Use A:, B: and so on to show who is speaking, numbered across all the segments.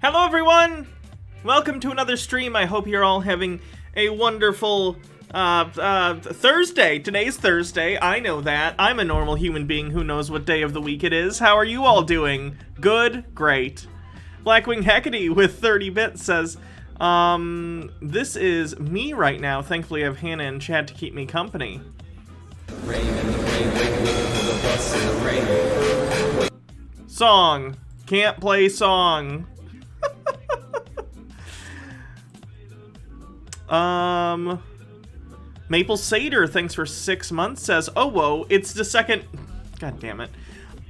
A: Hello everyone! Welcome to another stream. I hope you're all having a wonderful Thursday. Today's Thursday, I know that. I'm a normal human being who knows what day of the week it is. How are you all doing? Good? Great. Blackwing Hecate with 30 bits says, this is me right now. Thankfully I have Hannah in chat to keep me company. Song. Can't play song. Maple Seder, thanks for 6 months, says, oh whoa, it's the second, god damn it.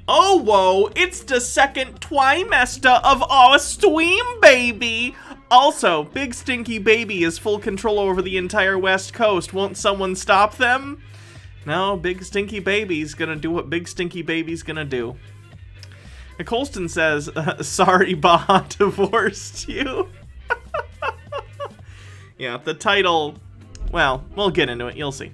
A: Oh whoa, it's the second trimester of our stream, baby. Also, Big Stinky Baby is full control over the entire West Coast. Won't someone stop them? No, Big Stinky Baby's gonna do what Big Stinky Baby's gonna do. Colston says, sorry, Baha divorced you. Yeah, the title, well, we'll get into it, you'll see.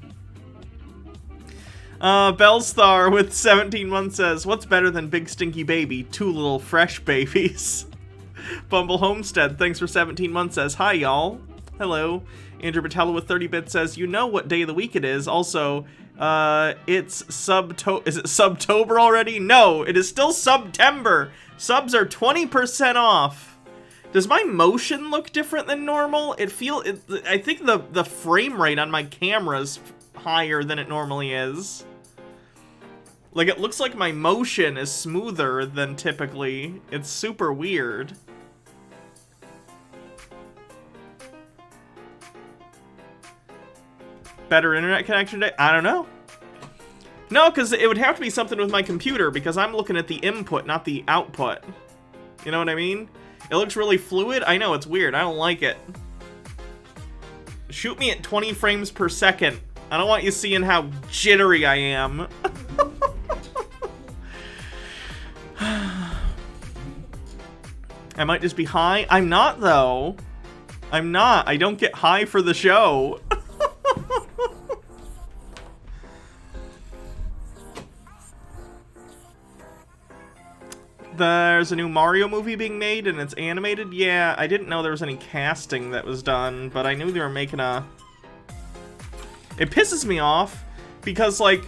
A: Bellstar with 17 months says, what's better than Big Stinky Baby? Two little fresh babies. Bumble Homestead, thanks for 17 months, says, hi y'all. Hello. Andrew Batella with 30 bits says, you know what day of the week it is. Also, it's is it Subtober already? No, it is still Subtember. Subs are 20% off. Does my motion look different than normal? I think the frame rate on my camera is higher than it normally is. Like, it looks like my motion is smoother than typically. It's super weird. Better internet connection today? I don't know. No, because it would have to be something with my computer, because I'm looking at the input, not the output. You know what I mean? It looks really fluid. I know, it's weird. I don't like it. Shoot me at 20 frames per second. I don't want you seeing how jittery I am. I might just be high. I'm not, though. I'm not. I don't get high for the show. There's a new Mario movie being made, and it's animated? Yeah, I didn't know there was any casting that was done, but I knew they were making a... It pisses me off, because, like,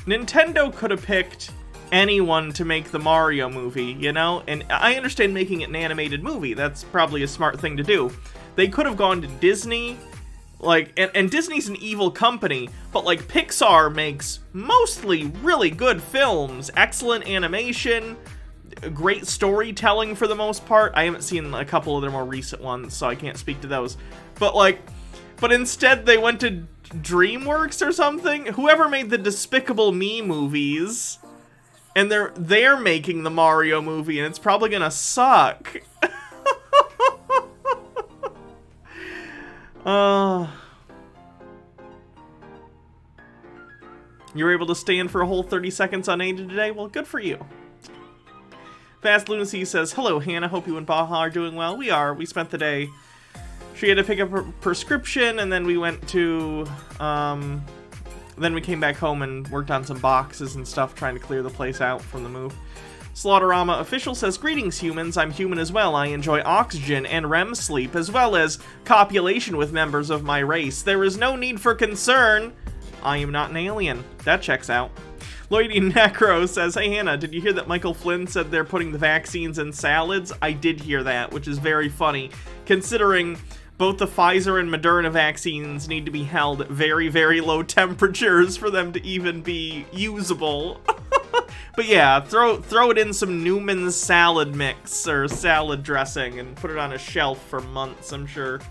A: Nintendo could have picked anyone to make the Mario movie, you know? And I understand making it an animated movie. That's probably a smart thing to do. They could have gone to Disney, like, and Disney's an evil company, but, like, Pixar makes mostly really good films. Excellent animation, great storytelling for the most part. I haven't seen a couple of their more recent ones, so I can't speak to those. But instead they went to DreamWorks or something. Whoever made the Despicable Me movies, and they're making the Mario movie, and it's probably gonna suck. You were able to stay in for a whole 30 seconds unaided today? Well, good for you. Fast Lunacy says, hello, Hannah. Hope you and Baha are doing well. We are. We spent the day. She had to pick up her prescription, and then we went to, then we came back home and worked on some boxes and stuff, trying to clear the place out from the move. Slaughterama Official says, greetings, humans. I'm human as well. I enjoy oxygen and REM sleep, as well as copulation with members of my race. There is no need for concern. I am not an alien. That checks out. Lloydie Necro says, hey Hannah, did you hear that Michael Flynn said they're putting the vaccines in salads? I did hear that, which is very funny, considering both the Pfizer and Moderna vaccines need to be held at very, very low temperatures for them to even be usable. But yeah, throw it in some Newman's salad mix or salad dressing and put it on a shelf for months. I'm sure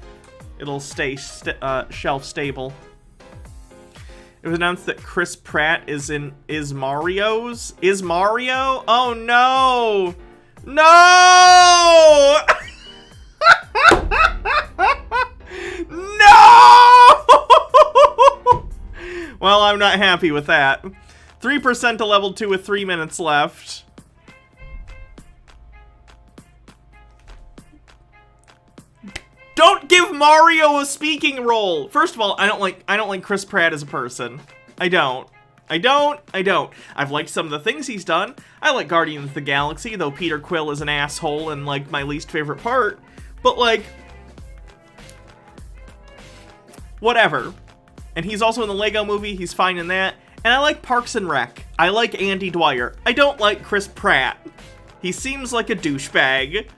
A: it'll stay shelf stable. It was announced that Chris Pratt is Mario's? Is Mario? Oh no! No! No! Well, I'm not happy with that. 3% to level 2 with 3 minutes left. Don't give Mario a speaking role. First of all, I don't like Chris Pratt as a person. I don't. I don't. I've liked some of the things he's done. I like Guardians of the Galaxy, though Peter Quill is an asshole and, like, my least favorite part. But, like, whatever. And he's also in the Lego Movie. He's fine in that. And I like Parks and Rec. I like Andy Dwyer. I don't like Chris Pratt. He seems like a douchebag.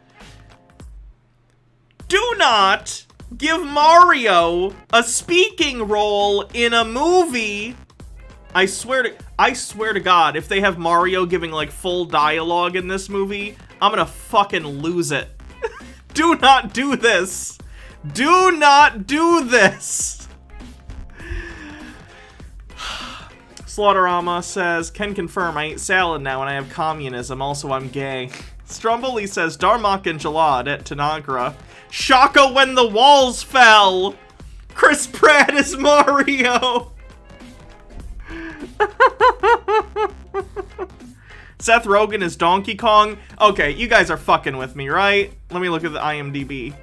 A: Do not give Mario a speaking role in a movie. I swear to God, if they have Mario giving, like, full dialogue in this movie, I'm gonna fucking lose it. Do not do this. Do not do this. Slaughterama says, can confirm I eat salad now and I have communism. Also, I'm gay. Stromboli says, Darmok and Jalad at Tanagra. Shaka when the walls fell. Chris Pratt is Mario. Seth Rogen is Donkey Kong. Okay, you guys are fucking with me, right? Let me look at the IMDb.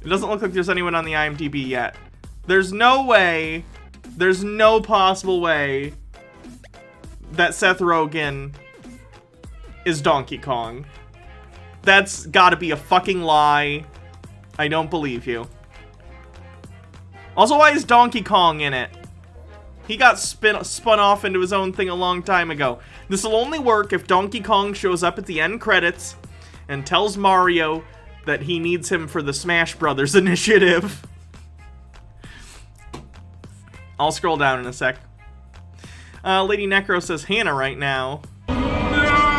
A: It doesn't look like there's anyone on the IMDb yet. There's no way, there's no possible way that Seth Rogen is Donkey Kong. That's gotta be a fucking lie. I don't believe you. Also, why is Donkey Kong in it? He got spun off into his own thing a long time ago. This will only work if Donkey Kong shows up at the end credits and tells Mario that he needs him for the Smash Brothers initiative. I'll scroll down in a sec. Lady Necro says Hannah right now. No!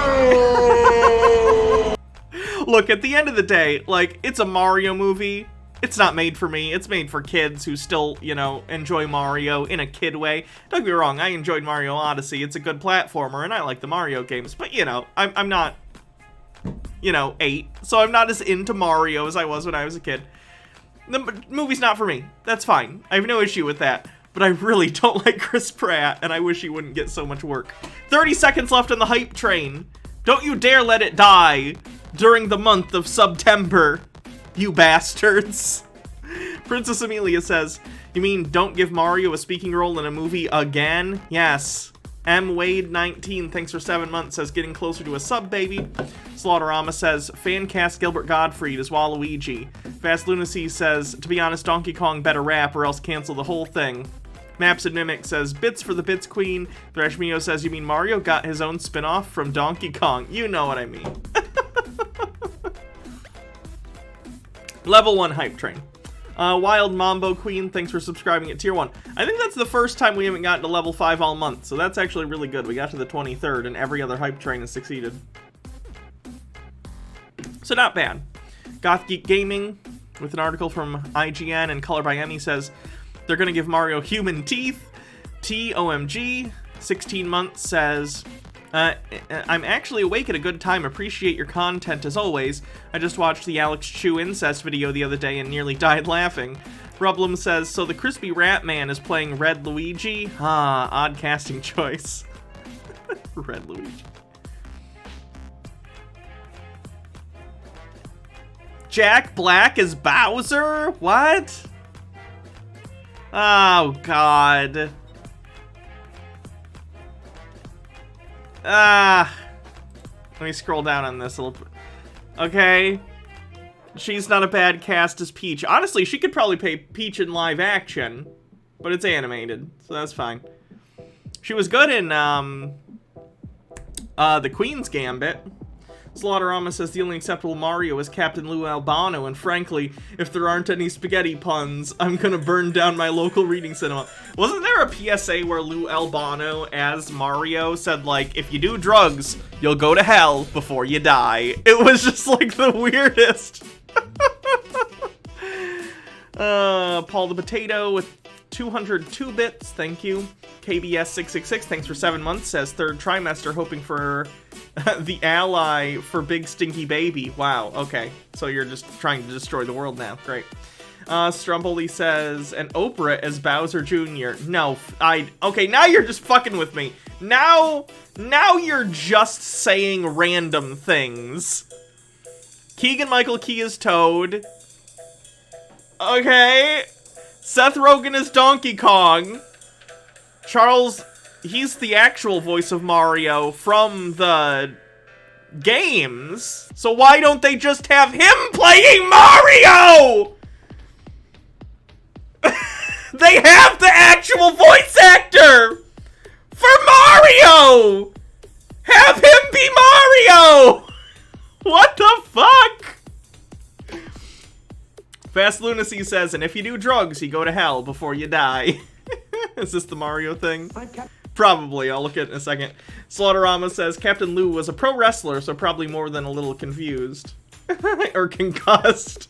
A: Look, at the end of the day, like, it's a Mario movie. It's not made for me. It's made for kids who still, you know, enjoy Mario in a kid way. Don't get me wrong, I enjoyed Mario Odyssey. It's a good platformer, and I like the Mario games. But, you know, I'm not, you know, 8. So I'm not as into Mario as I was when I was a kid. The movie's not for me. That's fine. I have no issue with that. But I really don't like Chris Pratt, and I wish he wouldn't get so much work. 30 seconds left on the hype train. Don't you dare let it die during the month of September, you bastards. Princess Amelia says, you mean don't give Mario a speaking role in a movie again? Yes. M. Wade 19, thanks for 7 months, says getting closer to a sub, baby. Slaughterama says, fan cast Gilbert Gottfried as Waluigi. Fast Lunacy says, to be honest, Donkey Kong better rap or else cancel the whole thing. Maps and Mimic says, bits for the Bits Queen. Thrashmio says, you mean Mario got his own spin-off from Donkey Kong? You know what I mean. Level 1 hype train. Wild Mambo Queen, thanks for subscribing at tier 1. I think that's the first time we haven't gotten to level 5 all month, so that's actually really good. We got to the 23rd and every other hype train has succeeded. So not bad. Goth Geek Gaming, with an article from IGN and Color by Emmy, says they're gonna give Mario human teeth. TOMG, 16 months, says, I'm actually awake at a good time. Appreciate your content as always. I just watched the Alex Chu incest video the other day and nearly died laughing. Rublum says, so the crispy rat man is playing Red Luigi? Ah, odd casting choice. Red Luigi. Jack Black is Bowser? What? Oh, God. Let me scroll down on this a little bit. Okay. She's not a bad cast as Peach. Honestly, she could probably play Peach in live action, but it's animated, so that's fine. She was good in, The Queen's Gambit. Slaughterama says the only acceptable Mario is Captain Lou Albano, and frankly, if there aren't any spaghetti puns, I'm gonna burn down my local reading cinema. Wasn't there a PSA where Lou Albano as Mario said, like, if you do drugs, you'll go to hell before you die? It was just, like, the weirdest. Paul the Potato with 202 bits, thank you. KBS666, thanks for 7 months, says third trimester, hoping for the ally for Big Stinky Baby. Wow, okay. So you're just trying to destroy the world now. Great. Strumbly says, and Oprah as Bowser Jr. No, okay, now you're just fucking with me. Now you're just saying random things. Keegan-Michael Key is Toad. Okay. Seth Rogen is Donkey Kong. Charles, he's the actual voice of Mario from the games. So why don't they just have him playing Mario? They have the actual voice actor for Mario! Have him be Mario! What the fuck? Fast Lunacy says, and if you do drugs, you go to hell before you die. Is this the Mario thing? Probably. I'll look at it in a second. Slaughterama says, Captain Lou was a pro wrestler, so probably more than a little confused. Or concussed.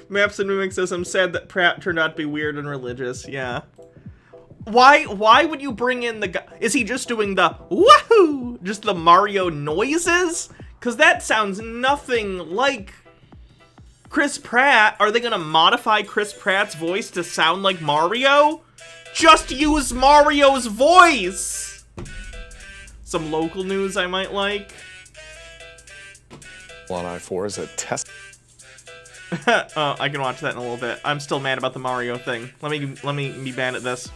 A: Maps and Mimic says, I'm sad that Pratt turned out to be weird and religious. Yeah. Why would you bring in the guy? Is he just doing the woohoo? Just the Mario noises? Because that sounds nothing like Chris Pratt. Are they going to modify Chris Pratt's voice to sound like Mario? Just use Mario's voice! Some local news I might like.
B: On I-4 is a test.
A: Oh, I can watch that in a little bit. I'm still mad about the Mario thing. Let me be mad at this.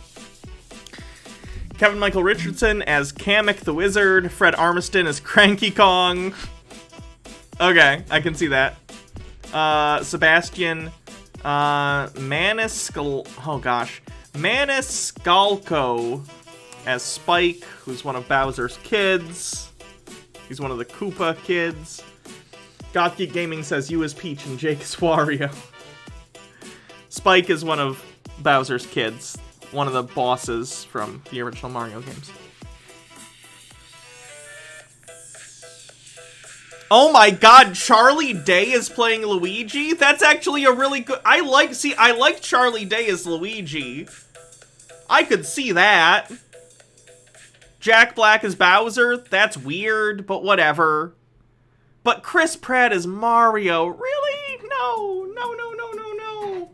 A: Kevin Michael Richardson as Kamek the Wizard. Fred Armiston as Cranky Kong. Okay, I can see that. Sebastian Maniscalco as Spike, who's one of Bowser's kids. He's one of the Koopa kids. Goth Geek Gaming says you as Peach and Jake as Wario. Spike is one of Bowser's kids, one of the bosses from the original Mario games. Oh my god, Charlie Day is playing Luigi? That's actually a really good... I like Charlie Day as Luigi. I could see that. Jack Black as Bowser? That's weird, but whatever. But Chris Pratt as Mario? Really? No. No, no, no, no, no.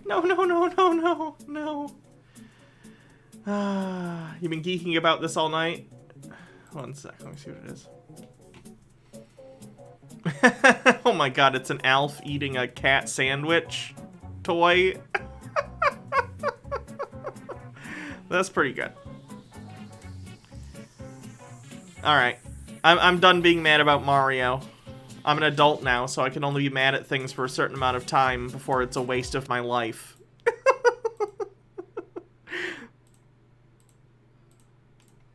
A: No, no, no, no, no, no. You've been geeking about this all night? One sec, let me see what it is. Oh my god, it's an Alf eating a cat sandwich toy. That's pretty good. Alright. I'm done being mad about Mario. I'm an adult now, so I can only be mad at things for a certain amount of time before it's a waste of my life.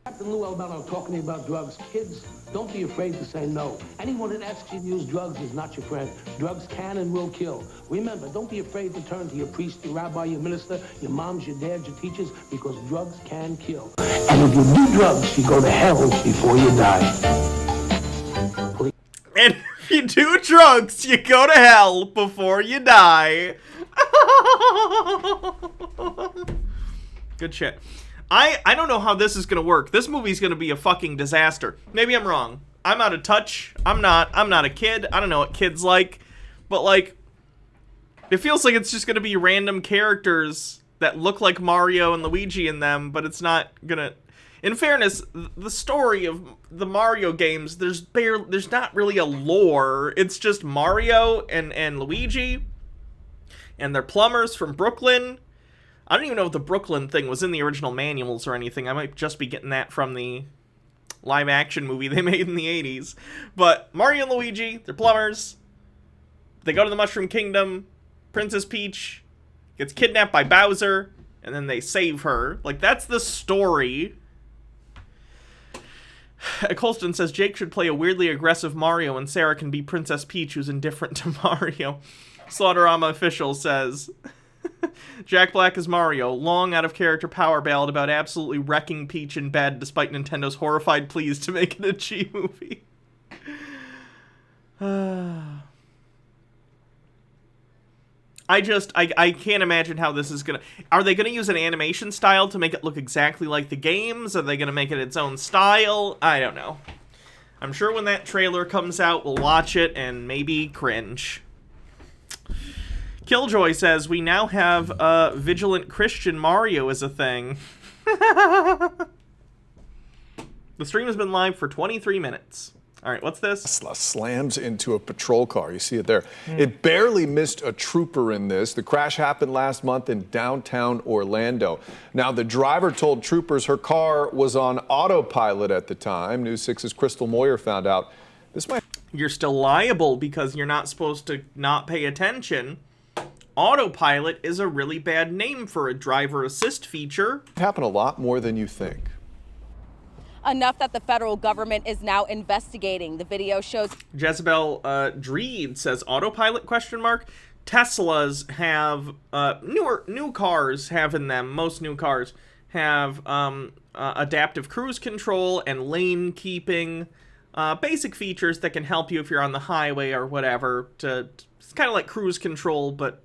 C: Captain Lou Albano talking about drugs. Kids, don't be afraid to say no. Anyone that asks you to use drugs is not your friend. Drugs can and will kill. Remember, don't be afraid to turn to your priest, your rabbi, your minister, your moms, your dads, your teachers, because drugs can kill. And if you do drugs, you go to hell before you die. Please.
A: And if you do drugs, you go to hell before you die. Good shit. I don't know how this is gonna work. This movie's gonna be a fucking disaster. Maybe I'm wrong. I'm out of touch. I'm not a kid. I don't know what kids like. But like, it feels like it's just gonna be random characters that look like Mario and Luigi in them, but it's not gonna... In fairness, the story of the Mario games, there's not really a lore. It's just Mario and Luigi, and they're plumbers from Brooklyn. I don't even know if the Brooklyn thing was in the original manuals or anything. I might just be getting that from the live-action movie they made in the 80s. But Mario and Luigi, they're plumbers. They go to the Mushroom Kingdom. Princess Peach gets kidnapped by Bowser, and then they save her. Like, that's the story. Colston says Jake should play a weirdly aggressive Mario, and Sarah can be Princess Peach, who's indifferent to Mario. Slaughterama Official says... Jack Black is Mario, long out of character power ballad about absolutely wrecking Peach in bed despite Nintendo's horrified pleas to make it a G movie. I can't imagine how this is gonna... Are they gonna use an animation style to make it look exactly like the games? Are they gonna make it its own style? I don't know. I'm sure when that trailer comes out, we'll watch it and maybe cringe. Killjoy says, we now have Vigilant Christian Mario as a thing. The stream has been live for 23 minutes. All right, what's this?
B: Tesla slams into a patrol car. You see it there. It barely missed a trooper in this. The crash happened last month in downtown Orlando. Now, the driver told troopers her car was on autopilot at the time. News 6's Crystal Moyer found out this might...
A: You're still liable because you're not supposed to not pay attention. Autopilot is a really bad name for a driver assist feature.
B: happen a lot more than you think.
D: Enough that the federal government is now investigating. The video shows
A: Jezebel Dreed says autopilot ? Teslas have new cars have in them. Most new cars have adaptive cruise control and lane keeping, basic features that can help you if you're on the highway or whatever. It's kind of like cruise control, but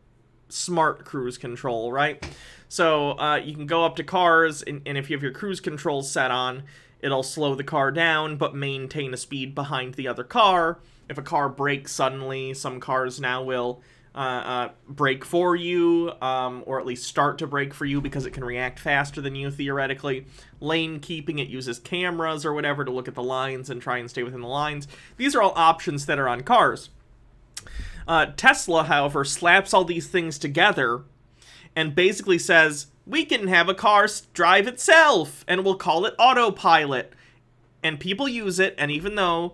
A: smart cruise control, right? So you can go up to cars, and if you have your cruise control set on, it'll slow the car down, but maintain a speed behind the other car. If a car brakes suddenly, some cars now will brake for you, or at least start to brake for you because it can react faster than you, theoretically. Lane keeping, it uses cameras or whatever to look at the lines and try and stay within the lines. These are all options that are on cars. Tesla, however, slaps all these things together and basically says, we can have a car drive itself, and we'll call it autopilot. And people use it, and even though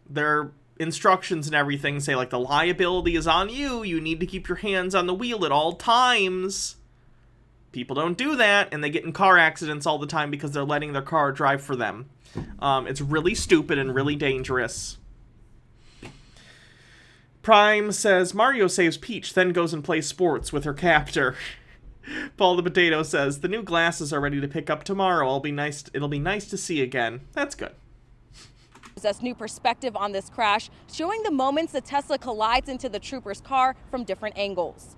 A: their instructions and everything say, like, the liability is on you, you need to keep your hands on the wheel at all times, people don't do that, and they get in car accidents all the time because they're letting their car drive for them. It's really stupid and really dangerous. Prime says, Mario saves Peach, then goes and plays sports with her captor. Paul the Potato says, the new glasses are ready to pick up tomorrow. It'll be nice to see again. That's good.
D: us new perspective on this crash, showing the moments the Tesla collides into the trooper's car from different angles.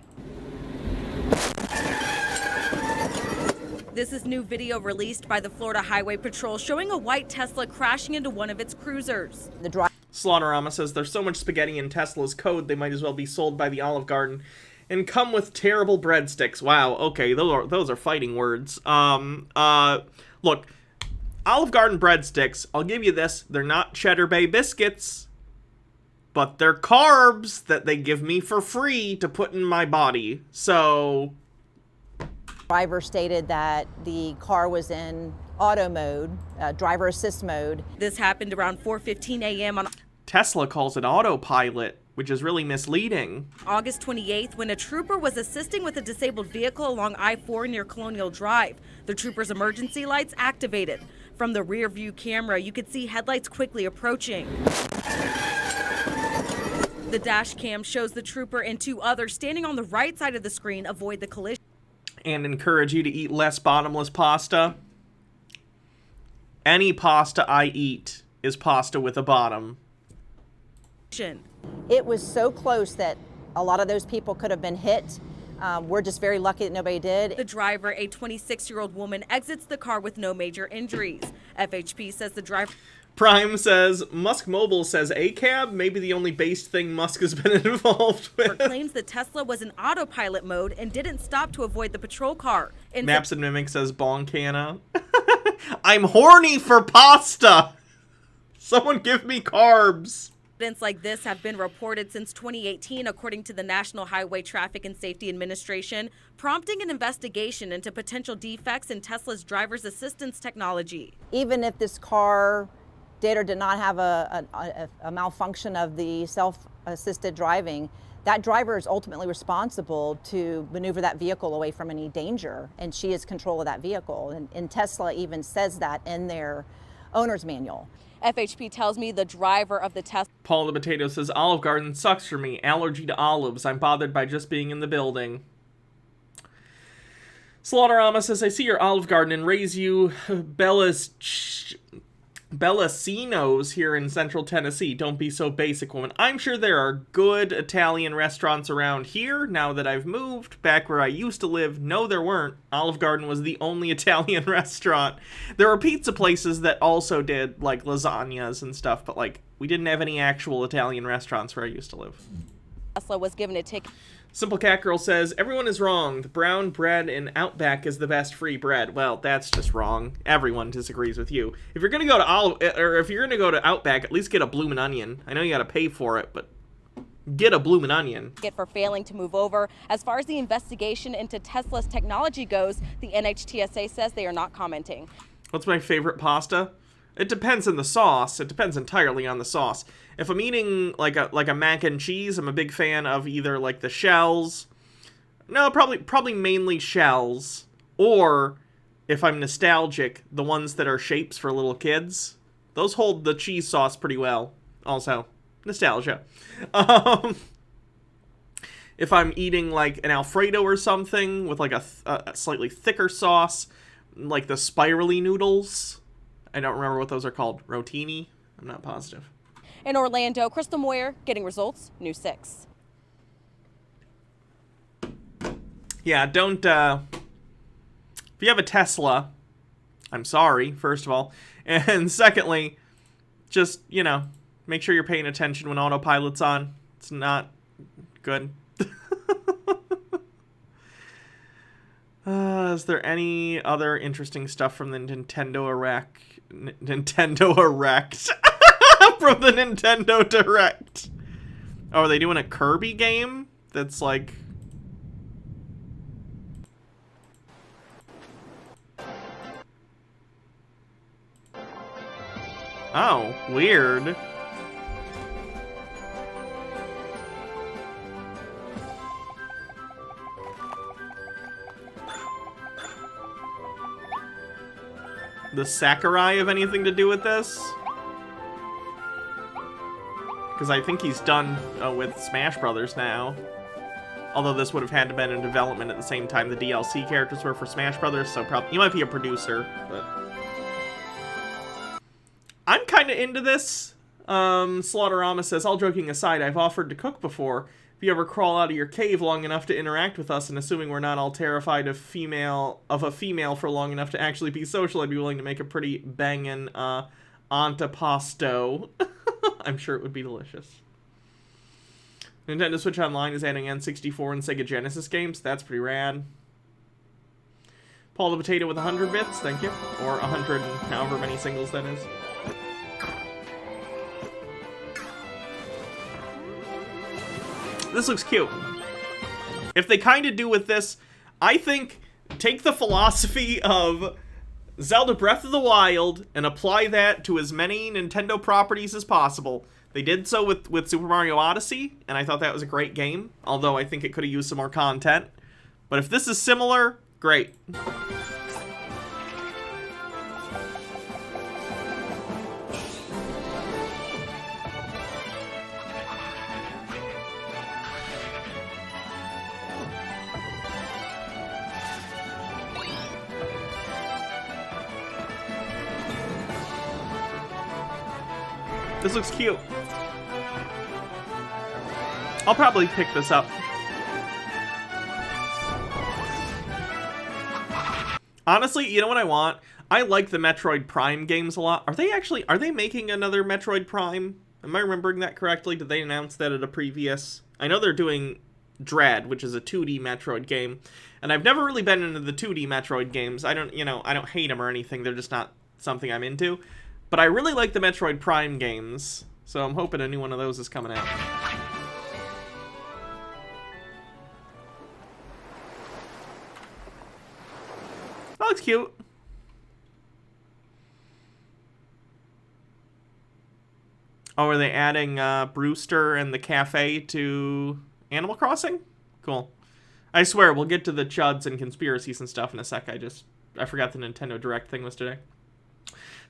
D: This is new video released by the Florida Highway Patrol showing a white Tesla crashing into one of its cruisers.
A: Slaughterama says, there's so much spaghetti in Tesla's code, they might as well be sold by the Olive Garden and come with terrible breadsticks. Wow, okay, those are fighting words. Look, Olive Garden breadsticks, I'll give you this, they're not Cheddar Bay biscuits, but they're carbs that they give me for free to put in my body, so...
E: Driver stated that the car was in auto mode, driver assist mode.
D: This happened around 4:15 a.m. on
A: Tesla calls it autopilot, which is really misleading.
D: August 28th, when a trooper was assisting with a disabled vehicle along I-4 near Colonial Drive. The trooper's emergency lights activated. From the rear view camera, you could see headlights quickly approaching. The dash cam shows the trooper and two others standing on the right side of the screen avoid the collision.
A: And encourage you to eat less bottomless pasta. Any pasta I eat is pasta with a bottom.
E: It was so close that a lot of those people could have been hit. We're just very lucky that nobody did.
D: The driver, a 26-year-old woman, exits the car with no major injuries. FHP says the driver...
A: Prime says, Musk Mobile says ACAB, maybe the only based thing Musk has been involved with.
D: Claims that Tesla was in autopilot mode and didn't stop to avoid the patrol car.
A: Maps and Mimic says Boncana. I'm horny for pasta! Someone give me carbs!
D: Incidents like this have been reported since 2018, according to the National Highway Traffic and Safety Administration, prompting an investigation into potential defects in Tesla's driver's assistance technology.
E: Even if this car did or did not have a malfunction of the self-assisted driving, that driver is ultimately responsible to maneuver that vehicle away from any danger, and she has control of that vehicle. And Tesla even says that in their owner's manual.
D: FHP tells me the driver of the Tesla...
A: Paul the Potato says, Olive Garden sucks for me. Allergy to olives. I'm bothered by just being in the building. Slaughterama says, I see your Olive Garden and raise you Bellacinos here in central Tennessee. Don't be so basic, woman. I'm sure there are good Italian restaurants around here now that I've moved. Back where I used to live, no, there weren't. Olive Garden was the only Italian restaurant. There were pizza places that also did, like, lasagnas and stuff, but, like, we didn't have any actual Italian restaurants where I used to live.
D: Tesla was given a ticket.
A: Simple Cat Girl says, everyone is wrong. The brown bread in Outback is the best free bread. Well, that's just wrong. Everyone disagrees with you. If you're gonna go to Outback, at least get a bloomin' onion. I know you gotta pay for it, but get a bloomin' onion.
D: For failing to move over. As far as the investigation into Tesla's technology goes, the NHTSA says they are not commenting.
A: What's my favorite pasta? It depends on the sauce. It depends entirely on the sauce. If I'm eating like a mac and cheese, I'm a big fan of either like the shells. No, probably mainly shells. Or if I'm nostalgic, the ones that are shapes for little kids. Those hold the cheese sauce pretty well. Also, nostalgia. If I'm eating like an Alfredo or something with like a slightly thicker sauce, like the spirally noodles. I don't remember what those are called. Rotini? I'm not positive.
D: In Orlando, Crystal Moyer getting results, News 6.
A: Yeah, don't, if you have a Tesla, I'm sorry, first of all. And secondly, just, you know, make sure you're paying attention when autopilot's on. It's not good. Is there any other interesting stuff from the Nintendo Direct? From the Nintendo Direct. Oh, are they doing a Kirby game? That's like... Oh, weird. Does Sakurai have anything to do with this? Because I think he's done with Smash Brothers now. Although this would have had to been in development at the same time the DLC characters were for Smash Brothers, so probably he might be a producer, but... I'm kind of into this. Slaughterama says, all joking aside, I've offered to cook before. If you ever crawl out of your cave long enough to interact with us, and assuming we're not all terrified of a female for long enough to actually be social, I'd be willing to make a pretty bangin' antipasto. I'm sure it would be delicious. Nintendo Switch Online is adding N64 and Sega Genesis games. That's pretty rad. Paul the Potato with 100 bits, thank you. Or 100 and however many singles that is. This looks cute. If they kind of do with this, I think take the philosophy of Zelda Breath of the Wild and apply that to as many Nintendo properties as possible. They did so with Super Mario Odyssey, and I thought that was a great game, although I think it could have used some more content. But if this is similar, great. This looks cute. I'll probably pick this up. Honestly, you know what I want? I like the Metroid Prime games a lot. Are they making another Metroid Prime? Am I remembering that correctly? Did they announce that at a previous? I know they're doing Dread, which is a 2D Metroid game. And I've never really been into the 2D Metroid games. I don't hate them or anything. They're just not something I'm into. But I really like the Metroid Prime games, so I'm hoping a new one of those is coming out. That looks cute. Oh, are they adding Brewster and the cafe to Animal Crossing? Cool. I swear, we'll get to the chuds and conspiracies and stuff in a sec. I forgot the Nintendo Direct thing was today.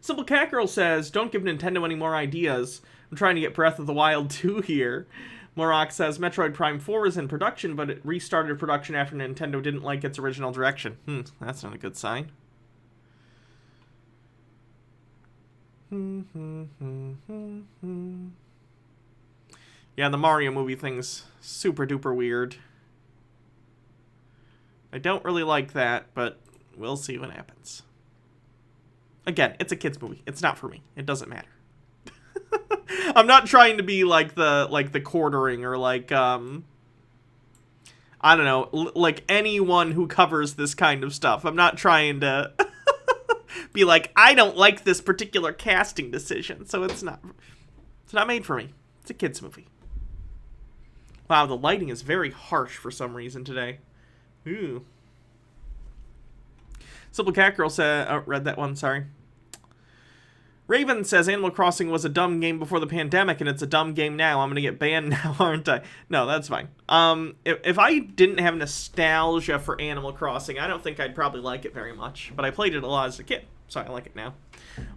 A: Simple Cat Girl says, don't give Nintendo any more ideas. I'm trying to get Breath of the Wild 2 here. Morak says, Metroid Prime 4 is in production, but it restarted production after Nintendo didn't like its original direction. That's not a good sign. Yeah, the Mario movie thing's super duper weird. I don't really like that, but we'll see what happens. Again, it's a kid's movie. It's not for me. It doesn't matter. I'm not trying to be like the quartering or like I don't know, like anyone who covers this kind of stuff. I'm not trying to be like, I don't like this particular casting decision, so it's not made for me. It's a kids movie. Wow, the lighting is very harsh for some reason today. Ooh. Simple Cat Girl said, oh, read that one, sorry. Raven says Animal Crossing was a dumb game before the pandemic, and it's a dumb game now. I'm gonna get banned now, aren't I? No, that's fine. If I didn't have nostalgia for Animal Crossing, I don't think I'd probably like it very much. But I played it a lot as a kid, so I like it now.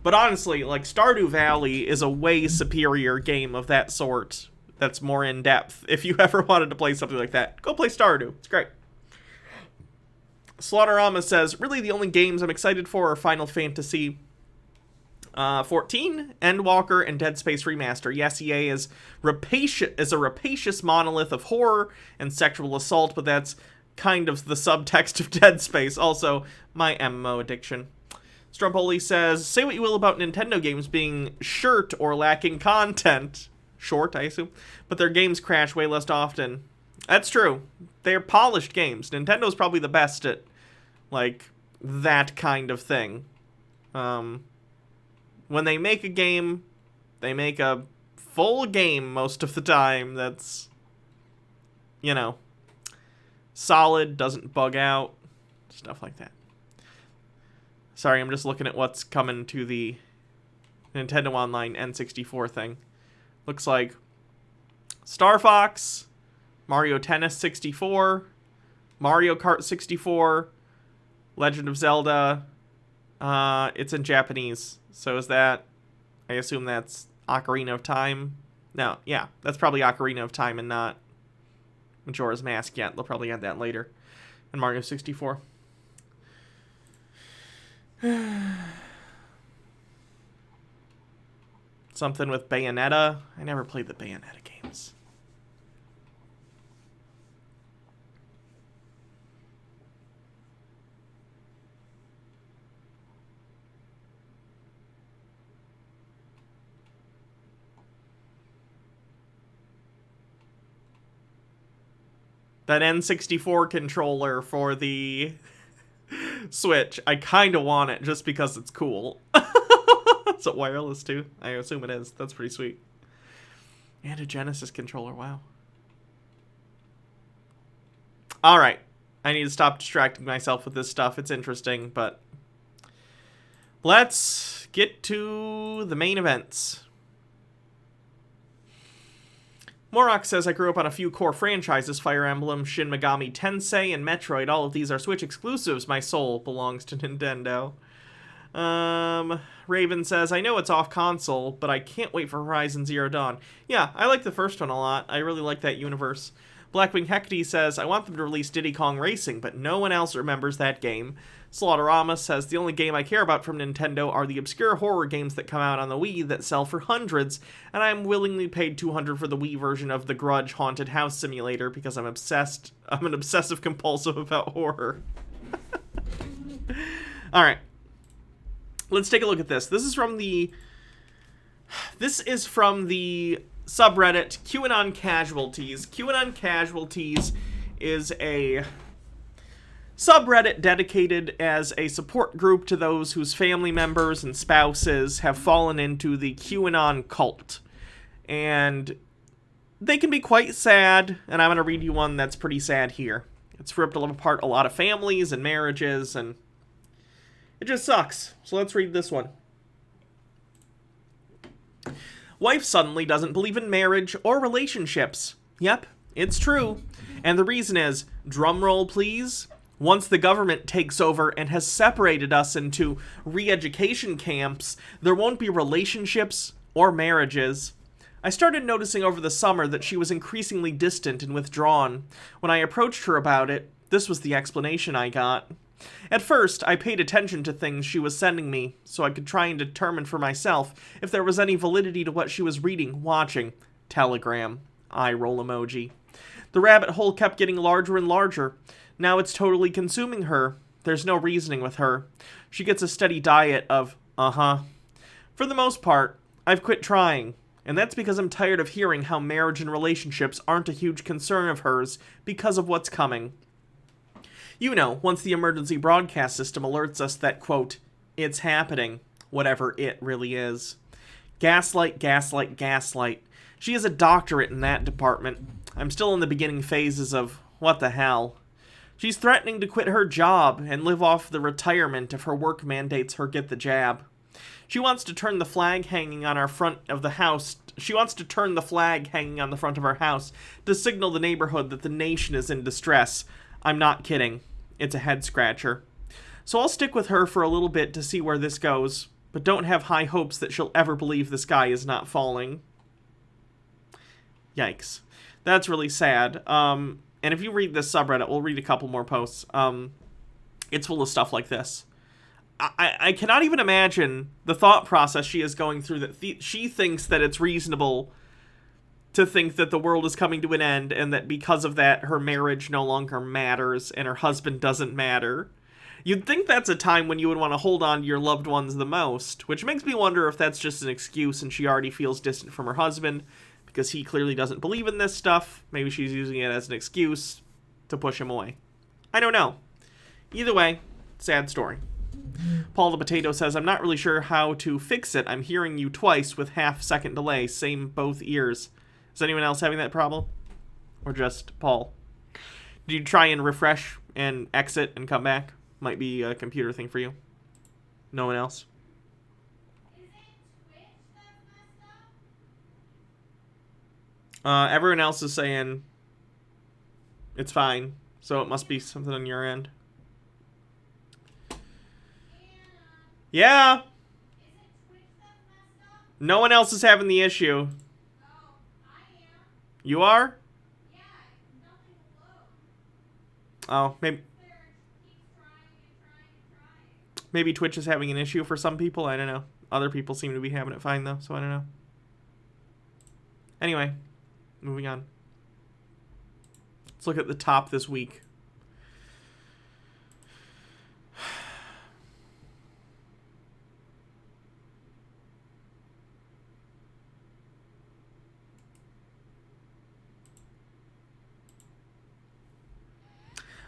A: But honestly, like, Stardew Valley is a way superior game of that sort that's more in-depth. If you ever wanted to play something like that, go play Stardew. It's great. Slaughterama says, really the only games I'm excited for are Final Fantasy 14, Endwalker, and Dead Space Remaster. Yes, EA is a rapacious monolith of horror and sexual assault, but that's kind of the subtext of Dead Space. Also, my MMO addiction. Strumpoli says, say what you will about Nintendo games being short or lacking content. Short, I assume. But their games crash way less often. That's true. They're polished games. Nintendo's probably the best at, like, that kind of thing. When they make a game, they make a full game most of the time that's, you know, solid, doesn't bug out, stuff like that. Sorry, I'm just looking at what's coming to the Nintendo Online N64 thing. Looks like Star Fox, Mario Tennis 64, Mario Kart 64, Legend of Zelda. It's in Japanese. So is that, I assume that's Ocarina of Time? No, yeah, that's probably Ocarina of Time and not Majora's Mask yet. They'll probably add that later. And Mario 64. Something with Bayonetta. I never played the Bayonetta games. That N64 controller for the Switch, I kind of want it just because it's cool. Is it wireless too? I assume it is. That's pretty sweet. And a Genesis controller, wow. Alright, I need to stop distracting myself with this stuff. It's interesting, but let's get to the main events. Morok says, I grew up on a few core franchises, Fire Emblem, Shin Megami Tensei, and Metroid. All of these are Switch exclusives. My soul belongs to Nintendo. Raven says, I know it's off console, but I can't wait for Horizon Zero Dawn. Yeah, I like the first one a lot. I really like that universe. Blackwing Hecate says, I want them to release Diddy Kong Racing, but no one else remembers that game. Slaughterama says, the only game I care about from Nintendo are the obscure horror games that come out on the Wii that sell for hundreds, and I'm willingly paid $200 for the Wii version of The Grudge Haunted House Simulator because I'm obsessed. I'm an obsessive compulsive about horror. Alright. Let's take a look at this. This is from the subreddit QAnon Casualties. QAnon Casualties is a subreddit dedicated as a support group to those whose family members and spouses have fallen into the QAnon cult. And they can be quite sad, and I'm going to read you one that's pretty sad here. It's ripped apart a lot of families and marriages, and it just sucks. So let's read this one. Wife suddenly doesn't believe in marriage or relationships. Yep, it's true. And the reason is, drumroll please, once the government takes over and has separated us into re-education camps, there won't be relationships or marriages. I started noticing over the summer that she was increasingly distant and withdrawn. When I approached her about it, this was the explanation I got. At first, I paid attention to things she was sending me, so I could try and determine for myself if there was any validity to what she was reading, watching. Telegram. Eye roll emoji. The rabbit hole kept getting larger and larger. Now it's totally consuming her. There's no reasoning with her. She gets a steady diet of, For the most part, I've quit trying. And that's because I'm tired of hearing how marriage and relationships aren't a huge concern of hers because of what's coming. You know, once the emergency broadcast system alerts us that, quote, it's happening, whatever it really is. Gaslight, gaslight, gaslight. She has a doctorate in that department. I'm still in the beginning phases of, what the hell? She's threatening to quit her job and live off the retirement if her work mandates her get the jab. She wants to turn the flag hanging on our front of the house. She wants to turn the flag hanging on the front of our house to signal the neighborhood that the nation is in distress. I'm not kidding. It's a head scratcher. So I'll stick with her for a little bit to see where this goes, but don't have high hopes that she'll ever believe the sky is not falling. Yikes. That's really sad. And if you read this subreddit, we'll read a couple more posts. It's full of stuff like this. I cannot even imagine the thought process she is going through, that she thinks that it's reasonable to think that the world is coming to an end and that because of that her marriage no longer matters and her husband doesn't matter. You'd think that's a time when you would want to hold on to your loved ones the most, which makes me wonder if that's just an excuse and she already feels distant from her husband because he clearly doesn't believe in this stuff. Maybe she's using it as an excuse to push him away. I don't know. Either way, sad story. Paul the Potato says, I'm not really sure how to fix it. I'm hearing you twice with half-second delay, same both ears. Is anyone else having that problem? Or just Paul? Did you try and refresh and exit and come back? Might be a computer thing for you. No one else?
F: Is it Twitch that's messed up?
A: Everyone else is saying it's fine, so it must be something on your end. Yeah.
F: Is it Twitch that's messed up?
A: No one else is having the issue.
F: No, I am.
A: You are?
F: Yeah, nothing will load.
A: Oh, maybe
F: There, it keeps trying and trying and trying.
A: maybe Twitch is having an issue for some people. I don't know. Other people seem to be having it fine though, so I don't know. Anyway, moving on. Let's look at the top this week.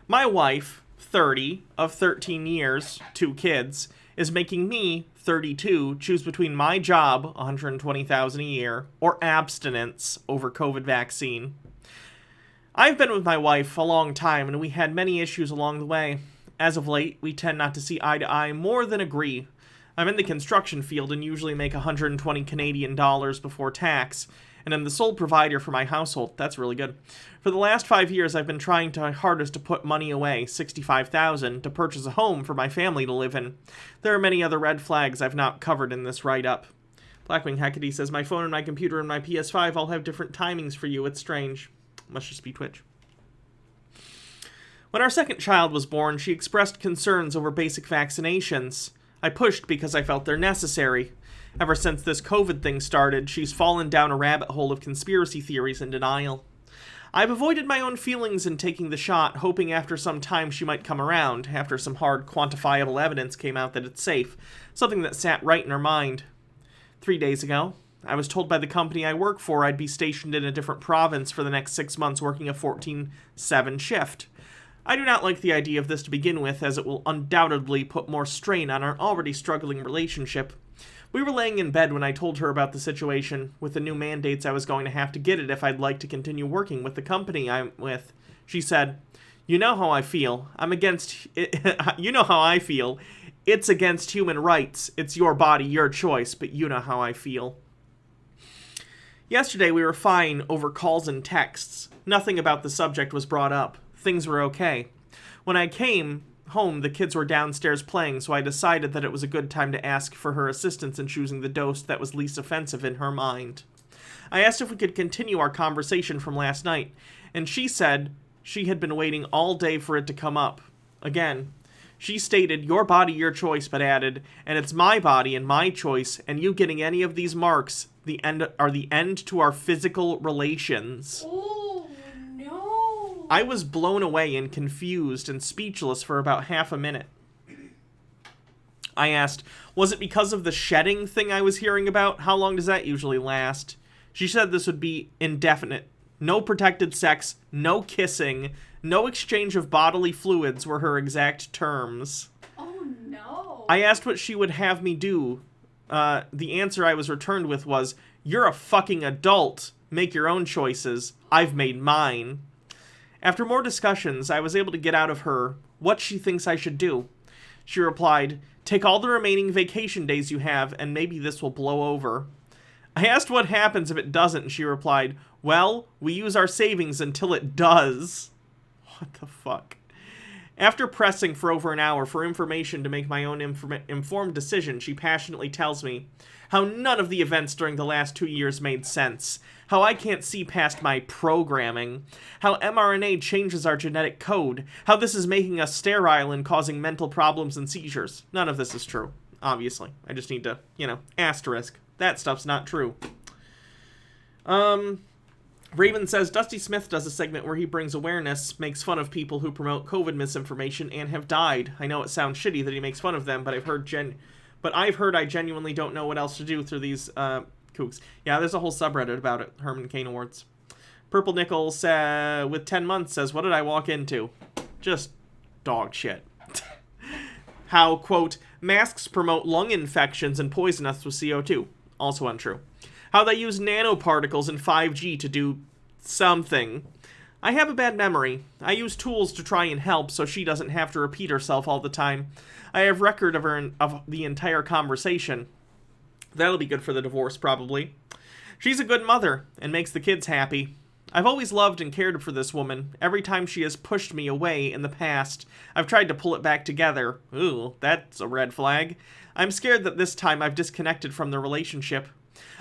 A: My wife, 30, of 13 years, 2 kids, is making me, 32, choose between my job, $120,000 a year, or abstinence over COVID vaccine. I've been with my wife a long time, and we had many issues along the way. As of late, we tend not to see eye to eye more than agree. I'm in the construction field and usually make 120 Canadian dollars before tax, and I'm the sole provider for my household. That's really good. For the last 5 years, I've been trying my hardest to put money away, $65,000, to purchase a home for my family to live in. There are many other red flags I've not covered in this write-up. Blackwing Hecate says, my phone and my computer and my PS5 all have different timings for you. It's strange. Must just be Twitch. When our second child was born, she expressed concerns over basic vaccinations. I pushed because I felt they're necessary. Ever since this COVID thing started, she's fallen down a rabbit hole of conspiracy theories and denial. I've avoided my own feelings in taking the shot, hoping after some time she might come around, after some hard quantifiable evidence came out that it's safe, something that sat right in her mind. 3 days ago, I was told by the company I work for I'd be stationed in a different province for the next 6 months working a 14/7 shift. I do not like the idea of this to begin with, as it will undoubtedly put more strain on our already struggling relationship. We were laying in bed when I told her about the situation. With the new mandates, I was going to have to get it if I'd like to continue working with the company I'm with. She said, you know how I feel. I'm against it. You know how I feel. It's against human rights. It's your body, your choice, but you know how I feel. Yesterday, we were fine over calls and texts. Nothing about the subject was brought up. Things were okay. When I came home, the kids were downstairs playing, so I decided that it was a good time to ask for her assistance in choosing the dose that was least offensive in her mind. I asked if we could continue our conversation from last night, and she said she had been waiting all day for it to come up. Again, she stated, your body, your choice, but added, and it's my body and my choice, and you getting any of these marks are the end to our physical relations.
F: Oh, no.
A: I was blown away and confused and speechless for about half a minute. I asked, was it because of the shedding thing I was hearing about? How long does that usually last? She said this would be indefinite. No protected sex, no kissing, no exchange of bodily fluids were her exact terms.
F: Oh no.
A: I asked what she would have me do. The answer I was returned with was, "You're a fucking adult. Make your own choices. I've made mine." After more discussions, I was able to get out of her what she thinks I should do. She replied, "Take all the remaining vacation days you have, and maybe this will blow over." I asked what happens if it doesn't, and she replied, "Well, we use our savings until it does." What the fuck? After pressing for over an hour for information to make my own informed decision, she passionately tells me how none of the events during the last 2 years made sense, how I can't see past my programming, how mRNA changes our genetic code, how this is making us sterile and causing mental problems and seizures. None of this is true, obviously. I just need to, asterisk. That stuff's not true. Raven says, Dusty Smith does a segment where he brings awareness, makes fun of people who promote COVID misinformation and have died. I know it sounds shitty that he makes fun of them, but I've heard I genuinely don't know what else to do through these, kooks. Yeah, there's a whole subreddit about it, Herman Cain Awards. Purple Nichols, with 10 months, says, what did I walk into? Just dog shit. How, quote, masks promote lung infections and poison us with CO2. Also untrue. How they use nanoparticles in 5G to do something. I have a bad memory. I use tools to try and help so she doesn't have to repeat herself all the time. I have record of the entire conversation. That'll be good for the divorce, probably. She's a good mother and makes the kids happy. I've always loved and cared for this woman. Every time she has pushed me away in the past, I've tried to pull it back together. Ooh, that's a red flag. I'm scared that this time I've disconnected from the relationship.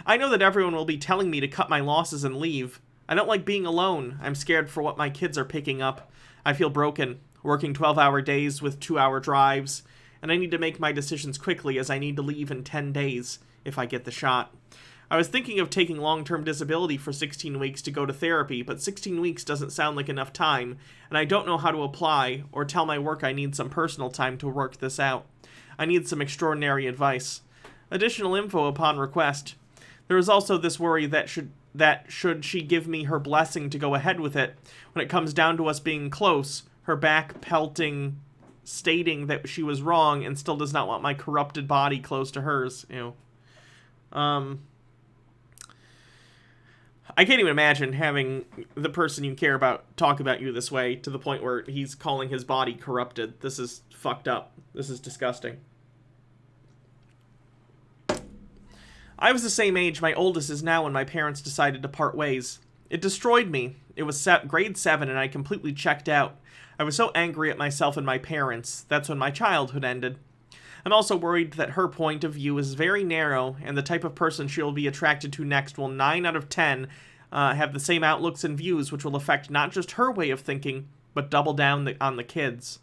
A: I know that everyone will be telling me to cut my losses and leave. I don't like being alone. I'm scared for what my kids are picking up. I feel broken, working 12-hour days with 2-hour drives, and I need to make my decisions quickly as I need to leave in 10 days if I get the shot. I was thinking of taking long-term disability for 16 weeks to go to therapy, but 16 weeks doesn't sound like enough time, and I don't know how to apply or tell my work I need some personal time to work this out. I need some extraordinary advice. Additional info upon request. There is also this worry that should she give me her blessing to go ahead with it, when it comes down to us being close, her back pelting, stating that she was wrong and still does not want my corrupted body close to hers. Ew. I can't even imagine having the person you care about talk about you this way to the point where he's calling his body corrupted. This is fucked up. This is disgusting. I was the same age my oldest is now when my parents decided to part ways. It destroyed me. It was grade 7 and I completely checked out. I was so angry at myself and my parents. That's when my childhood ended. I'm also worried that her point of view is very narrow, and the type of person she'll be attracted to next will 9 out of 10 have the same outlooks and views, which will affect not just her way of thinking, but double down on the kids.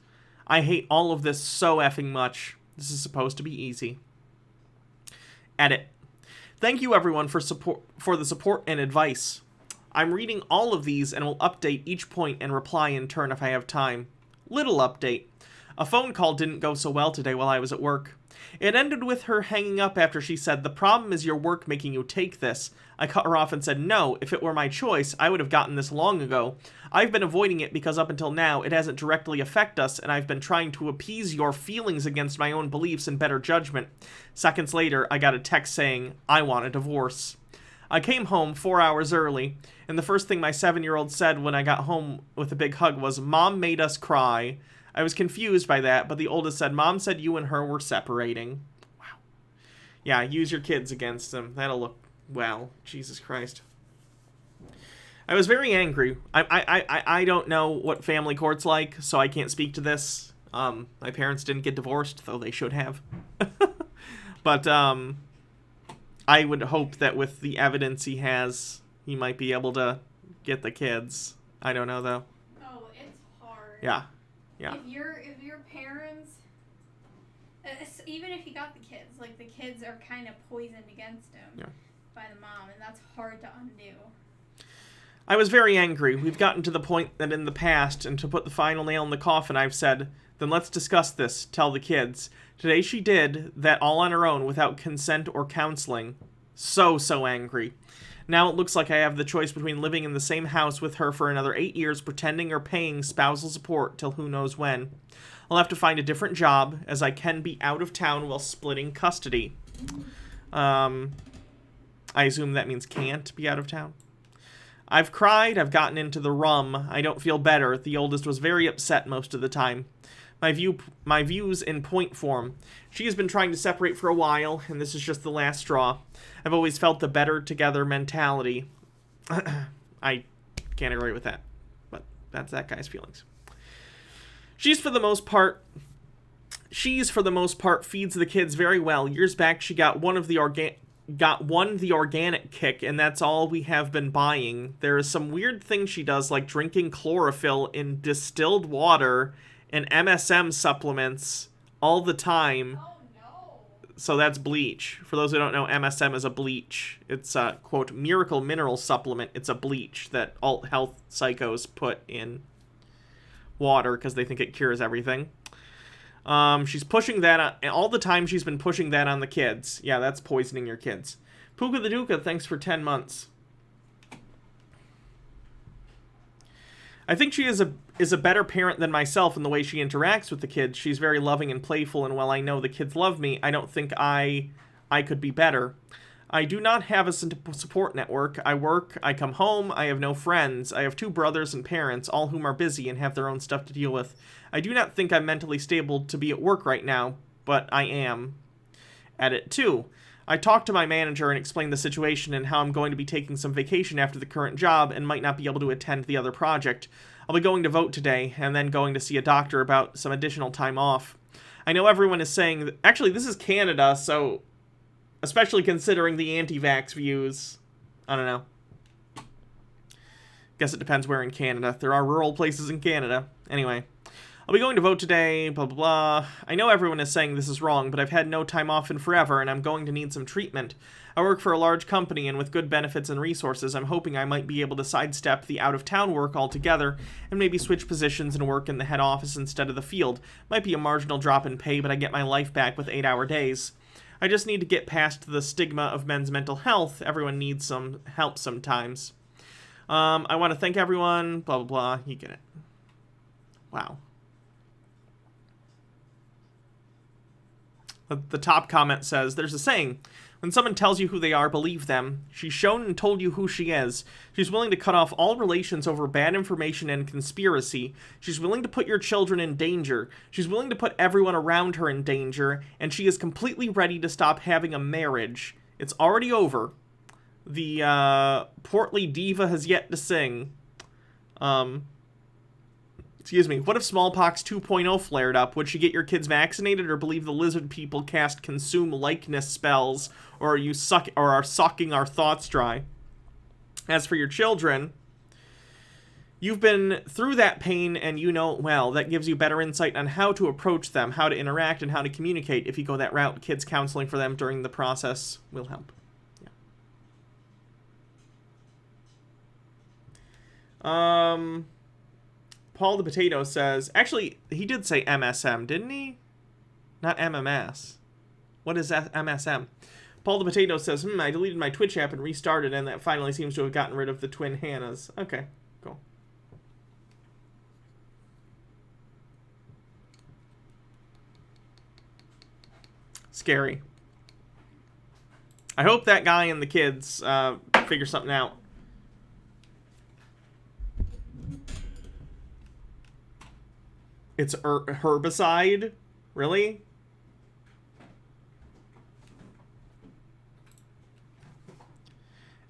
A: I hate all of this so effing much. This is supposed to be easy. Edit. Thank you everyone for the support and advice. I'm reading all of these and will update each point and reply in turn if I have time. Little update. A phone call didn't go so well today while I was at work. It ended with her hanging up after she said, "The problem is your work making you take this." I cut her off and said, "No, if it were my choice, I would have gotten this long ago. I've been avoiding it because up until now, it hasn't directly affected us, and I've been trying to appease your feelings against my own beliefs and better judgment." Seconds later, I got a text saying, "I want a divorce." I came home 4 hours early, and the first thing my 7-year-old said when I got home with a big hug was, "Mom made us cry." I was confused by that, but the oldest said, "Mom said you and her were separating." Wow. Yeah, use your kids against them. That'll look well. Jesus Christ. I was very angry. I don't know what family court's like, so I can't speak to this. My parents didn't get divorced, though they should have. But I would hope that with the evidence he has, he might be able to get the kids. I don't know, though.
F: Oh, it's hard.
A: Yeah. Yeah.
F: If your parents, even if he got the kids, like the kids are kind of poisoned against him by the mom, and that's hard to undo.
A: I was very angry. We've gotten to the point that in the past, and to put the final nail in the coffin, I've said, "Then let's discuss this, tell the kids." Today she did that all on her own without consent or counseling. So angry. Now it looks like I have the choice between living in the same house with her for another 8 years, pretending or paying spousal support till who knows when. I'll have to find a different job, as I can be out of town while splitting custody. I assume that means can't be out of town. I've cried, I've gotten into the rum, I don't feel better. The oldest was very upset most of the time. My views in point form. She has been trying to separate for a while, and this is just the last straw. I've always felt the better together mentality. I can't agree with that, but that's that guy's feelings. She's for the most part feeds the kids very well. Years back, she got one the organic kick, and that's all we have been buying. There is some weird thing she does, like drinking chlorophyll in distilled water and MSM supplements all the time.
F: Oh no.
A: So that's bleach. For those who don't know, MSM is a bleach. It's a, quote, miracle mineral supplement. It's a bleach that alt health psychos put in water because they think it cures everything. She's pushing that all the time. She's been pushing that on the kids. Yeah, that's poisoning your kids. Puka the Duka, thanks for 10 months. I think she is a better parent than myself in the way she interacts with the kids. She's very loving and playful, and while I know the kids love me, I don't think I could be better. I do not have a support network. I work, I come home, I have no friends. I have 2 brothers and parents, all whom are busy and have their own stuff to deal with. I do not think I'm mentally stable to be at work right now, but I am at it too. I talked to my manager and explained the situation and how I'm going to be taking some vacation after the current job and might not be able to attend the other project. I'll be going to vote today and then going to see a doctor about some additional time off. I know everyone is saying that, actually, this is Canada, so especially considering the anti-vax views, I don't know. Guess it depends where in Canada. There are rural places in Canada. Anyway, I'll be going to vote today, blah, blah, blah. I know everyone is saying this is wrong, but I've had no time off in forever, and I'm going to need some treatment. I work for a large company, and with good benefits and resources, I'm hoping I might be able to sidestep the out-of-town work altogether, and maybe switch positions and work in the head office instead of the field. Might be a marginal drop in pay, but I get my life back with 8-hour days. I just need to get past the stigma of men's mental health. Everyone needs some help sometimes. I want to thank everyone, blah, blah, blah. You get it. Wow. The top comment says, there's a saying, when someone tells you who they are, believe them. She's shown and told you who she is. She's willing to cut off all relations over bad information and conspiracy. She's willing to put your children in danger. She's willing to put everyone around her in danger. And she is completely ready to stop having a marriage. It's already over. The portly diva has yet to sing. Excuse me, what if smallpox 2.0 flared up? Would she get your kids vaccinated or believe the lizard people cast consume likeness spells or are sucking our thoughts dry? As for your children, you've been through that pain and you know it well. That gives you better insight on how to approach them, how to interact, and how to communicate. If you go that route, kids counseling for them during the process will help. Yeah. Paul the Potato says, actually, he did say MSM, didn't he? Not MMS. What is MSM? Paul the Potato says, I deleted my Twitch app and restarted, and that finally seems to have gotten rid of the twin Hannahs. Okay, cool. Scary. I hope that guy and the kids figure something out. It's herbicide? Really?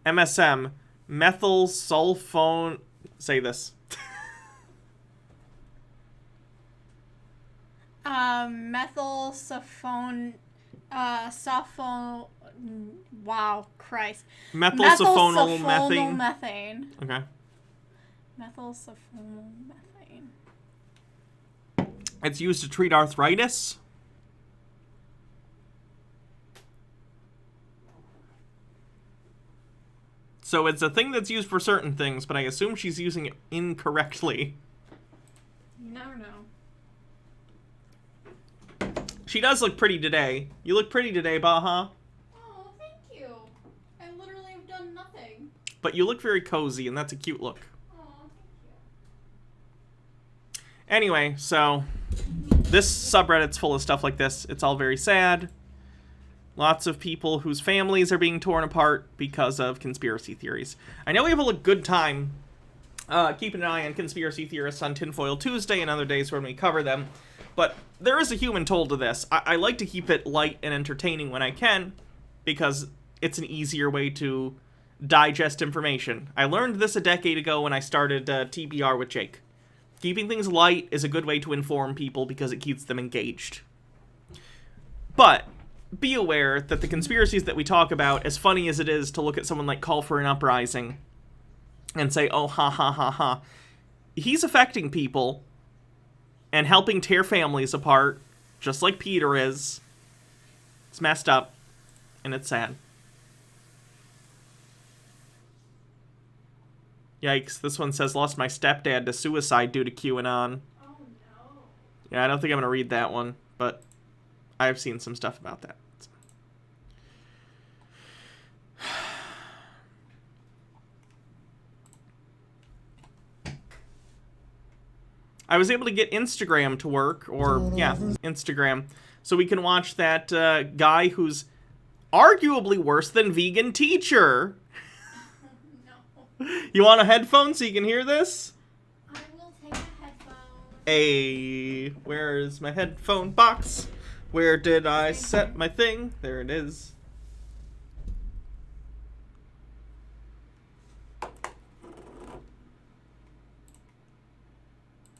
A: MSM. Methyl sulfone. Say this.
F: Methyl sulfone. Wow, Christ.
A: Methyl sulfonal
F: methane.
A: Okay.
F: Methyl sulfonal methane.
A: It's used to treat arthritis. So it's a thing that's used for certain things, but I assume she's using it incorrectly.
F: You never know.
A: She does look pretty today. You look pretty today, Baha.
F: Oh, thank you. done nothing.
A: But you look very cozy, and that's a cute look.
F: Aw, thank you.
A: Anyway, so this subreddit's full of stuff like this. It's all very sad. Lots of people whose families are being torn apart because of conspiracy theories. I know we have a good time keeping an eye on conspiracy theorists on Tinfoil Tuesday and other days when we cover them, but there is a human toll to this. I like to keep it light and entertaining when I can, because it's an easier way to digest information. I learned this a decade ago when I started TBR with Jake. Keeping things light is a good way to inform people because it keeps them engaged. But be aware that the conspiracies that we talk about, as funny as it is to look at someone like Call for an Uprising and say, oh, ha, ha, ha, ha, he's affecting people and helping tear families apart, just like Peter is. It's messed up, and it's sad. Yikes, this one says, lost my stepdad to suicide due to QAnon.
F: Oh no.
A: Yeah, I don't think I'm going to read that one, but I've seen some stuff about that. I was able to get Instagram to work, or, yeah, Instagram, so we can watch that guy who's arguably worse than vegan teacher.
F: No.
A: You want a headphone so you can hear this?
F: I will take a headphone.
A: Hey, where is my headphone box? Where did I set my thing? There it is.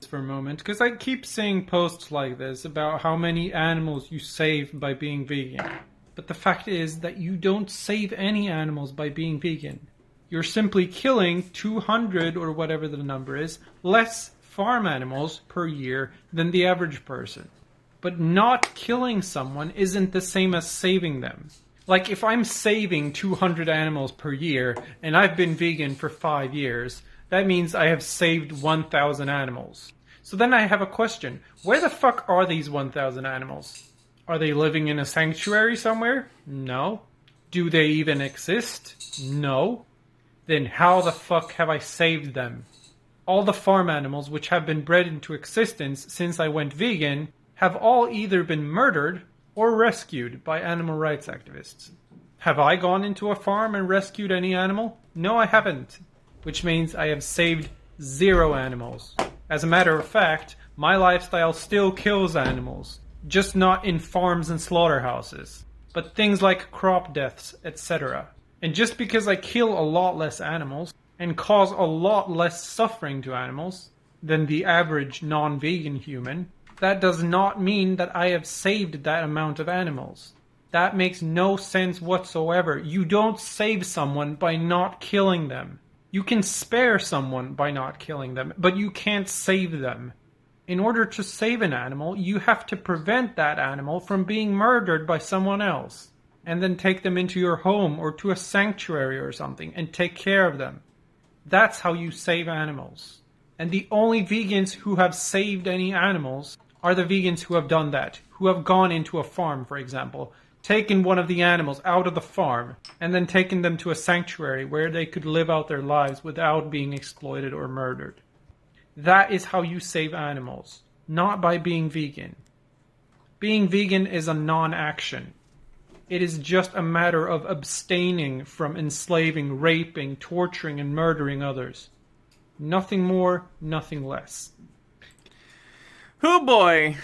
G: For a moment, because I keep seeing posts like this about how many animals you save by being vegan. But the fact is that you don't save any animals by being vegan. You're simply killing 200 or whatever the number is, less farm animals per year than the average person. But not killing someone isn't the same as saving them. Like, if I'm saving 200 animals per year and I've been vegan for 5 years, that means I have saved 1,000 animals. So then I have a question. Where the fuck are these 1,000 animals? Are they living in a sanctuary somewhere? No. Do they even exist? No. Then how the fuck have I saved them? All the farm animals which have been bred into existence since I went vegan have all either been murdered or rescued by animal rights activists. Have I gone into a farm and rescued any animal? No, I haven't. Which means I have saved 0 animals. As a matter of fact, my lifestyle still kills animals, just not in farms and slaughterhouses, but things like crop deaths, etc. And just because I kill a lot less animals, and cause a lot less suffering to animals than the average non-vegan human, that does not mean that I have saved that amount of animals. That makes no sense whatsoever. You don't save someone by not killing them. You can spare someone by not killing them, but you can't save them. In order to save an animal, you have to prevent that animal from being murdered by someone else, and then take them into your home or to a sanctuary or something and take care of them. That's how you save animals. And the only vegans who have saved any animals are the vegans who have done that, who have gone into a farm, for example, taken one of the animals out of the farm, and then taken them to a sanctuary where they could live out their lives without being exploited or murdered. That is how you save animals, not by being vegan. Being vegan is a non-action. It is just a matter of abstaining from enslaving, raping, torturing, and murdering others. Nothing more, nothing less.
A: Oh boy.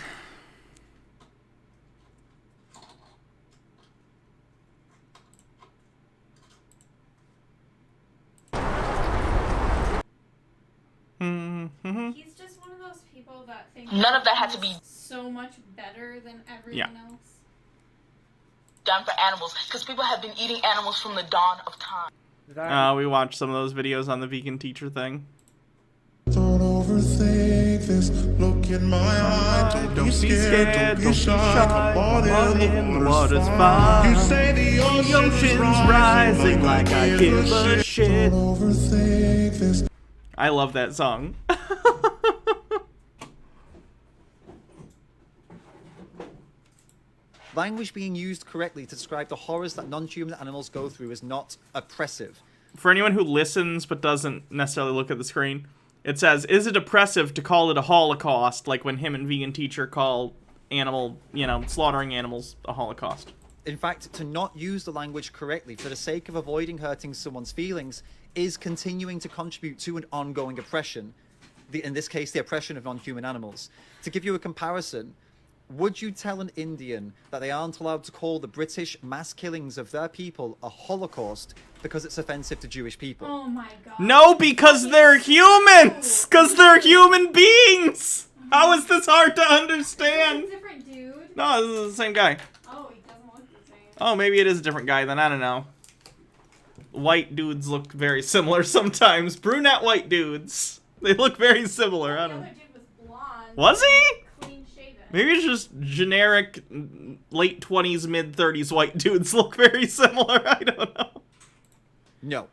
F: He's just one of those people that think
H: none of that had to be
F: so much better than everyone else.
H: done for animals, because people have been eating animals from the dawn of time.
A: We watched some of those videos on the vegan teacher thing.
I: Don't overthink this. Look in my eye. Don't be scared. Don't be shy. Come on in. The water's fine. You say the ocean's rising like I give a shit. Don't overthink this.
A: I love that song.
J: Language being used correctly to describe the horrors that non-human animals go through is not oppressive.
A: For anyone who listens but doesn't necessarily look at the screen, it says, is it oppressive to call it a holocaust, like when him and vegan teacher call slaughtering animals a holocaust?
J: In fact, to not use the language correctly for the sake of avoiding hurting someone's feelings is continuing to contribute to an ongoing oppression. In this case, the oppression of non-human animals. To give you a comparison, would you tell an Indian that they aren't allowed to call the British mass killings of their people a holocaust because it's offensive to Jewish people?
F: Oh my god.
A: No, because they're humans! Because they're human beings! How is this hard to understand?
F: It's a different dude.
A: No, this is the same guy.
F: Oh, he doesn't look the same.
A: Oh, maybe it is a different guy, then I don't know. White dudes look very similar sometimes. Brunette white dudes. They look very similar. I don't know.
F: The other dude was blonde.
A: Was he?
F: Clean shaven.
A: Maybe it's just generic late 20s, mid 30s white dudes look very similar. I don't know.
J: No,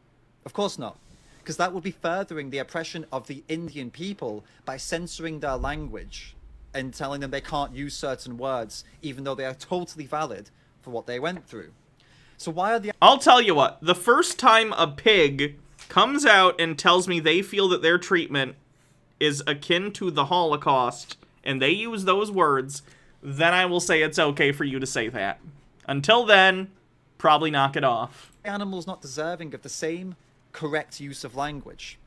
J: of course not. Because that would be furthering the oppression of the Indian people by censoring their language and telling them they can't use certain words, even though they are totally valid for what they went through. So why are the...
A: I'll tell you what, the first time a pig comes out and tells me they feel that their treatment is akin to the Holocaust, and they use those words, then I will say it's okay for you to say that. Until then, probably knock it off.
J: Animals not deserving of the same correct use of language?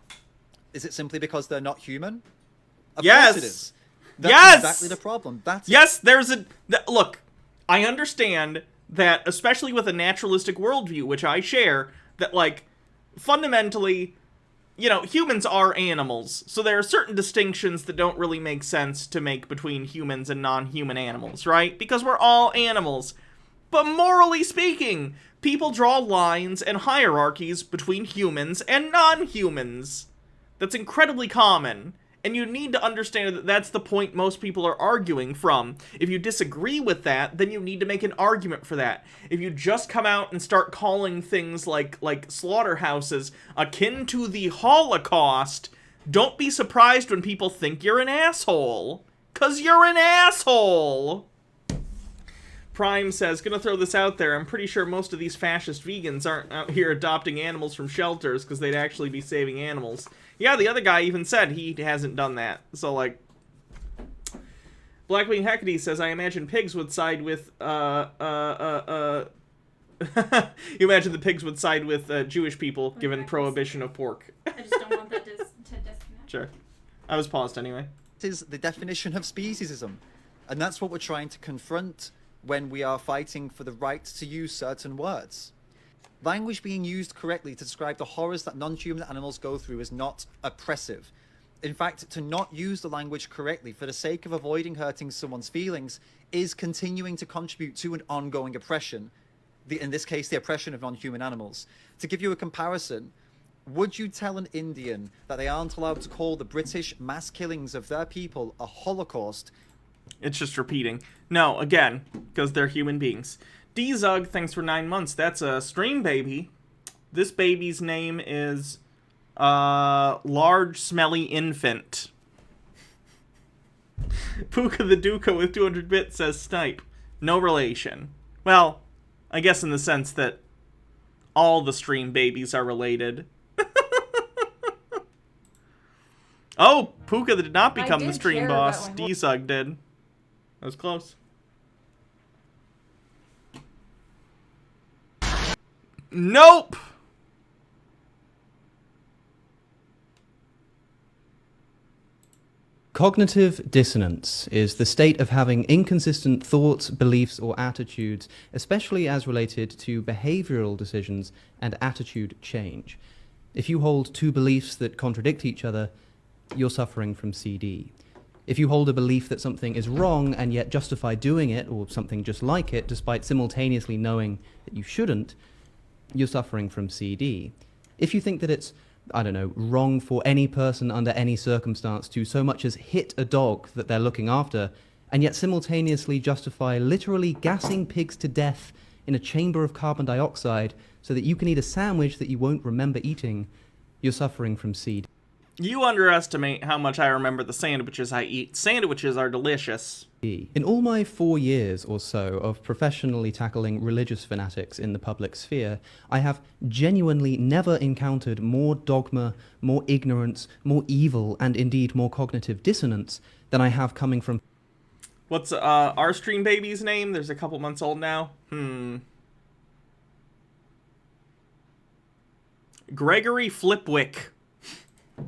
J: Is it simply because they're not human? Of course it is. That's exactly the problem.
A: Look, I understand that, especially with a naturalistic worldview, which I share, that, like, fundamentally, humans are animals, so there are certain distinctions that don't really make sense to make between humans and non-human animals, right? Because we're all animals. But morally speaking, people draw lines and hierarchies between humans and non-humans. That's incredibly common. And you need to understand that that's the point most people are arguing from. If you disagree with that, then you need to make an argument for that. If you just come out and start calling things like slaughterhouses akin to the Holocaust, don't be surprised when people think you're an asshole. 'Cause you're an asshole! Prime says, gonna throw this out there, I'm pretty sure most of these fascist vegans aren't out here adopting animals from shelters because they'd actually be saving animals. Yeah, the other guy even said he hasn't done that. So, like, Blackwing Hecate says, I imagine pigs would side with, you imagine the pigs would side with Jewish people given prohibition of pork.
F: I just don't want that to disconnect.
A: Sure. I was paused anyway.
J: It is the definition of speciesism. And that's what we're trying to confront when we are fighting for the right to use certain words. Language being used correctly to describe the horrors that non-human animals go through is not oppressive. In fact, to not use the language correctly for the sake of avoiding hurting someone's feelings is continuing to contribute to an ongoing oppression. In this case, the oppression of non-human animals. To give you a comparison, would you tell an Indian that they aren't allowed to call the British mass killings of their people a Holocaust?
A: It's just repeating. No, again, because they're human beings. D-Zug, thanks for 9 months. That's a stream baby. This baby's name is Large Smelly Infant. Puka the Duca with 200 bits says Snipe. No relation. Well, I guess in the sense that all the stream babies are related. Oh, Puka did not become the stream boss. D-Zug did. That was close. Nope!
K: Cognitive dissonance is the state of having inconsistent thoughts, beliefs, or attitudes, especially as related to behavioral decisions and attitude change. If you hold two beliefs that contradict each other, you're suffering from CD. If you hold a belief that something is wrong and yet justify doing it, or something just like it, despite simultaneously knowing that you shouldn't, you're suffering from CD. If you think that it's, I don't know, wrong for any person under any circumstance to so much as hit a dog that they're looking after, and yet simultaneously justify literally gassing pigs to death in a chamber of carbon dioxide so that you can eat a sandwich that you won't remember eating, you're suffering from CD.
A: You underestimate how much I remember the sandwiches I eat. Sandwiches are delicious.
K: In all my 4 years or so of professionally tackling religious fanatics in the public sphere, I have genuinely never encountered more dogma, more ignorance, more evil, and indeed more cognitive dissonance than I have coming from...
A: What's our stream baby's name? There's a couple months old now. Gregory Flipwick.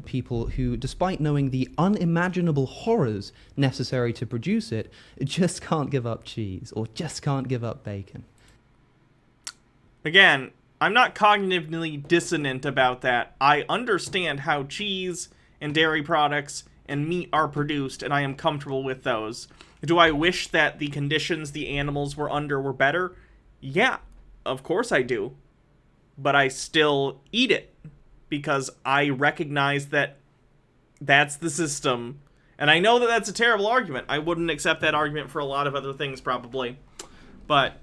K: People who, despite knowing the unimaginable horrors necessary to produce it, just can't give up cheese or just can't give up bacon.
A: Again, I'm not cognitively dissonant about that. I understand how cheese and dairy products and meat are produced, and I am comfortable with those. Do I wish that the conditions the animals were under were better? Yeah, of course I do. But I still eat it. Because I recognize that that's the system. And I know that that's a terrible argument. I wouldn't accept that argument for a lot of other things, probably. But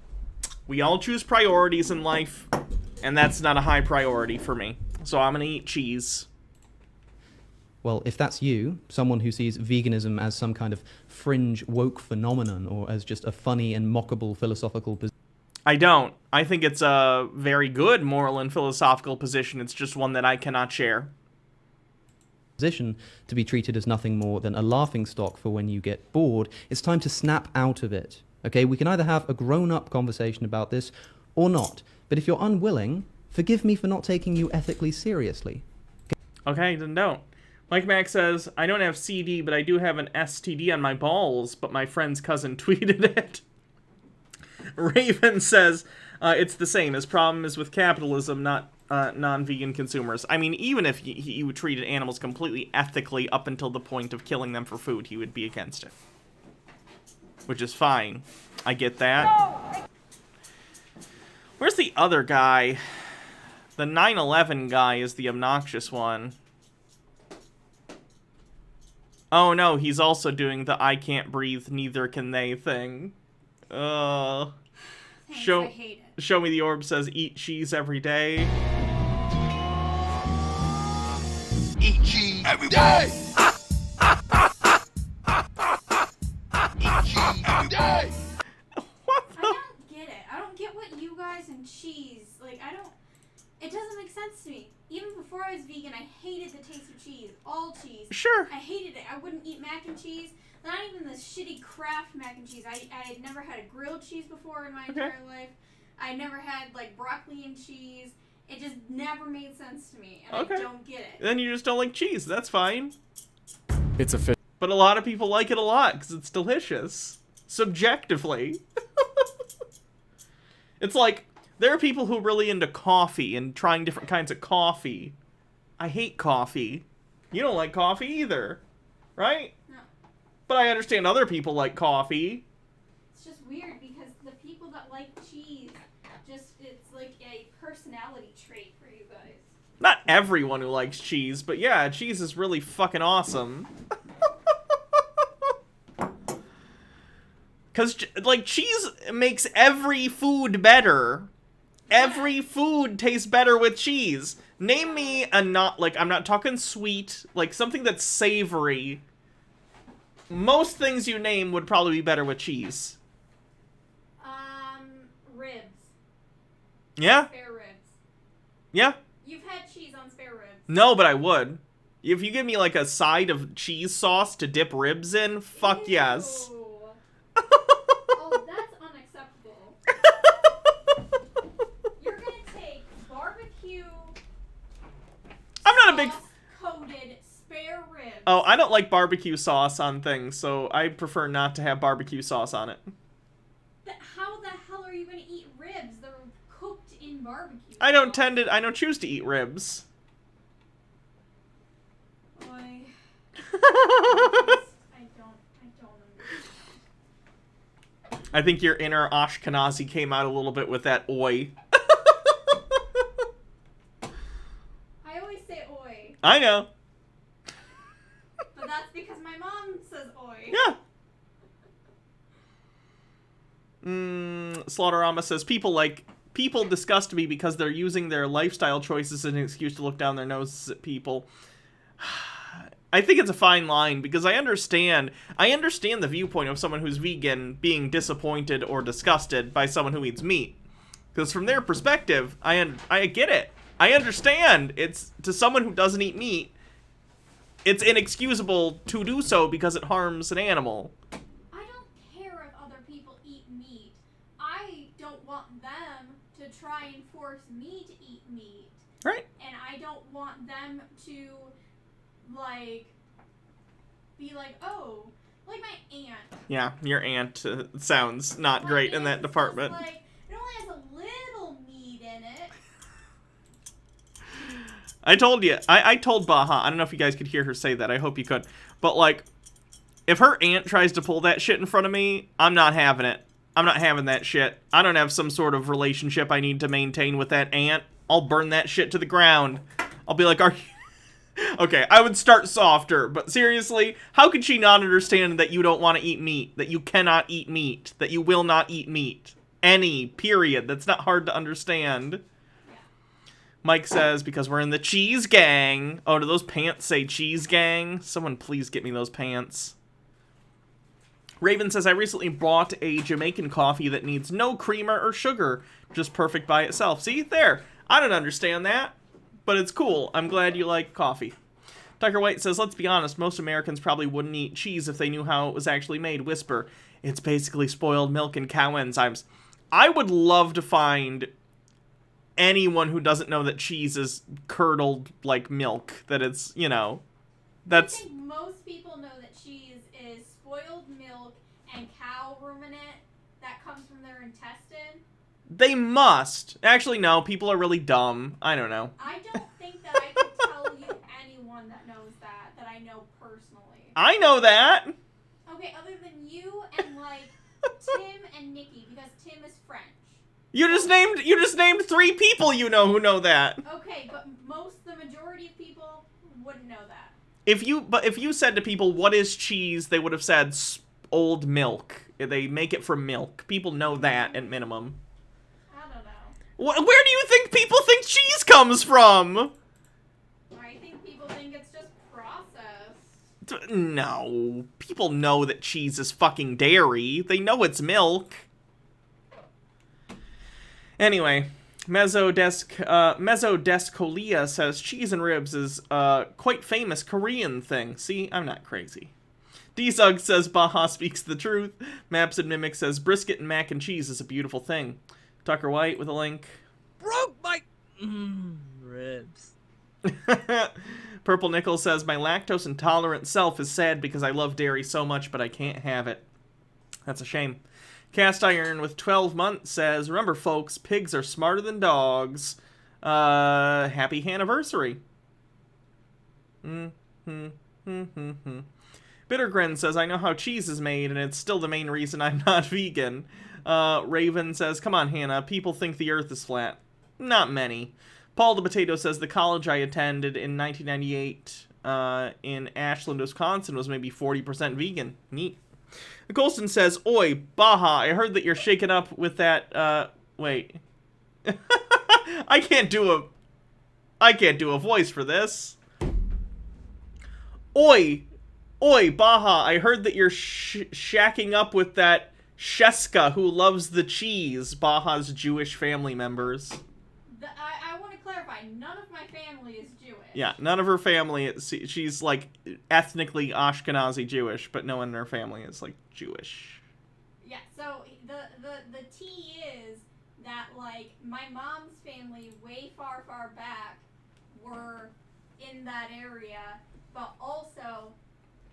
A: we all choose priorities in life, and that's not a high priority for me. So I'm going to eat cheese.
K: Well, if that's you, someone who sees veganism as some kind of fringe woke phenomenon or as just a funny and mockable philosophical position,
A: I don't. I think it's a very good moral and philosophical position. It's just one that I cannot share.
K: to be treated as nothing more than a laughingstock for when you get bored, it's time to snap out of it. Okay, we can either have a grown-up conversation about this or not. But if you're unwilling, forgive me for not taking you ethically seriously.
A: Okay, then don't. Mike Mac says, I don't have CD, but I do have an STD on my balls, but my friend's cousin tweeted it. Raven says, it's the same. His problem is with capitalism, not non-vegan consumers. I mean, even if he treated animals completely ethically up until the point of killing them for food, he would be against it. Which is fine. I get that. Where's the other guy? The 9/11 guy is the obnoxious one. Oh no, he's also doing the I can't breathe, neither can they thing.
F: Thanks,
A: Show
F: I hate it.
A: Show me the orb says eat cheese every day.
I: Eat cheese every day. Eat cheese every day.
A: What
F: I don't get it. I don't get what you guys and cheese, like, it doesn't make sense to me. Even before I was vegan, I hated the taste of cheese. All cheese.
A: Sure.
F: I hated it. I wouldn't eat mac and cheese. Not even the shitty Kraft mac and cheese. I had never had a grilled cheese before in my entire life. I never had, like, broccoli and cheese. It just never made sense to me, and I don't get it.
A: Then you just don't like cheese. That's fine.
L: It's a fit.
A: But a lot of people like it a lot because it's delicious. Subjectively. It's like, there are people who are really into coffee and trying different kinds of coffee. I hate coffee. You don't like coffee either, right?
F: No.
A: But I understand other people like coffee.
F: It's just weird because the people that like cheese, it's like a personality trait for you guys.
A: Not everyone who likes cheese, but yeah, cheese is really fucking awesome. Because, like, cheese makes every food better. Every food tastes better with cheese. Name me a not, like, I'm not talking sweet, like, something that's savory. Most things you name would probably be better with cheese.
F: Ribs.
A: Yeah?
F: Spare ribs.
A: Yeah?
F: You've had cheese on spare ribs.
A: No, but I would. If you give me, like, a side of cheese sauce to dip ribs in, fuck yes.
F: Oh, that's unacceptable. You're gonna take barbecue
A: I'm not a big...
F: coated spare ribs.
A: Oh, I don't like barbecue sauce on things, so I prefer not to have barbecue sauce on it.
F: How the hell are you gonna eat ribs that are cooked in barbecue?
A: I don't choose to eat ribs.
F: Boy. I don't understand.
A: I think your inner Ashkenazi came out a little bit with that oi.
F: I always say oi.
A: I know.
F: But that's because my mom says oi.
A: Yeah. Slaughterama says, people disgust me because they're using their lifestyle choices as an excuse to look down their noses at people. I think it's a fine line, because I understand the viewpoint of someone who's vegan being disappointed or disgusted by someone who eats meat. Because from their perspective, I get it. I understand. It's, to someone who doesn't eat meat, it's inexcusable to do so because it harms an animal.
F: I don't care if other people eat meat. I don't want them to try and force me to eat meat.
A: Right.
F: And I don't want them to, like, be like, oh, like my aunt.
A: Yeah, your aunt sounds not great in that department.
F: Like, it only has a little meat in it.
A: I told you. I told Baha. I don't know if you guys could hear her say that. I hope you could. But, like, if her aunt tries to pull that shit in front of me, I'm not having it. I'm not having that shit. I don't have some sort of relationship I need to maintain with that aunt. I'll burn that shit to the ground. I'll be like, are you... Okay, I would start softer, but seriously, how could she not understand that you don't want to eat meat, that you cannot eat meat, that you will not eat meat? Any, period. That's not hard to understand. Mike says, because we're in the cheese gang. Oh, do those pants say cheese gang? Someone please get me those pants. Raven says, I recently bought a Jamaican coffee that needs no creamer or sugar, just perfect by itself. See, there. I don't understand that, but it's cool. I'm glad you like coffee. Tucker White says, let's be honest, most Americans probably wouldn't eat cheese if they knew how it was actually made. Whisper, it's basically spoiled milk and cow enzymes. I would love to find anyone who doesn't know that cheese is curdled like milk, that it's, you know, that's...
F: I think most people know that cheese is spoiled milk and cow ruminant that comes from their intestine.
A: They must. Actually, no, people are really dumb. I don't know.
F: I don't think that I could tell you anyone that knows that I know personally.
A: I know that!
F: Okay, other than you and, like, Tim and Nikki, because Tim is French.
A: You just named 3 people you know who know that.
F: Okay, but the majority of people wouldn't know that.
A: If you said to people, what is cheese, they would have said old milk. They make it from milk. People know that at minimum.
F: I don't know.
A: Where do you think people think cheese comes from?
F: I think people think it's just processed.
A: No. People know that cheese is fucking dairy. They know it's milk. Anyway, Mezzodescolia says cheese and ribs is a quite famous Korean thing. See, I'm not crazy. D-Sug says Baja speaks the truth. Maps and Mimic says brisket and mac and cheese is a beautiful thing. Tucker White with a link.
M: Broke my ribs.
A: Purple Nickel says my lactose intolerant self is sad because I love dairy so much, but I can't have it. That's a shame. Cast Iron with 12 months says, remember folks, pigs are smarter than dogs. Happy anniversary. Bittergrin says, I know how cheese is made, and it's still the main reason I'm not vegan. Raven says, come on, Hannah, people think the earth is flat. Not many. Paul the Potato says, the college I attended in 1998 in Ashland, Wisconsin was maybe 40% vegan. Neat. Colston says, oi, Baja, I heard that you're shaken up with that, wait. I can't do a voice for this. Oi, Baja, I heard that you're shacking up with that Sheska who loves the cheese, Baja's Jewish family members.
F: I want to clarify, none of my family is Jewish.
A: Yeah, none of her family, she's like ethnically Ashkenazi Jewish, but no one in her family is like Jewish.
F: Yeah, so the tea is that, like, my mom's family way far back were in that area, but also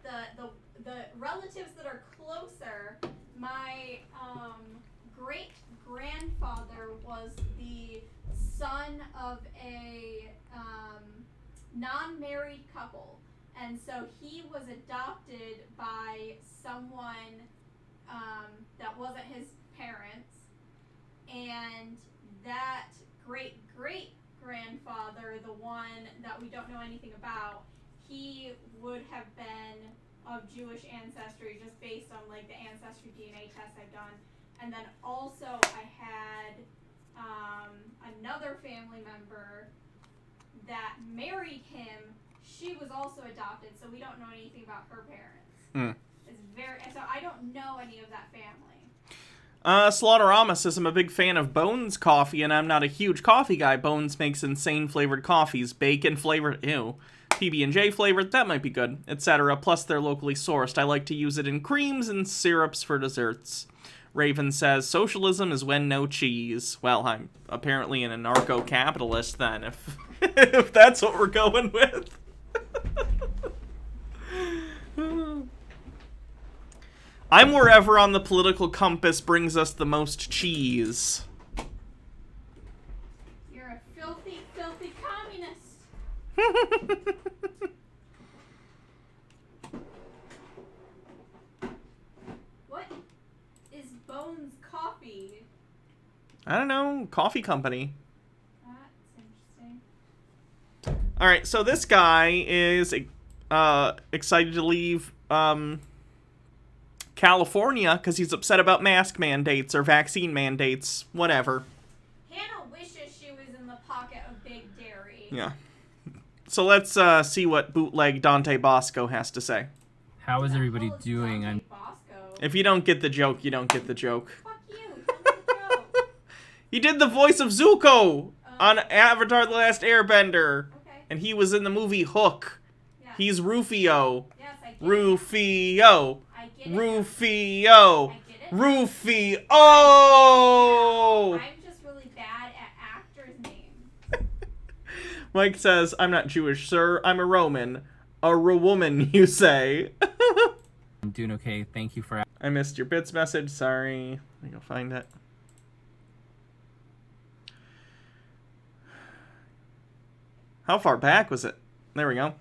F: the relatives that are closer, my great grandfather was the son of a non-married couple, and so he was adopted by someone that wasn't his parents, and that great grandfather, the one that we don't know anything about, he would have been of Jewish ancestry just based on, like, the ancestry DNA test I've done. And then also I had another family member that married him. she was also adopted, so we don't know anything about her parents.
A: Hmm.
F: So I don't know any of that family.
A: Slaughterama says, I'm a big fan of Bones coffee, and I'm not a huge coffee guy. Bones makes insane flavored coffees. Bacon flavored, ew. PB&J flavored, that might be good, etc. Plus, they're locally sourced. I like to use it in creams and syrups for desserts. Raven says, socialism is when no cheese. Well, I'm apparently an anarcho-capitalist then, if, if that's what we're going with. I'm wherever on the political compass brings us the most cheese.
F: You're a filthy, filthy communist. What is Bones Coffee?
A: I don't know, coffee company.
F: That's interesting.
A: Alright, so this guy is excited to leave California because he's upset about mask mandates or vaccine mandates, whatever.
F: Hannah wishes she was in the pocket of Big Dairy.
A: Yeah. So let's see what bootleg Dante Bosco has to say.
N: How is everybody doing? I'm.
A: If you don't get the joke, you don't get the joke.
F: Fuck you. Tell me the joke.
A: He did the voice of Zuko on Avatar: The Last Airbender.
F: Okay.
A: And he was in the movie Hook.
F: Yeah.
A: He's Rufio.
F: Yes, I get
A: Rufio.
F: I get it.
A: Rufio.
F: I get it.
A: Rufio. Oh!
F: I'm just really bad at actors' names.
A: Mike says, I'm not Jewish, sir. I'm a Roman. A woman, you say.
N: I'm doing okay. Thank you for.
A: I missed your bits message. Sorry. Let me go find it. How far back was it? There we go.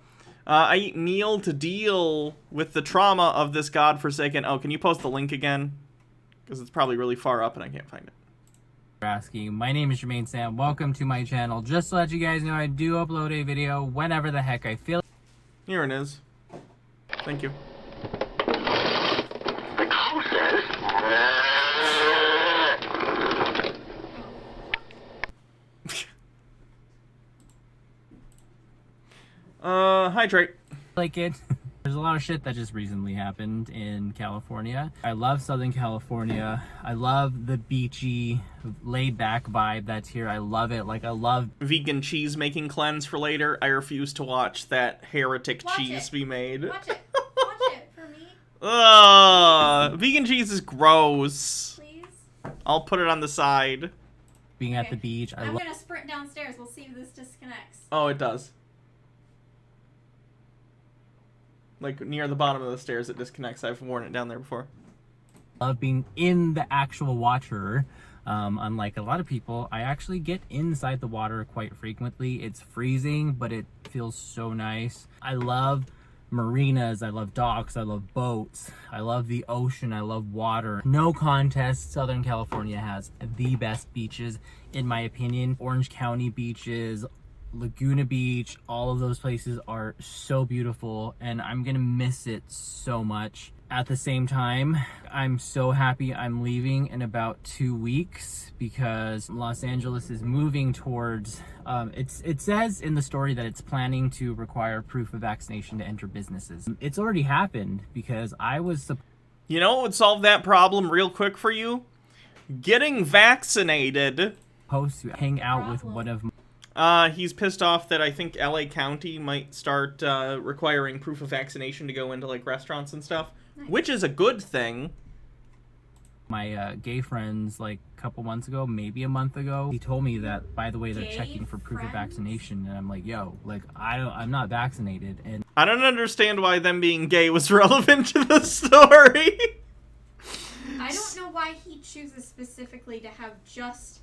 A: I kneel to deal with the trauma of this godforsaken... Oh, can you post the link again? Because it's probably really far up and I can't find it.
N: Asking. My name is Jermaine Sam. Welcome to my channel. Just to let you guys know, I do upload a video whenever the heck I feel.
A: Here it is. Thank you. Hydrate.
N: Like it. There's a lot of shit that just recently happened in California. I love Southern California. I love the beachy, laid-back vibe that's here. I love it. Like, I love...
A: Vegan cheese making cleanse for later. I refuse to watch that heretic cheese be made.
F: Watch it. Watch it for me.
A: Ugh. Vegan cheese is gross.
F: Please.
A: I'll put it on the side.
N: Being at the beach.
F: I'm gonna sprint downstairs. We'll see if this disconnects.
A: Oh, it does. Like, near the bottom of the stairs, it disconnects. I've worn it down there before.
N: Love being in the actual water. Unlike a lot of people, I actually get inside the water quite frequently. It's freezing, but it feels so nice. I love marinas, I love docks, I love boats, I love the ocean, I love water. No contest, Southern California has the best beaches, in my opinion. Orange County beaches, Laguna Beach, all of those places are so beautiful, and I'm gonna miss it so much. At the same time, I'm so happy I'm leaving in about 2 weeks because Los Angeles is moving towards, it says in the story that it's planning to require proof of vaccination to enter businesses. It's already happened because I was...
A: You know what would solve that problem real quick for you? Getting vaccinated.
N: Supposed to hang out with one of my...
A: He's pissed off that I think LA County might start requiring proof of vaccination to go into like restaurants and stuff, which is a good thing.
N: My gay friends, like a couple months ago, maybe a month ago, he told me that, by the way, they're checking for proof of vaccination, and I'm like, yo, like I'm not vaccinated, and
A: I don't understand why them being gay was relevant to the story.
F: I don't know why he chooses specifically to have just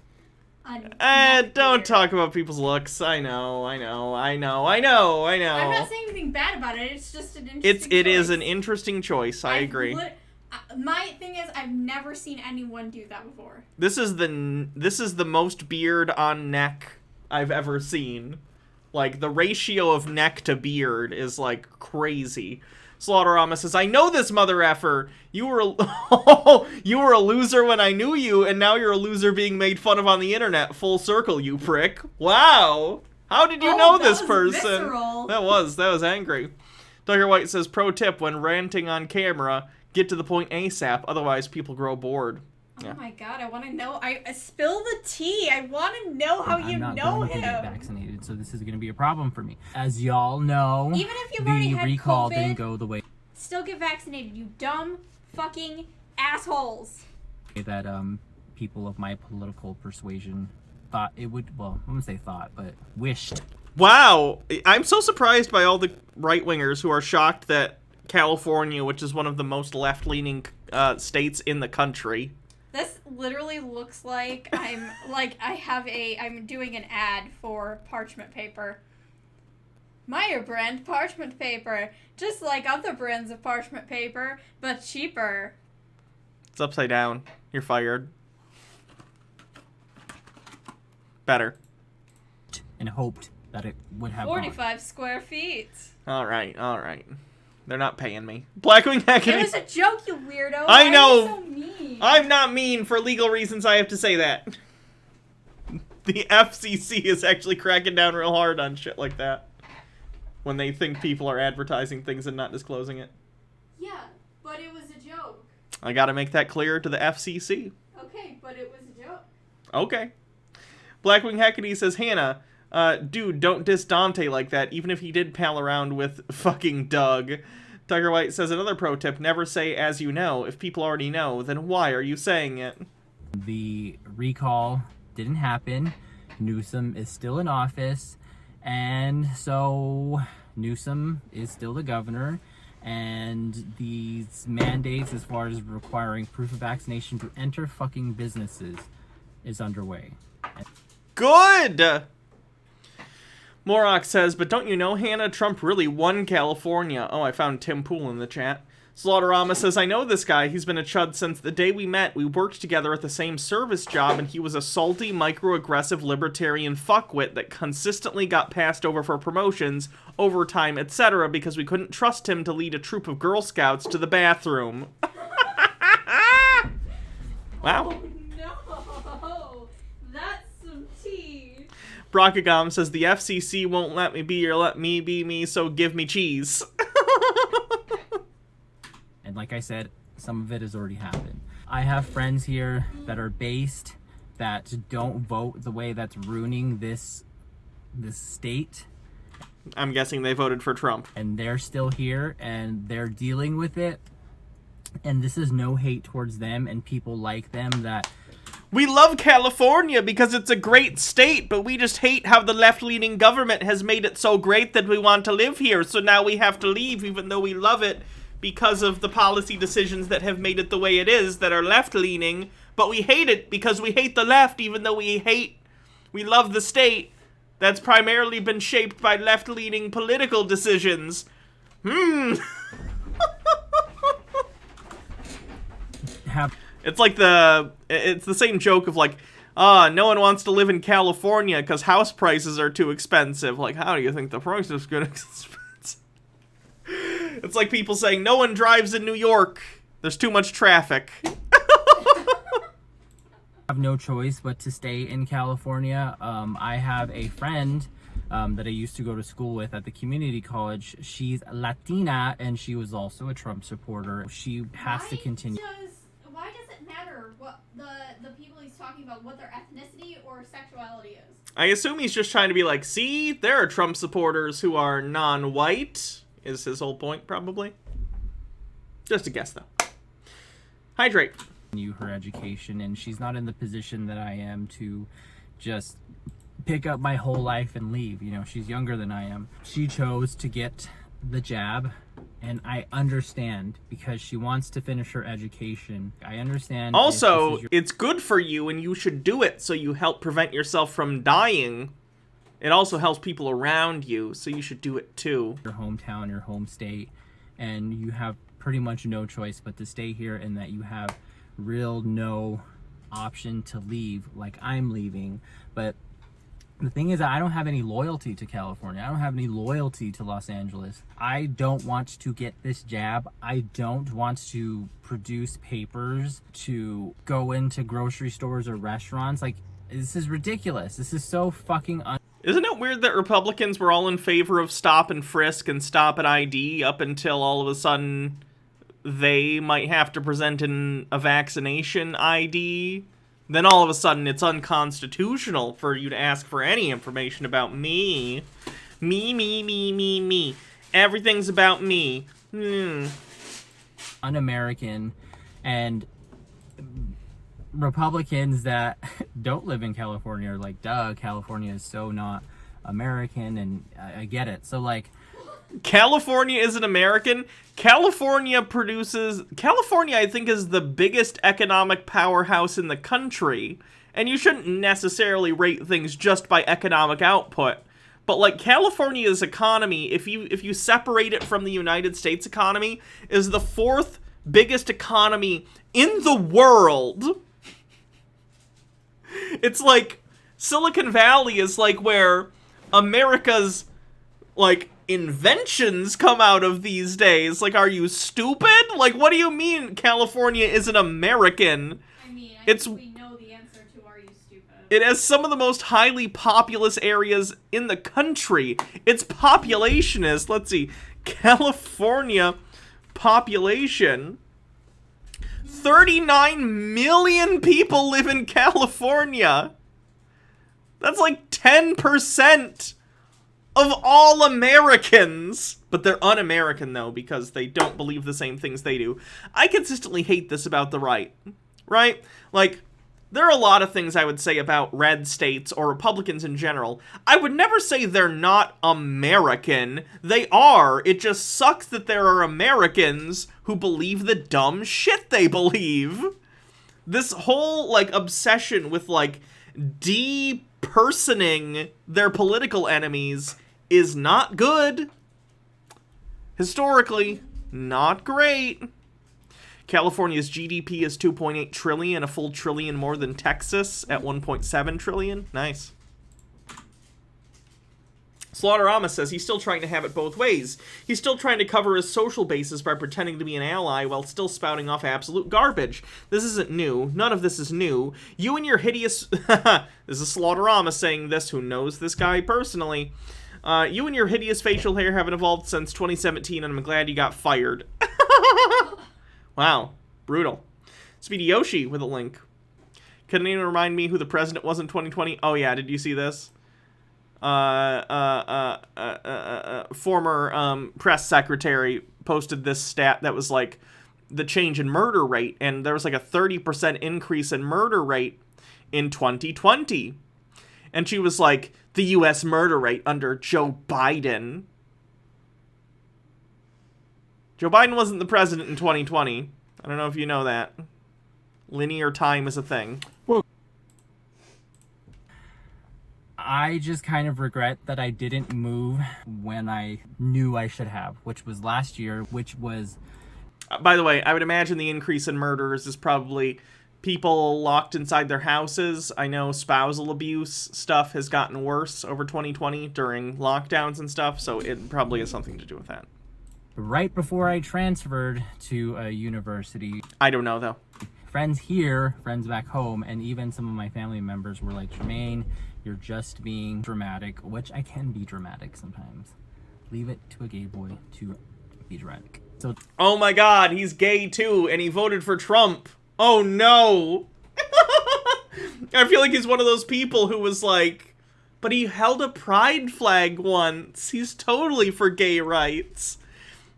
A: don't talk about people's looks. I know.
F: I'm not saying anything bad about it. It's just an interesting
A: It is an interesting choice. I agree.
F: My thing is, I've never seen anyone do that before.
A: This is the most beard on neck I've ever seen. Like, the ratio of neck to beard is, like, crazy. Slaughterama says, I know this mother effer. You were a loser when I knew you, and now you're a loser being made fun of on the internet. Full circle, you prick. Wow. How did you
F: Oh,
A: know
F: that
A: this
F: was
A: person?
F: visceral.
A: That was angry. Tucker White says, pro tip, when ranting on camera, get to the point ASAP, otherwise people grow bored.
F: Oh my god, I want to know. I spill the tea. I want to know how you
N: I'm not
F: know
N: going to
F: him.
N: get vaccinated, so this is going to be a problem for me. As y'all know,
F: Even if you've already
N: the
F: had
N: recall
F: COVID,
N: didn't go the way
F: Still get vaccinated, you dumb fucking assholes.
N: that people of my political persuasion thought it would. Well, I'm going to say thought, but wished.
A: Wow, I'm so surprised by all the right-wingers who are shocked that California, which is one of the most left-leaning states in the country.
F: This literally looks like I'm doing an ad for parchment paper. Meyer brand parchment paper, just like other brands of parchment paper, but cheaper.
A: It's upside down. You're fired. Better.
N: And hoped that it would have
F: 45 square feet.
A: All right. They're not paying me. Blackwing Hackney.
F: It was a joke, you weirdo.
A: I
F: Why
A: know.
F: are you so mean?
A: I'm not mean. For legal reasons, I have to say that. The FCC is actually cracking down real hard on shit like that. When they think people are advertising things and not disclosing it.
F: Yeah, but it was a joke.
A: I gotta make that clear to the FCC.
F: Okay, but it was a joke.
A: Okay. Blackwing Hackney says, Hannah, dude, don't diss Dante like that, even if he did pal around with fucking Doug. Tucker White says, another pro tip, never say as you know. If people already know, then why are you saying it?
N: The recall didn't happen. Newsom is still in office. And so Newsom is still the governor. And these mandates as far as requiring proof of vaccination to enter fucking businesses is underway.
A: Good! Morok says, but don't you know, Hannah, Trump really won California. Oh, I found Tim Pool in the chat. Slaughterama says, I know this guy. He's been a chud since the day we met. We worked together at the same service job, and he was a salty, microaggressive libertarian fuckwit that consistently got passed over for promotions, overtime, etc. because we couldn't trust him to lead a troop of Girl Scouts to the bathroom. Wow.
F: No, that's some tea.
A: Brockagam says, the FCC won't let me be or let me be me, so give me cheese.
N: And like I said, some of it has already happened. I have friends here that are based that don't vote the way that's ruining this state.
A: I'm guessing they voted for Trump.
N: And they're still here and they're dealing with it. And this is no hate towards them and people like them that...
A: We love California because it's a great state, but we just hate how the left-leaning government has made it so great that we want to live here. So now we have to leave even though we love it because of the policy decisions that have made it the way it is that are left-leaning. But we hate it because we hate the left even though we love the state that's primarily been shaped by left-leaning political decisions. It's like it's the same joke of like, no one wants to live in California because house prices are too expensive. Like, how do you think the price is going to expensive? It's like people saying no one drives in New York. There's too much traffic.
N: Have no choice but to stay in California. I have a friend that I used to go to school with at the community college. She's Latina and she was also a Trump supporter. She has to continue.
F: Why does it matter what the people he's talking about, what their ethnicity or sexuality is?
A: I assume he's just trying to be like, see, there are Trump supporters who are non-white, is his whole point, probably. Just a guess, though. Hydrate.
N: Her education, and she's not in the position that I am to just pick up my whole life and leave. You know, she's younger than I am. She chose to get the jab, and I understand because she wants to finish her education. I understand.
A: Also, it's good for you and you should do it so you help prevent yourself from dying. It also helps people around you, so you should do it too.
N: Your hometown, your home state, and you have pretty much no choice but to stay here, and that you have real no option to leave like I'm leaving. But the thing is, I don't have any loyalty to California. I don't have any loyalty to Los Angeles. I don't want to get this jab. I don't want to produce papers to go into grocery stores or restaurants. Like, this is ridiculous. This is so fucking
A: Isn't it weird that Republicans were all in favor of stop and frisk and stop and ID up until all of a sudden they might have to present a vaccination ID? Then all of a sudden it's unconstitutional for you to ask for any information about me. Me. Everything's about me.
N: Un-American, and Republicans that don't live in California are like, duh, California is so not American, and I get it. So, like,
A: California isn't American. California, I think, is the biggest economic powerhouse in the country. And you shouldn't necessarily rate things just by economic output. But, like, California's economy, if you separate it from the United States economy, is the fourth biggest economy in the world. It's like Silicon Valley is like where America's, like, inventions come out of these days. Like, are you stupid? Like, what do you mean California isn't American?
F: I mean, we know the answer to "Are you stupid?"
A: It has some of the most highly populous areas in the country. Its population is, let's see, California population. 39 million people live in California. That's like 10% of all Americans. But they're un-American, though, because they don't believe the same things they do. I consistently hate this about the right. Right? Like, there are a lot of things I would say about red states or Republicans in general. I would never say they're not American. They are. It just sucks that there are Americans who believe the dumb shit they believe. This whole, like, obsession with, like, depersoning their political enemies is not good. Historically, not great. California's GDP is 2.8 trillion, a full trillion more than Texas at 1.7 trillion. Nice. Slaughterama says he's still trying to have it both ways. He's still trying to cover his social bases by pretending to be an ally while still spouting off absolute garbage. This isn't new. None of this is new. You and your hideous... This is Slaughterama saying this, who knows this guy personally. You and your hideous facial hair haven't evolved since 2017, and I'm glad you got fired. Wow, brutal. Speedy Yoshi with a link. Can anyone remind me who the president was in 2020? Oh yeah, did you see this? Former press secretary posted this stat that was like the change in murder rate, and there was like a 30% increase in murder rate in 2020. And she was like, the U.S. murder rate under Joe Biden. Joe Biden wasn't the president in 2020. I don't know if you know that. Linear time is a thing.
B: Well,
N: I just kind of regret that I didn't move when I knew I should have, which was last year, which was...
A: By the way, I would imagine the increase in murders is probably people locked inside their houses. I know spousal abuse stuff has gotten worse over 2020 during lockdowns and stuff, so it probably has something to do with that.
N: Right before I transferred to a university.
A: I don't know, though.
N: Friends here, friends back home, and even some of my family members were like, Jermaine, you're just being dramatic, which I can be dramatic sometimes. Leave it to a gay boy to be dramatic. So,
A: oh my god, he's gay too, and he voted for Trump. Oh no. I feel like he's one of those people who was like, but he held a pride flag once. He's totally for gay rights.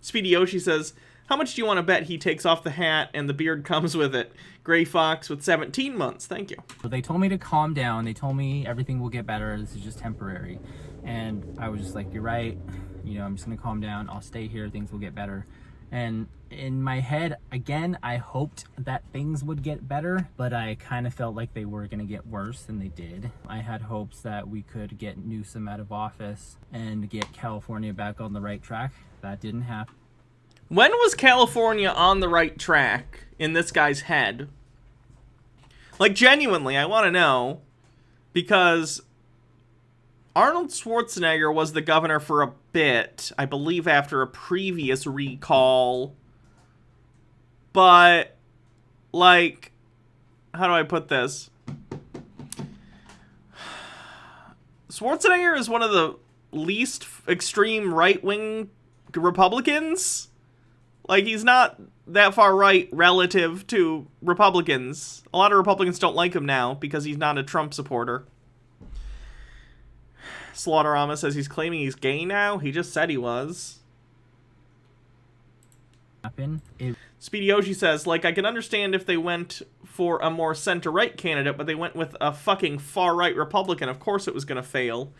A: Speedy Yoshi says, how much do you want to bet he takes off the hat and the beard comes with it? Gray Fox with 17 months. Thank you.
N: So they told me to calm down. They told me everything will get better. This is just temporary. And I was just like, you're right. You know, I'm just going to calm down. I'll stay here. Things will get better. And in my head, again, I hoped that things would get better, but I kind of felt like they were going to get worse than they did. I had hopes that we could get Newsom out of office and get California back on the right track. That didn't happen.
A: When was California on the right track in this guy's head? Like, genuinely, I want to know, because Arnold Schwarzenegger was the governor for a bit, I believe after a previous recall, but, like, how do I put this? Schwarzenegger is one of the least extreme right-wing Republicans. Like, he's not that far right relative to Republicans. A lot of Republicans don't like him now because he's not a Trump supporter. Slaughterama says he's claiming he's gay now. He just said he was. Speedy Yoshi says, like, I can understand if they went for a more center-right candidate, but they went with a fucking far-right Republican. Of course it was going to fail.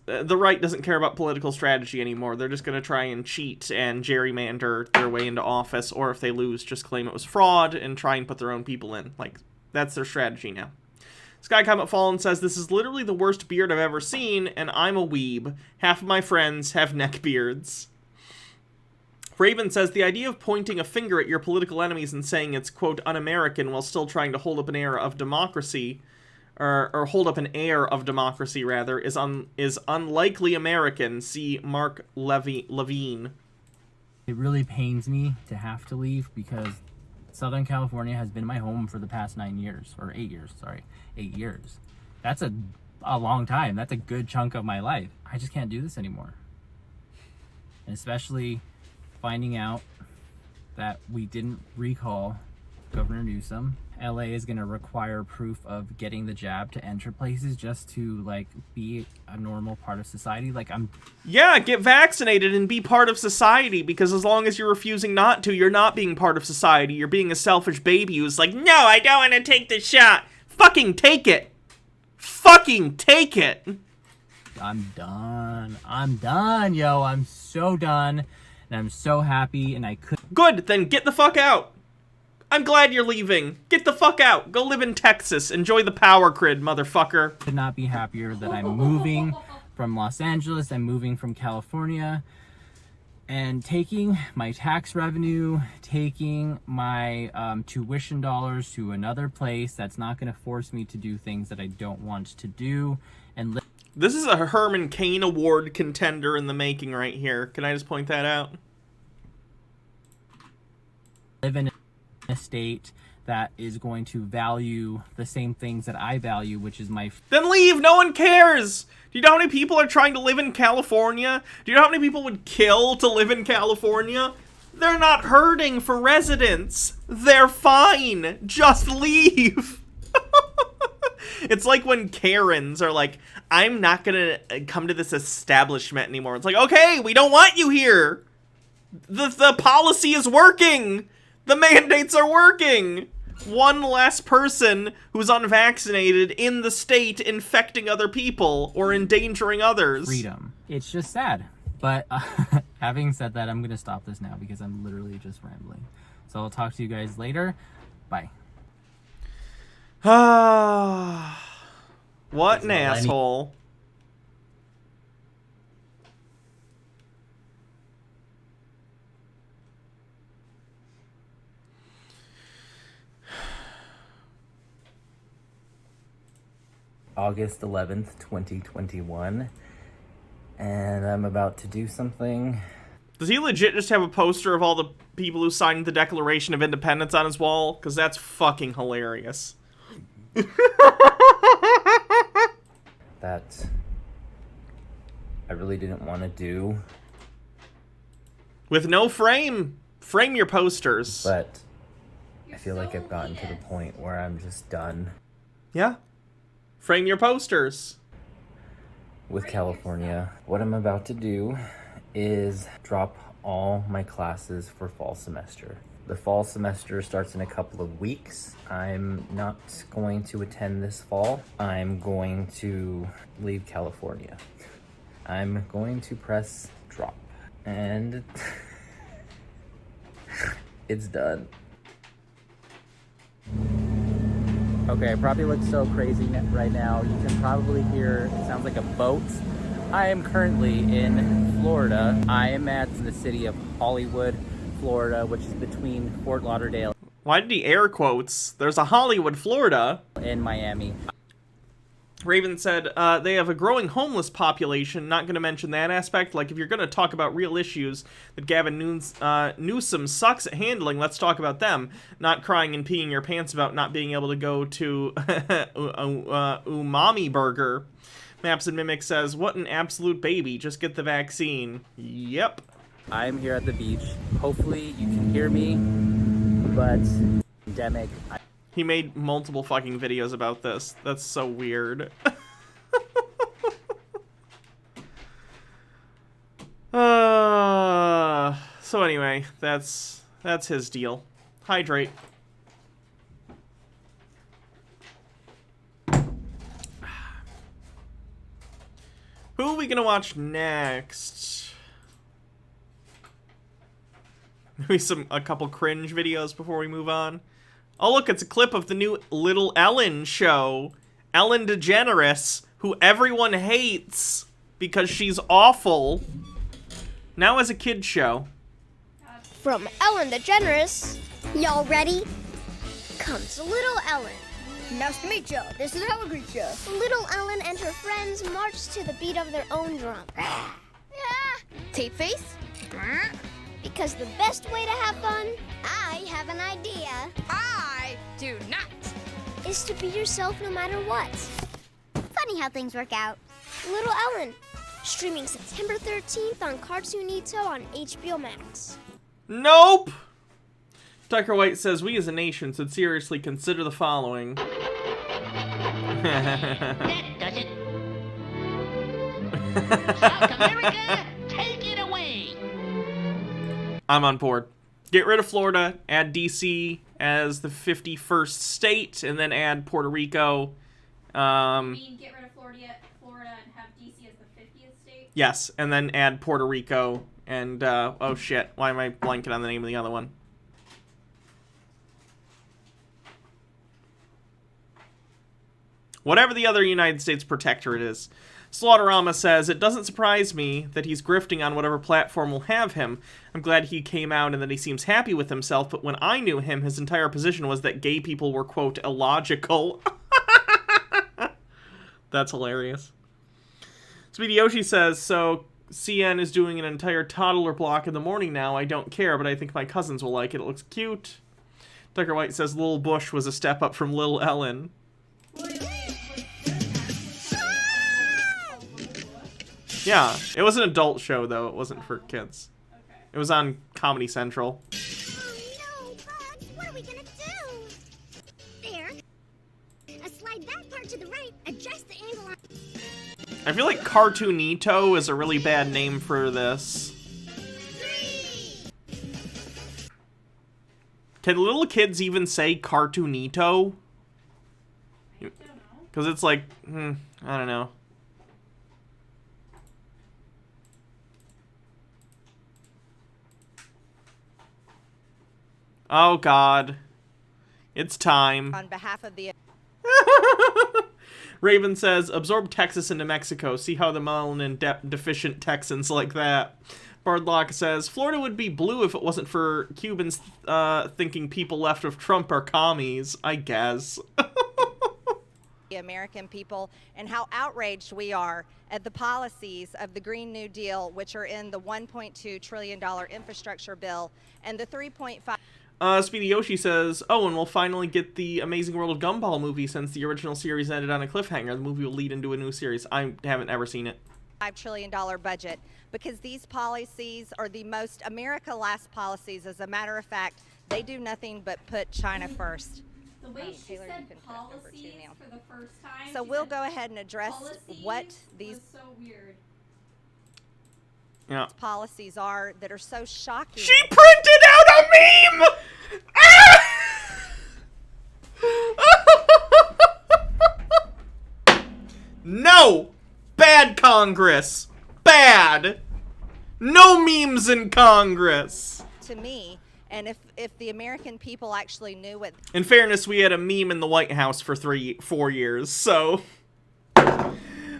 A: The right doesn't care about political strategy anymore. They're just going to try and cheat and gerrymander their way into office, or if they lose, just claim it was fraud and try and put their own people in. Like, that's their strategy now. Sky Comet Fallen says, this is literally the worst beard I've ever seen, and I'm a weeb. Half of my friends have neck beards. Raven says, the idea of pointing a finger at your political enemies and saying it's, quote, un-American while still trying to hold up an air of democracy, or hold up an air of democracy, rather, is unlikely American. See Mark Levine.
N: It really pains me to have to leave because Southern California has been my home for the past 9 years, or 8 years, sorry, 8 years. That's a long time. That's a good chunk of my life. I just can't do this anymore. And especially finding out that we didn't recall Governor Newsom. LA is going to require proof of getting the jab to enter places just to, like, be a normal part of society. Like,
A: Yeah, get vaccinated and be part of society, because as long as you're refusing not to, you're not being part of society. You're being a selfish baby who's like, no, I don't want to take the shot. Fucking take it. Fucking take it.
N: I'm done. I'm done, yo. I'm so done. And I'm so happy, and I could.
A: Good, then get the fuck out. I'm glad you're leaving. Get the fuck out. Go live in Texas. Enjoy the power grid, motherfucker.
N: Could not be happier that I'm moving from Los Angeles. I'm moving from California. And taking my tax revenue, taking my tuition dollars to another place that's not going to force me to do things that I don't want to do. And
A: this is a Herman Cain Award contender in the making right here. Can I just point that out?
N: Live in a state that is going to value the same things that I value, which is my...
A: Then leave! No one cares! Do you know how many people are trying to live in California? Do you know how many people would kill to live in California? They're not hurting for residents. They're fine. Just leave. It's like when Karens are like, I'm not gonna come to this establishment anymore. It's like, okay, we don't want you here. The policy is working. The mandates are working. One less person who's unvaccinated in the state infecting other people or endangering others.
N: Freedom. It's just sad. But having said that, I'm going to stop this now because I'm literally just rambling. So I'll talk to you guys later. Bye.
A: What an asshole.
O: August 11th, 2021, and I'm about to do something.
A: Does he legit just have a poster of all the people who signed the Declaration of Independence on his wall? Because that's fucking hilarious.
O: That I really didn't want to do.
A: With no frame. Frame your posters.
O: But I feel like I've gotten to the point where I'm just done.
A: Yeah. Frame your posters.
O: With California. What I'm about to do is drop all my classes for fall semester. The fall semester starts in a couple of weeks. I'm not going to attend this fall. I'm going to leave California. I'm going to press drop. And it's done.
N: Okay, I probably look so crazy right now. You can probably hear, it sounds like a boat. I am currently in Florida. I am at the city of Hollywood, Florida, which is between Fort Lauderdale.
A: Why did he air quotes? There's a Hollywood, Florida.
N: In Miami.
A: Raven said, they have a growing homeless population. Not going to mention that aspect. Like, if you're going to talk about real issues that Gavin Newsom sucks at handling, let's talk about them. Not crying and peeing your pants about not being able to go to Umami Burger. Maps and Mimic says, what an absolute baby. Just get the vaccine. Yep.
N: I'm here at the beach. Hopefully you can hear me, but pandemic.
A: He made multiple fucking videos about this. That's so weird. So anyway, that's his deal. Hydrate. Who are we gonna watch next? Maybe a couple cringe videos before we move on. Oh look, it's a clip of the new Little Ellen show. Ellen DeGeneres, who everyone hates because she's awful. Now as a kid's show.
P: From Ellen DeGeneres. Y'all ready? Comes Little Ellen. Nice to meet you. This is how I greet you. Little Ellen and her friends march to the beat of their own drum. Tape face? Because the best way to have fun, I have an idea. I do not. Is to be yourself no matter what. Funny how things work out. Little Ellen, streaming September 13th on Cartoonito on HBO Max.
A: Nope! Tucker White says, we as a nation should seriously consider the following.
Q: That does it. South America, take it away.
A: I'm on board. Get rid of Florida, add DC as the 51st state, and then add Puerto Rico.
F: You mean get rid of Florida and have DC as the 50th state?
A: Yes, and then add Puerto Rico and, oh shit, why am I blanking on the name of the other one? Whatever the other United States protectorate is. Slaughterama says, it doesn't surprise me that he's grifting on whatever platform will have him. I'm glad he came out and that he seems happy with himself, but when I knew him, his entire position was that gay people were, quote, illogical. That's hilarious. Speedy Yoshi says, so CN is doing an entire toddler block in the morning now. I don't care, but I think my cousins will like it. It looks cute. Tucker White says, Lil Bush was a step up from Lil Ellen. Yeah, it was an adult show, though. It wasn't for kids.
F: Okay.
A: It was on Comedy Central.
P: Oh no, Bugs, what are we gonna do? There. Slide that part to the right, adjust the angle on...
A: I feel like Cartoonito is a really bad name for this. Can little kids even say Cartoonito? Because it's like, I don't know. Oh God, it's time.
E: On behalf of the...
A: Raven says, absorb Texas into Mexico. See how the melanin deficient Texans like that. Bardlock says, Florida would be blue if it wasn't for Cubans thinking people left of Trump are commies. I guess.
E: The American people and how outraged we are at the policies of the Green New Deal, which are in the $1.2 trillion infrastructure bill and the $3.5...
A: Speedy Yoshi says, oh, and we'll finally get the Amazing World of Gumball movie since the original series ended on a cliffhanger. The movie will lead into a new series. I haven't ever seen it.
E: $5 trillion budget, because these policies are the most America-last policies. As a matter of fact, they do nothing but put China first.
F: The way she
E: Taylor,
F: said policies for the first time.
E: So we'll go ahead and address what these
F: was so weird.
A: Yeah.
E: Policies are that are so shocking.
A: She printed out a meme! No! Bad Congress! Bad! No memes in Congress!
E: To me, and if the American people actually knew what...
A: In fairness, we had a meme in the White House for 4 years, so...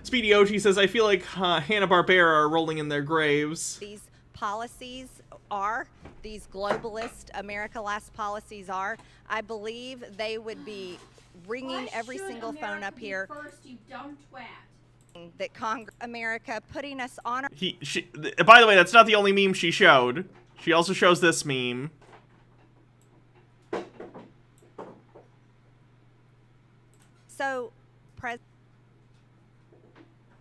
A: Speedy Yoshi says, I feel like Hanna-Barbera are rolling in their graves.
E: These policies are, these globalist America-last policies are, I believe they would be ringing every single phone up here.
F: First, you dumb twat.
E: That America putting us on...
A: By the way, that's not the only meme she showed. She also shows this meme.
E: So,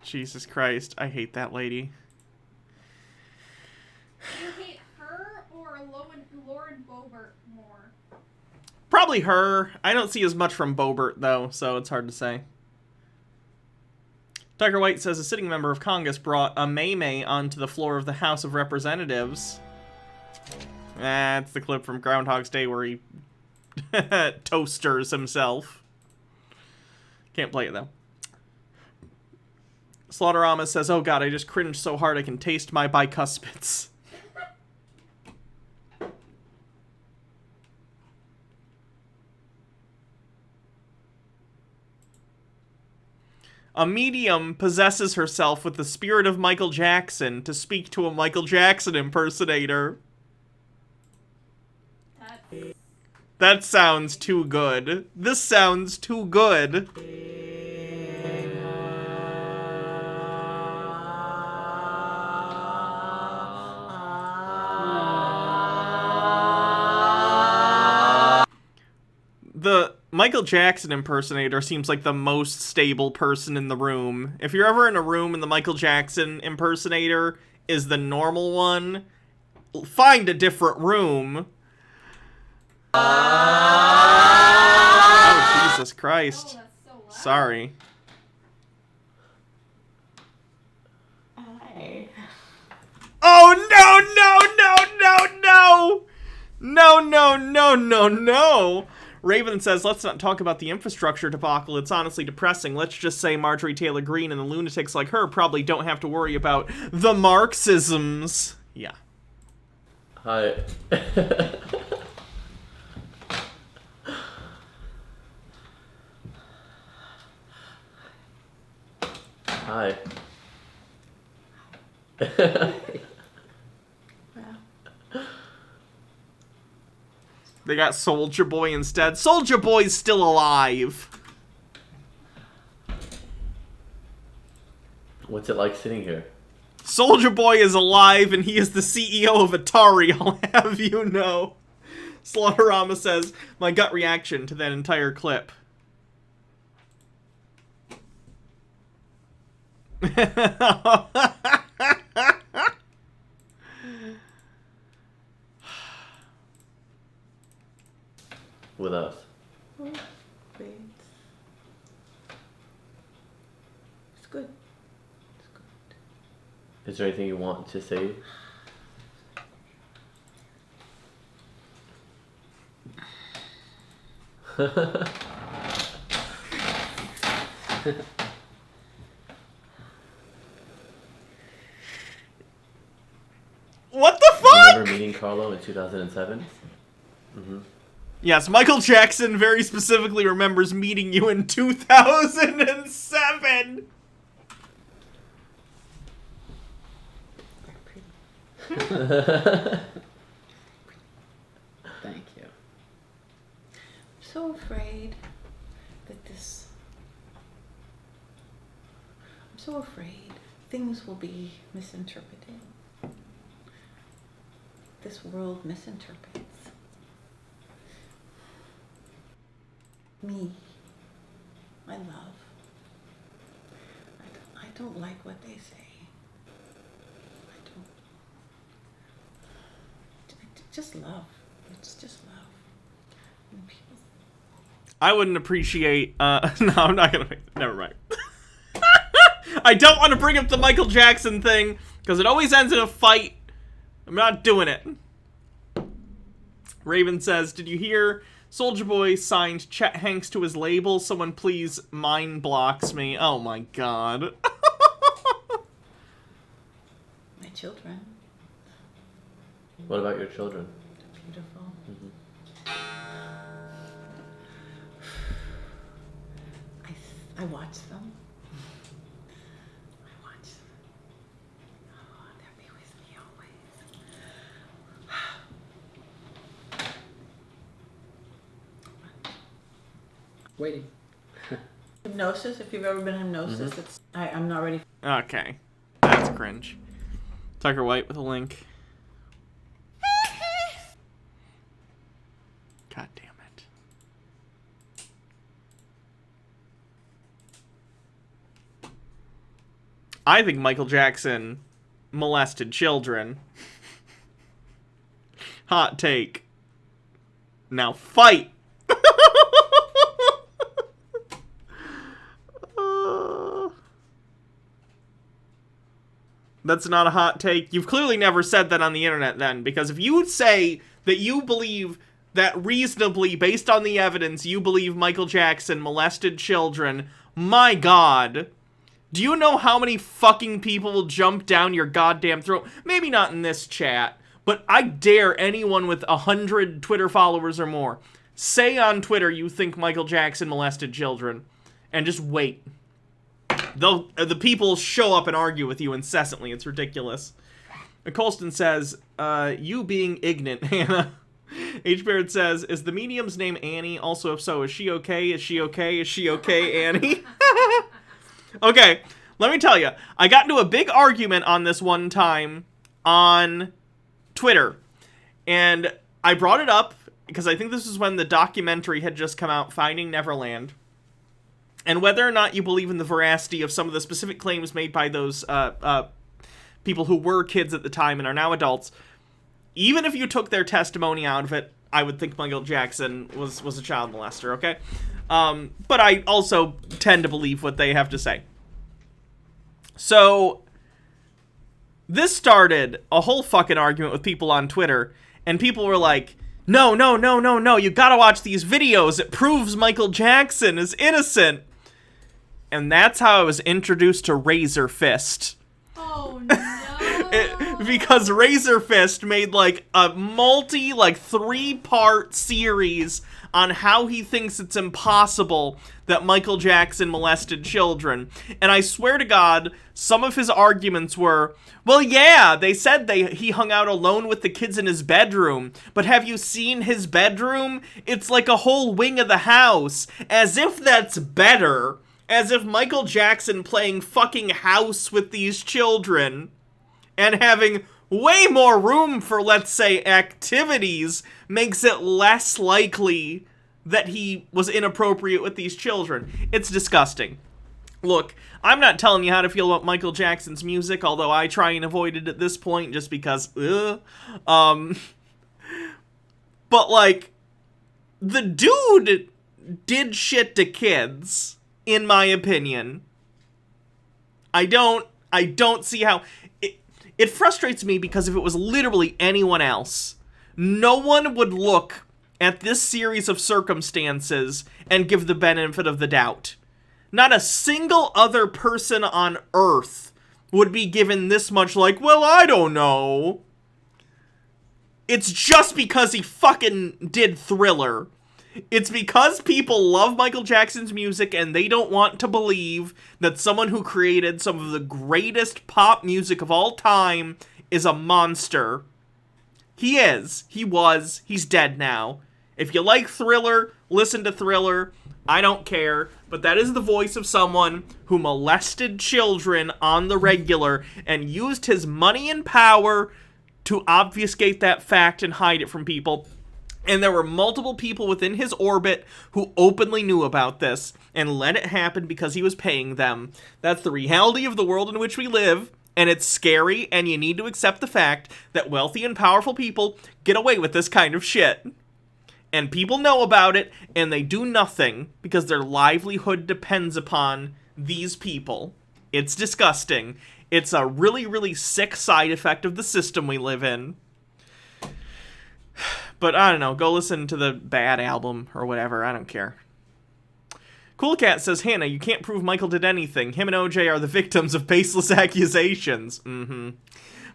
A: Jesus Christ, I hate that lady.
F: Do you hate her or Lauren Boebert more?
A: Probably her. I don't see as much from Boebert, though, so it's hard to say. Tucker White says a sitting member of Congress brought a May onto the floor of the House of Representatives. That's the clip from Groundhog's Day where he toasters himself. Can't play it, though. Slaughterama says, oh god, I just cringed so hard I can taste my bicuspids. A medium possesses herself with the spirit of Michael Jackson to speak to a Michael Jackson impersonator. That sounds too good. This sounds too good. The Michael Jackson impersonator seems like the most stable person in the room. If you're ever in a room and the Michael Jackson impersonator is the normal one, find a different room. Oh, Jesus Christ. Sorry. Oh, no, no, no, no, no! No, no, no, no, no! Raven says, let's not talk about the infrastructure debacle. It's honestly depressing. Let's just say Marjorie Taylor Greene and the lunatics like her probably don't have to worry about the Marxisms. Yeah.
R: Hi. Hi.
A: They got Soulja Boy instead. Soulja Boy's still alive.
R: What's it like sitting here?
A: Soulja Boy is alive and he is the CEO of Atari, I'll have you know. Slaughterama says, my gut reaction to that entire clip.
R: With us.
S: Oh, great. It's good. It's good.
R: Is there anything you want to say?
A: What the fuck?
R: Remember meeting Carlo in 2007? Mm-hmm.
A: Yes, Michael Jackson very specifically remembers meeting you in 2007.
S: Thank you. I'm so afraid that this... I'm so afraid things will be misinterpreted. This world misinterprets me, my love. I don't like what they say. I don't. Just love. It's just love. And people...
A: I wouldn't appreciate, no, I'm not gonna, never mind. I don't want to bring up the Michael Jackson thing, because it always ends in a fight. I'm not doing it. Raven says, did you hear Soulja Boy signed Chet Hanks to his label? Someone please mind blocks me. Oh my god.
S: My children.
R: What about your children?
S: They're beautiful.
R: Mm-hmm.
S: I watch them. I watch them. Oh, they'll be with me always. Waiting. Hypnosis, if you've ever been in hypnosis,
R: Mm-hmm.
S: it's I'm not ready.
A: Okay. That's cringe. Tucker White with a link. God damn it. I think Michael Jackson molested children. Hot take. Now fight! That's not a hot take. You've clearly never said that on the internet then, because if you would say that you believe that reasonably, based on the evidence, you believe Michael Jackson molested children, my God, do you know how many fucking people will jump down your goddamn throat? Maybe not in this chat, but I dare anyone with 100 Twitter followers or more, say on Twitter you think Michael Jackson molested children, and just wait. The people show up and argue with you incessantly. It's ridiculous. Colston says, you being ignorant, Hannah. H. Barrett says, is the medium's name Annie? Also, if so, is she okay? Is she okay? Is she okay, Annie? Okay, let me tell you. I got into a big argument on this one time on Twitter. And I brought it up because I think this is when the documentary had just come out, Finding Neverland. And whether or not you believe in the veracity of some of the specific claims made by those people who were kids at the time and are now adults, even if you took their testimony out of it, I would think Michael Jackson was a child molester, okay? But I also tend to believe what they have to say. So, this started a whole fucking argument with people on Twitter, and people were like, no, you gotta watch these videos, it proves Michael Jackson is innocent. And that's how I was introduced to Razor Fist.
F: Oh, no.
A: Because Razor Fist made, like, a three-part series on how he thinks it's impossible that Michael Jackson molested children. And I swear to God, some of his arguments were, well, yeah, they said he hung out alone with the kids in his bedroom, but have you seen his bedroom? It's like a whole wing of the house. As if that's better. As if Michael Jackson playing fucking house with these children and having way more room for, let's say, activities makes it less likely that he was inappropriate with these children. It's disgusting. Look, I'm not telling you how to feel about Michael Jackson's music, although I try and avoid it at this point just because, But, like, the dude did shit to kids. In my opinion, I don't see how it frustrates me, because if it was literally anyone else, no one would look at this series of circumstances and give the benefit of the doubt. Not a single other person on Earth would be given this much, like, well, I don't know. It's just because he fucking did Thriller. It's because people love Michael Jackson's music and they don't want to believe that someone who created some of the greatest pop music of all time is a monster. He is. He was. He's dead now. If you like Thriller, listen to Thriller. I don't care. But that is the voice of someone who molested children on the regular and used his money and power to obfuscate that fact and hide it from people. And there were multiple people within his orbit who openly knew about this and let it happen because he was paying them. That's the reality of the world in which we live, and it's scary, and you need to accept the fact that wealthy and powerful people get away with this kind of shit. And people know about it, and they do nothing because their livelihood depends upon these people. It's disgusting. It's a really, really sick side effect of the system we live in. But I don't know, go listen to the Bad album or whatever, I don't care. Cool Cat says, Hannah, you can't prove Michael did anything. Him and OJ are the victims of baseless accusations.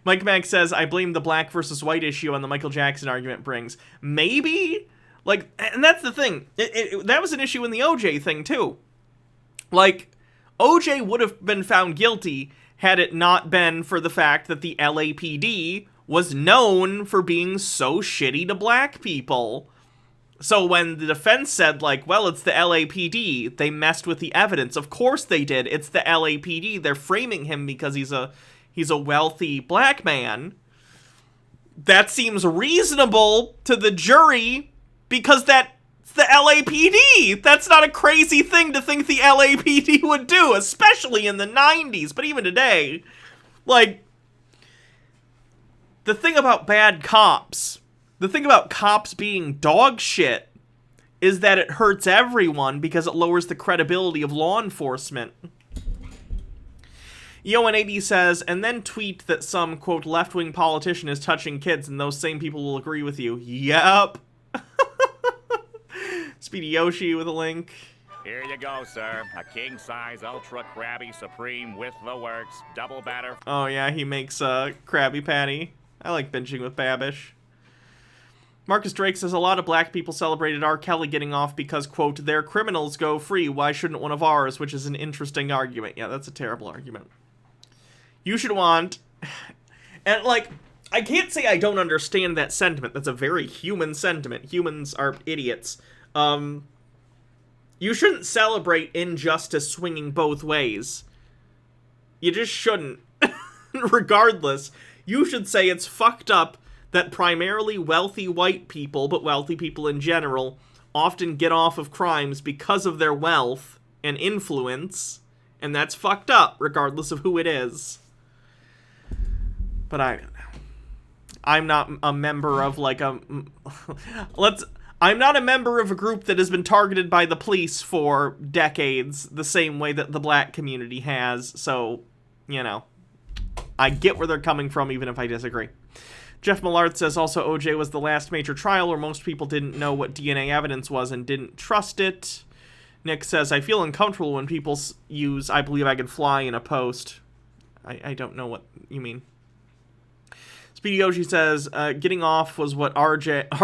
A: Mike Mack says, I blame the black versus white issue on the Michael Jackson argument brings. Maybe? Like, and that's the thing. That was an issue in the OJ thing, too. Like, OJ would have been found guilty had it not been for the fact that the LAPD was known for being so shitty to black people. So when the defense said, like, well, it's the LAPD, they messed with the evidence. Of course they did. It's the LAPD. They're framing him because he's a wealthy black man. That seems reasonable to the jury because that's the LAPD. That's not a crazy thing to think the LAPD would do, especially in the 90s, but even today. Like, the thing about bad cops, the thing about cops being dog shit, is that it hurts everyone because it lowers the credibility of law enforcement. Yo180 says, and then tweet that some, quote, left-wing politician is touching kids, and those same people will agree with you. Yep. Speedy Yoshi with a link.
T: Here you go, sir. A king-size, ultra Krabby Supreme with the works. Double batter.
A: Oh, yeah, he makes a Krabby Patty. I like binging with Babish. Marcus Drake says, a lot of black people celebrated R. Kelly getting off because, quote, their criminals go free. Why shouldn't one of ours? Which is an interesting argument. Yeah, that's a terrible argument. You should want... And, like, I can't say I don't understand that sentiment. That's a very human sentiment. Humans are idiots. You shouldn't celebrate injustice swinging both ways. You just shouldn't. Regardless, you should say it's fucked up that primarily wealthy white people, but wealthy people in general, often get off of crimes because of their wealth and influence, and that's fucked up, regardless of who it is. But I don't know. I'm not a member of, like, I'm not a member of a group that has been targeted by the police for decades, the same way that the black community has, so, you know, I get where they're coming from, even if I disagree. Jeff Millard says, also, OJ was the last major trial where most people didn't know what DNA evidence was and didn't trust it. Nick says, I feel uncomfortable when people use I believe I can fly in a post. I don't know what you mean. Speedy Yoshi says, getting off was what R.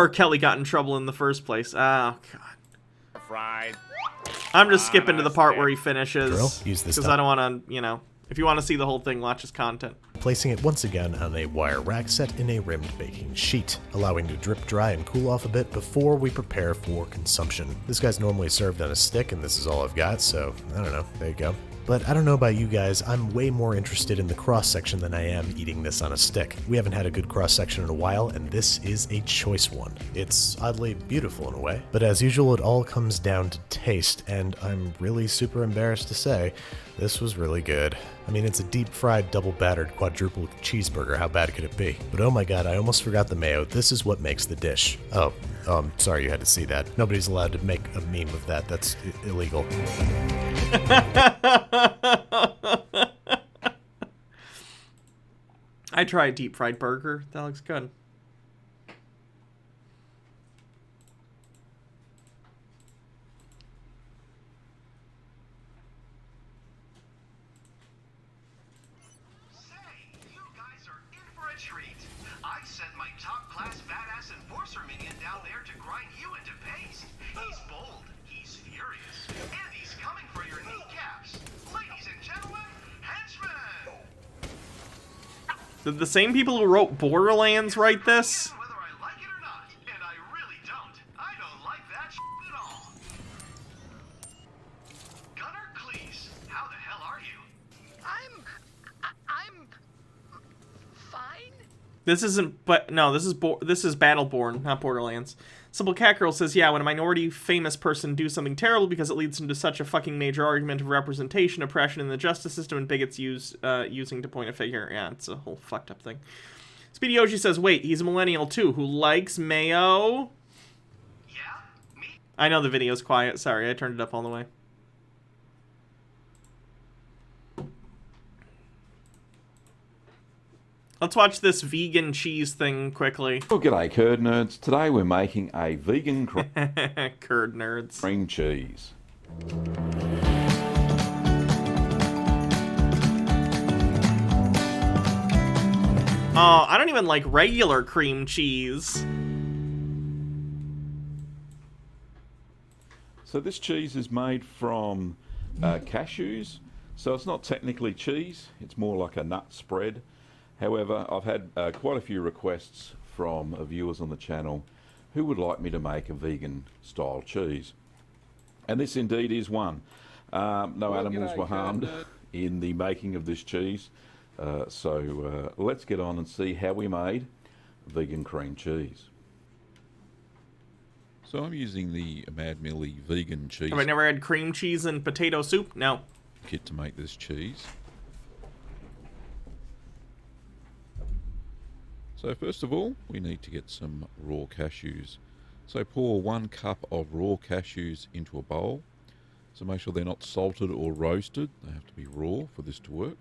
A: Kelly got in trouble in the first place. Oh, God.
T: Fried.
A: I'm just skipping to the part where he finishes.
U: Girl, use this
A: because I don't want to, you know, if you want to see the whole thing, watch his content.
U: Placing it once again on a wire rack set in a rimmed baking sheet, allowing to drip dry and cool off a bit before we prepare for consumption. This guy's normally served on a stick, and this is all I've got, so I don't know. There you go. But I don't know about you guys, I'm way more interested in the cross-section than I am eating this on a stick. We haven't had a good cross-section in a while, and this is a choice one. It's oddly beautiful in a way. But as usual, it all comes down to taste, and I'm really super embarrassed to say, this was really good. I mean, it's a deep-fried, double-battered, quadruple cheeseburger. How bad could it be? But oh my god, I almost forgot the mayo. This is what makes the dish. Oh, I'm sorry you had to see that. Nobody's allowed to make a meme of that. That's illegal.
A: I tried a deep-fried burger. That looks good. Did the same people who wrote Borderlands write this? This isn't, but no, this is Battleborn, not Borderlands. Simple Cat Girl says, yeah, when a minority famous person do something terrible because it leads into such a fucking major argument of representation, oppression in the justice system, and bigots using to point a figure. Yeah, it's a whole fucked up thing. Speedy Yoshi says, wait, he's a millennial too, who likes mayo? Yeah, me? I know the video's quiet, sorry, I turned it up all the way. Let's watch this vegan cheese thing quickly.
V: Well, g'day, curd nerds. Today we're making a vegan
A: curd nerds
V: cream cheese.
A: Oh, I don't even like regular cream cheese.
V: So this cheese is made from cashews. So it's not technically cheese. It's more like a nut spread. However, I've had quite a few requests from viewers on the channel who would like me to make a vegan-style cheese. And this indeed is one. No animals were harmed in the making of this cheese. So let's get on and see how we made vegan cream cheese. So I'm using the Mad Millie vegan cheese
A: Have I never had cream cheese and potato soup? No.
V: kit to make this cheese. So first of all, we need to get some raw cashews. So pour 1 cup of raw cashews into a bowl. So make sure they're not salted or roasted. They have to be raw for this to work.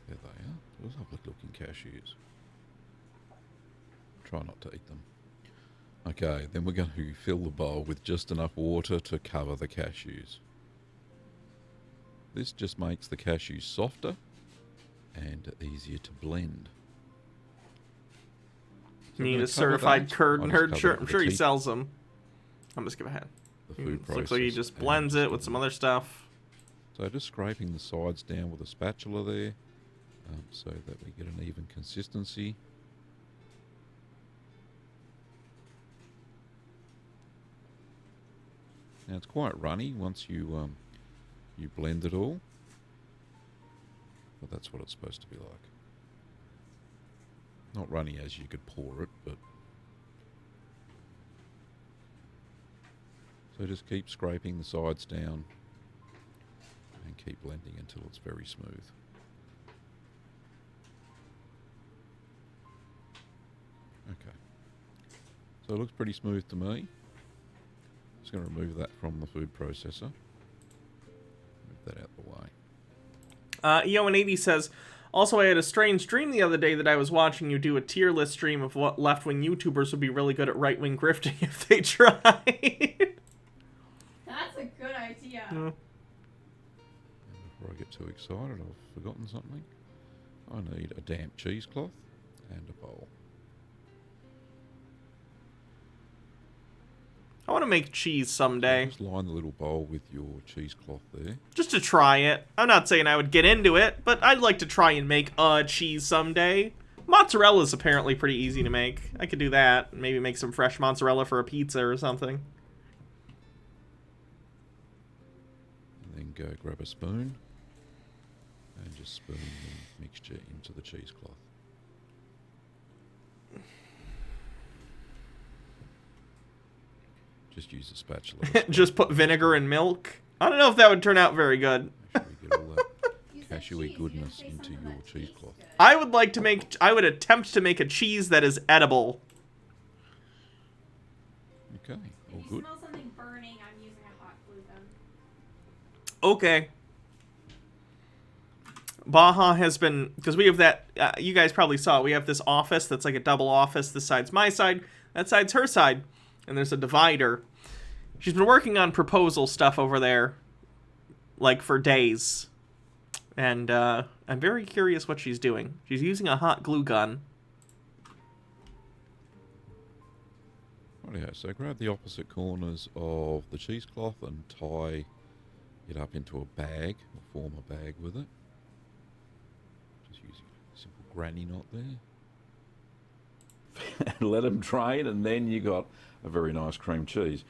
V: There they are. Those lovely looking cashews. Try not to eat them. Okay, then we're going to fill the bowl with just enough water to cover the cashews. This just makes the cashews softer and easier to blend. So
A: Need
V: I'm
A: a
V: gonna
A: certified
V: cover
A: curd
V: that.
A: nerd
V: I'll just
A: shirt.
V: cover
A: I'm
V: the
A: sure he
V: teeth,
A: sells them. I'm just gonna ahead.
V: the food
A: Looks like he
V: process,
A: just
V: and
A: blends it with some other stuff.
V: So just scraping the sides down with a spatula there, so that we get an even consistency. Now it's quite runny once you you blend it all, but that's what it's supposed to be like. Not runny as you could pour it, but so just keep scraping the sides down and keep blending until it's very smooth. Okay, so it looks pretty smooth to me. Just going to remove that from the food processor. Move that out the way.
A: EO180 says, also I had a strange dream the other day that I was watching you do a tier list stream of what left-wing YouTubers would be really good at right-wing grifting if they tried.
F: That's a good idea.
A: Yeah.
V: Before I get too excited, I've forgotten something. I need a damp cheesecloth and a bowl.
A: I want to make cheese someday.
V: Just line the little bowl with your cheesecloth there.
A: Just to try it. I'm not saying I would get into it, but I'd like to try and make a cheese someday. Mozzarella's apparently pretty easy to make. I could do that. Maybe make some fresh mozzarella for a pizza or something.
V: And then go grab a spoon and just spoon the mixture into the cheesecloth. Just use a spatula.
A: Just put vinegar and milk. I don't know if that would turn out very good.
V: Make sure you get all that cashewy goodness into your cheesecloth.
A: I would attempt to make a cheese that is edible.
V: Okay, all
F: If you
V: good.
F: smell something burning, I'm using a hot glue gun.
A: Okay. Baja has been, because we have that, you guys probably saw it, we have this office that's like a double office. This side's my side, that side's her side, and there's a divider. She's been working on proposal stuff over there, like, for days. And I'm very curious what she's doing. She's using a hot glue gun.
V: Rightio, so grab the opposite corners of the cheesecloth and tie it up into a bag, or form a bag with it. Just using a simple granny knot there. Let them drain, and then you got a very nice cream cheese.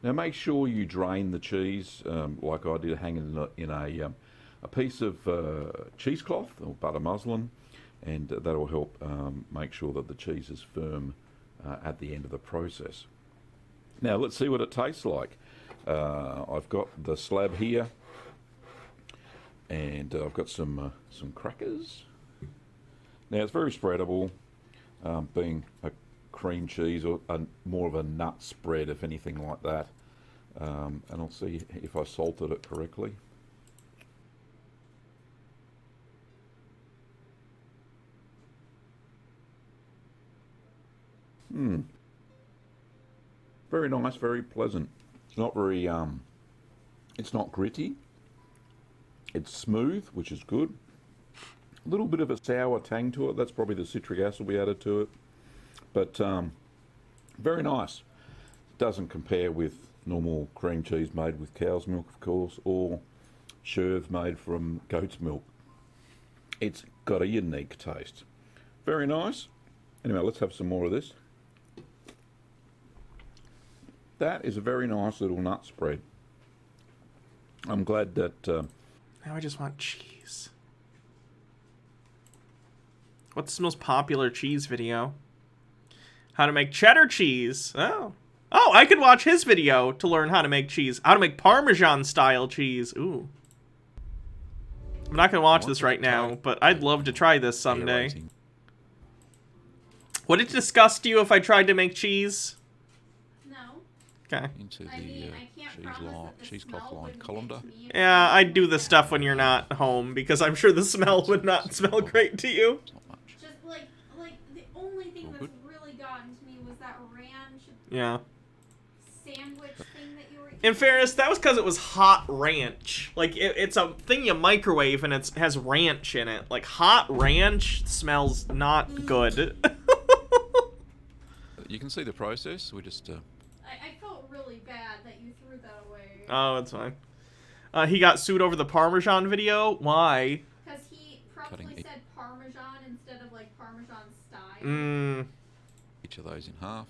V: Now make sure you drain the cheese, like I did, hang it in a piece of cheesecloth or butter muslin, and that will help make sure that the cheese is firm at the end of the process. Now let's see what it tastes like. I've got the slab here, and I've got some crackers. Now it's very spreadable, being a cream cheese or more of a nut spread, if anything like that. And I'll see if I salted it correctly. Very nice, very pleasant. It's not very, it's not gritty. It's smooth, which is good. A little bit of a sour tang to it. That's probably the citric acid we added to it. But very nice. It doesn't compare with normal cream cheese made with cow's milk, of course, or sherbet made from goat's milk. It's got a unique taste. Very nice. Anyway, let's have some more of this. That is a very nice little nut spread. I'm glad that...
A: Now I just want cheese. What's the most popular cheese video? How to make cheddar cheese. Oh, I could watch his video to learn how to make cheese. How to make Parmesan style cheese. Ooh. I'm not gonna watch this right now, but I'd love to try this someday. Would it disgust you if I tried to make cheese?
F: No.
A: Okay.
C: Into the cheesecloth line colander.
A: Yeah, I'd do this stuff when you're not home because I'm sure the smell would not smell great to you.
F: Just like the only thing that's really gotten to me was that ranch
A: Yeah.
F: sandwich thing that you were eating.
A: In fairness, that was because it was hot ranch. Like, it's a thing you microwave and it has ranch in it. Like, hot ranch smells not good.
C: You can see the process. We just.
F: I felt really bad that you threw that away.
A: Oh, it's fine. He got sued over the Parmesan video. Why?
F: Because he probably said Parmesan instead of like Parmesan style.
C: Each of those in half.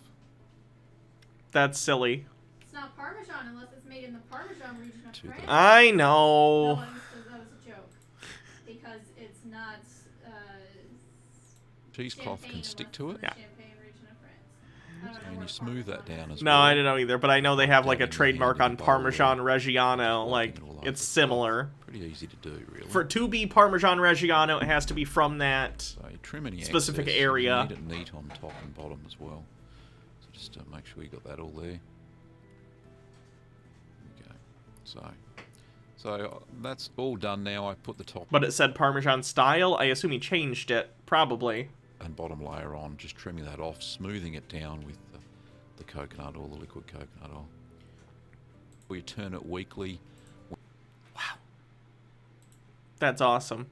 A: That's silly.
F: It's not Parmesan unless it's made in the Parmesan region of France.
A: I know.
F: No, that was a joke. Because it's not
C: Cheesecloth can stick to it.
A: Yeah.
C: And you smooth that down as
A: No,
C: well.
A: I don't know either, but I know they have like a trademark on Parmesan Reggiano. Like, it's similar.
C: Pretty easy to do, really.
A: To be Parmesan Reggiano, it has to be from that
C: So you trim any
A: specific
C: excess,
A: area.
C: You need it neat on top and bottom as well. So just make sure you got that all there. Okay. So that's all done now. I put the top.
A: But it said Parmesan style. I assume he changed it, probably.
C: And bottom layer on, just trimming that off, smoothing it down with the coconut oil, the liquid coconut oil. We turn it weekly.
A: Wow. That's awesome.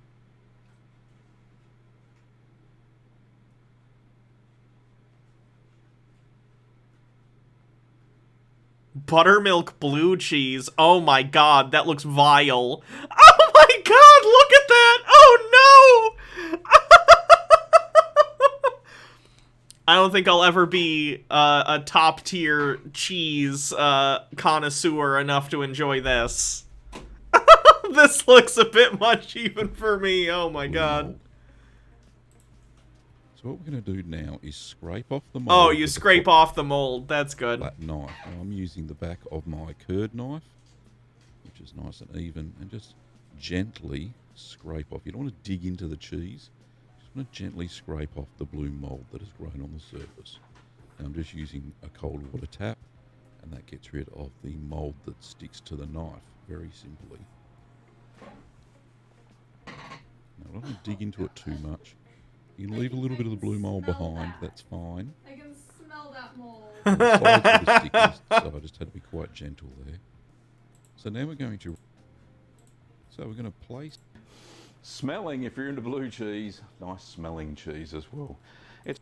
A: Buttermilk blue cheese. Oh my god, that looks vile. Oh my god, look at that! Oh no! I don't think I'll ever be a top tier cheese connoisseur enough to enjoy this. This looks a bit much even for me. Oh my god.
C: So what we're going to do now is scrape off the mold.
A: Oh, you scrape off the mold. That's good.
C: That knife. Now I'm using the back of my curd knife, which is nice and even, and just gently scrape off. You don't want to dig into the cheese. I'm going to gently scrape off the blue mold that has grown on the surface. Now I'm just using a cold water tap, and that gets rid of the mold that sticks to the knife very simply. Now I don't want to dig into it too much. You can leave a little bit of the blue mold behind, that's fine.
F: I can smell that mold.
C: And the sides are the stickiest, so I just had to be quite gentle there. So now we're going to place. Smelling, if you're into blue cheese, nice smelling cheese as well. It's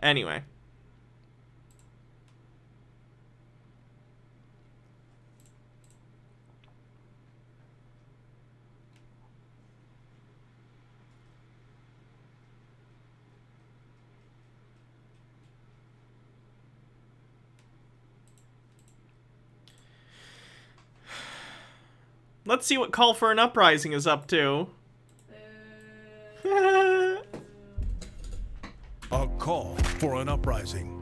A: Anyway. Let's see what Call for an Uprising is up to.
D: A call for an uprising.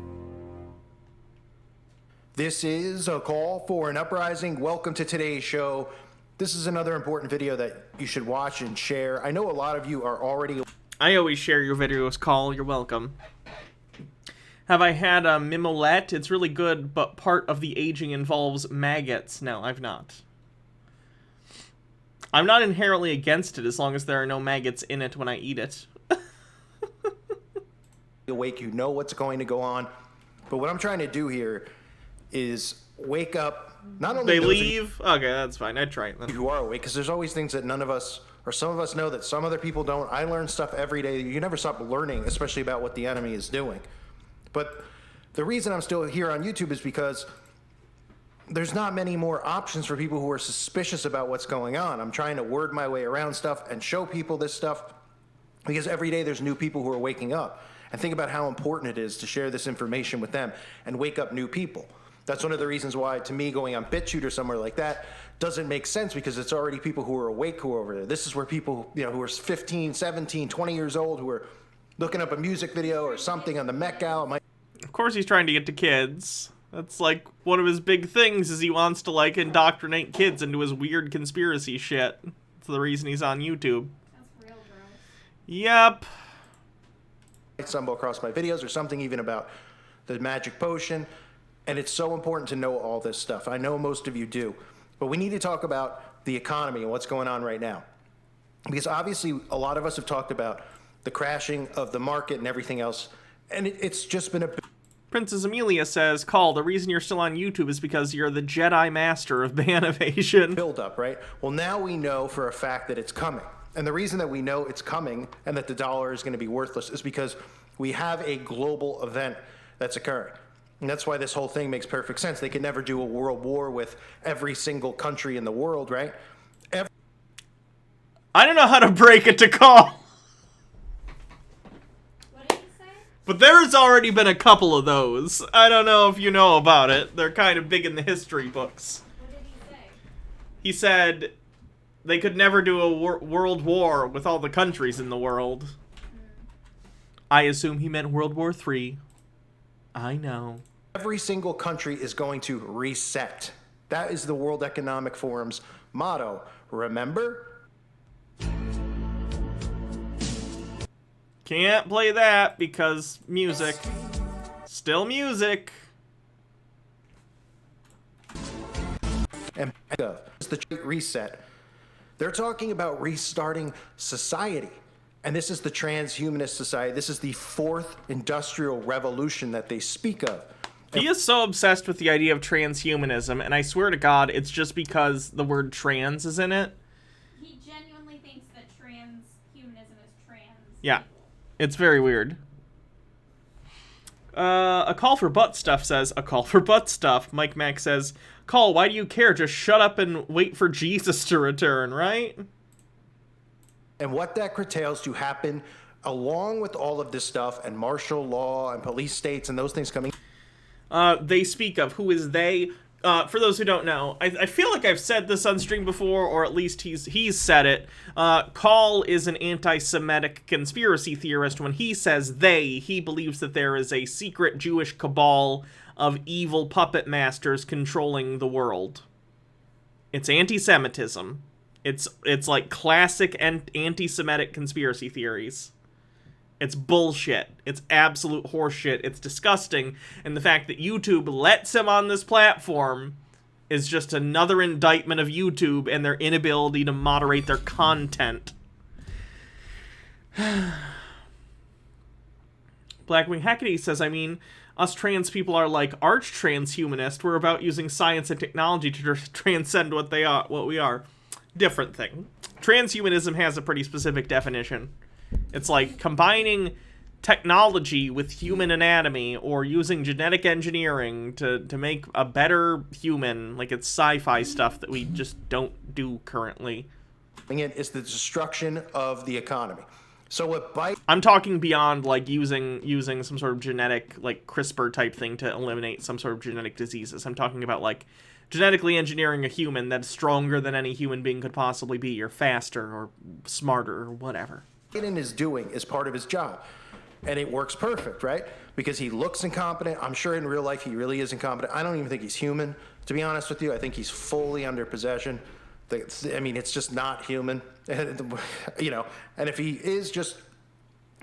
W: This is a call for an uprising. Welcome to today's show. This is another important video that you should watch and share. I know a lot of you are already...
A: I always share your videos, Call. You're welcome. Have I had a mimolette? It's really good, but part of the aging involves maggots. No, I've not. I'm not inherently against it as long as there are no maggots in it when I eat it.
W: Awake, you know what's going to go on. But what I'm trying to do here is wake up. Not only
A: they
W: those
A: leave? Okay, that's fine. I'd try it then.
W: who are awake, because there's always things that none of us, or some of us know that some other people don't. I learn stuff every day. You never stop learning, especially about what the enemy is doing. But the reason I'm still here on YouTube is because there's not many more options for people who are suspicious about what's going on. I'm trying to word my way around stuff and show people this stuff, because every day there's new people who are waking up. and think about how important it is to share this information with them and wake up new people. That's one of the reasons why, to me, going on BitChute or somewhere like that doesn't make sense, because it's already people who are awake who are over there. This is where people, who are 15, 17, 20 years old who are looking up a music video or something on the Met Gala.
A: Of course he's trying to get to kids. That's like one of his big things, is he wants to like indoctrinate kids into his weird conspiracy shit. That's the reason he's on YouTube.
F: That's real gross.
A: Yep.
W: Stumble across my videos or something even about the magic potion. And it's so important to know all this stuff. I know most of you do. But we need to talk about the economy and what's going on right now. Because obviously a lot of us have talked about the crashing of the market and everything else. And it's just been a...
A: Princess Amelia says, Call, the reason you're still on YouTube is because you're the Jedi Master of ban evasion.
W: Build up, right? Well, now we know for a fact that it's coming. And the reason that we know it's coming and that the dollar is going to be worthless is because we have a global event that's occurring. And that's why this whole thing makes perfect sense. They could never do a world war with every single country in the world, right?
A: I don't know how to break it to Call.
F: What did he say?
A: But there's already been a couple of those. I don't know if you know about it. They're kind of big in the history books.
F: What did he say?
A: He said they could never do a world war with all the countries in the world. I assume he meant World War III. I know.
W: Every single country is going to reset. That is the World Economic Forum's motto. Remember?
A: Can't play that because music. Still music.
W: And it's the Great Reset. They're talking about restarting society. And this is the transhumanist society. This is the fourth industrial revolution that they speak of.
A: He is so obsessed with the idea of transhumanism, and I swear to God, it's just because the word trans is in it.
F: He genuinely thinks that transhumanism is trans.
A: Yeah, it's very weird. A call for butt stuff says, a call for butt stuff. Mike Mack says, Call, why do you care? Just shut up and wait for Jesus to return, right?
W: And what that curtails to happen along with all of this stuff and martial law and police states and those things coming.
A: They speak of. Who is they? For those who don't know, I feel like I've said this on stream before, or at least he's said it. Call is an anti-Semitic conspiracy theorist. When he says they, he believes that there is a secret Jewish cabal of evil puppet masters controlling the world. It's anti-Semitism. It's like classic anti-Semitic conspiracy theories. It's bullshit. It's absolute horseshit. It's disgusting. And the fact that YouTube lets him on this platform is just another indictment of YouTube and their inability to moderate their content. Blackwing Hecate says, I mean, us trans people are like arch transhumanist. We're about using science and technology to transcend what we are. Different thing. Transhumanism has a pretty specific definition. It's like combining technology with human anatomy or using genetic engineering to make a better human. Like, it's sci-fi stuff that we just don't do currently.
W: It is the destruction of the economy. So what
A: I'm talking beyond like using some sort of genetic, like CRISPR type thing to eliminate some sort of genetic diseases. I'm talking about like genetically engineering a human that's stronger than any human being could possibly be, or faster, or smarter, or whatever.
W: Biden is doing is part of his job. And it works perfect, right? Because he looks incompetent. I'm sure in real life he really is incompetent. I don't even think he's human, to be honest with you. I think he's fully under possession. I mean, it's just not human. You know, and if he is just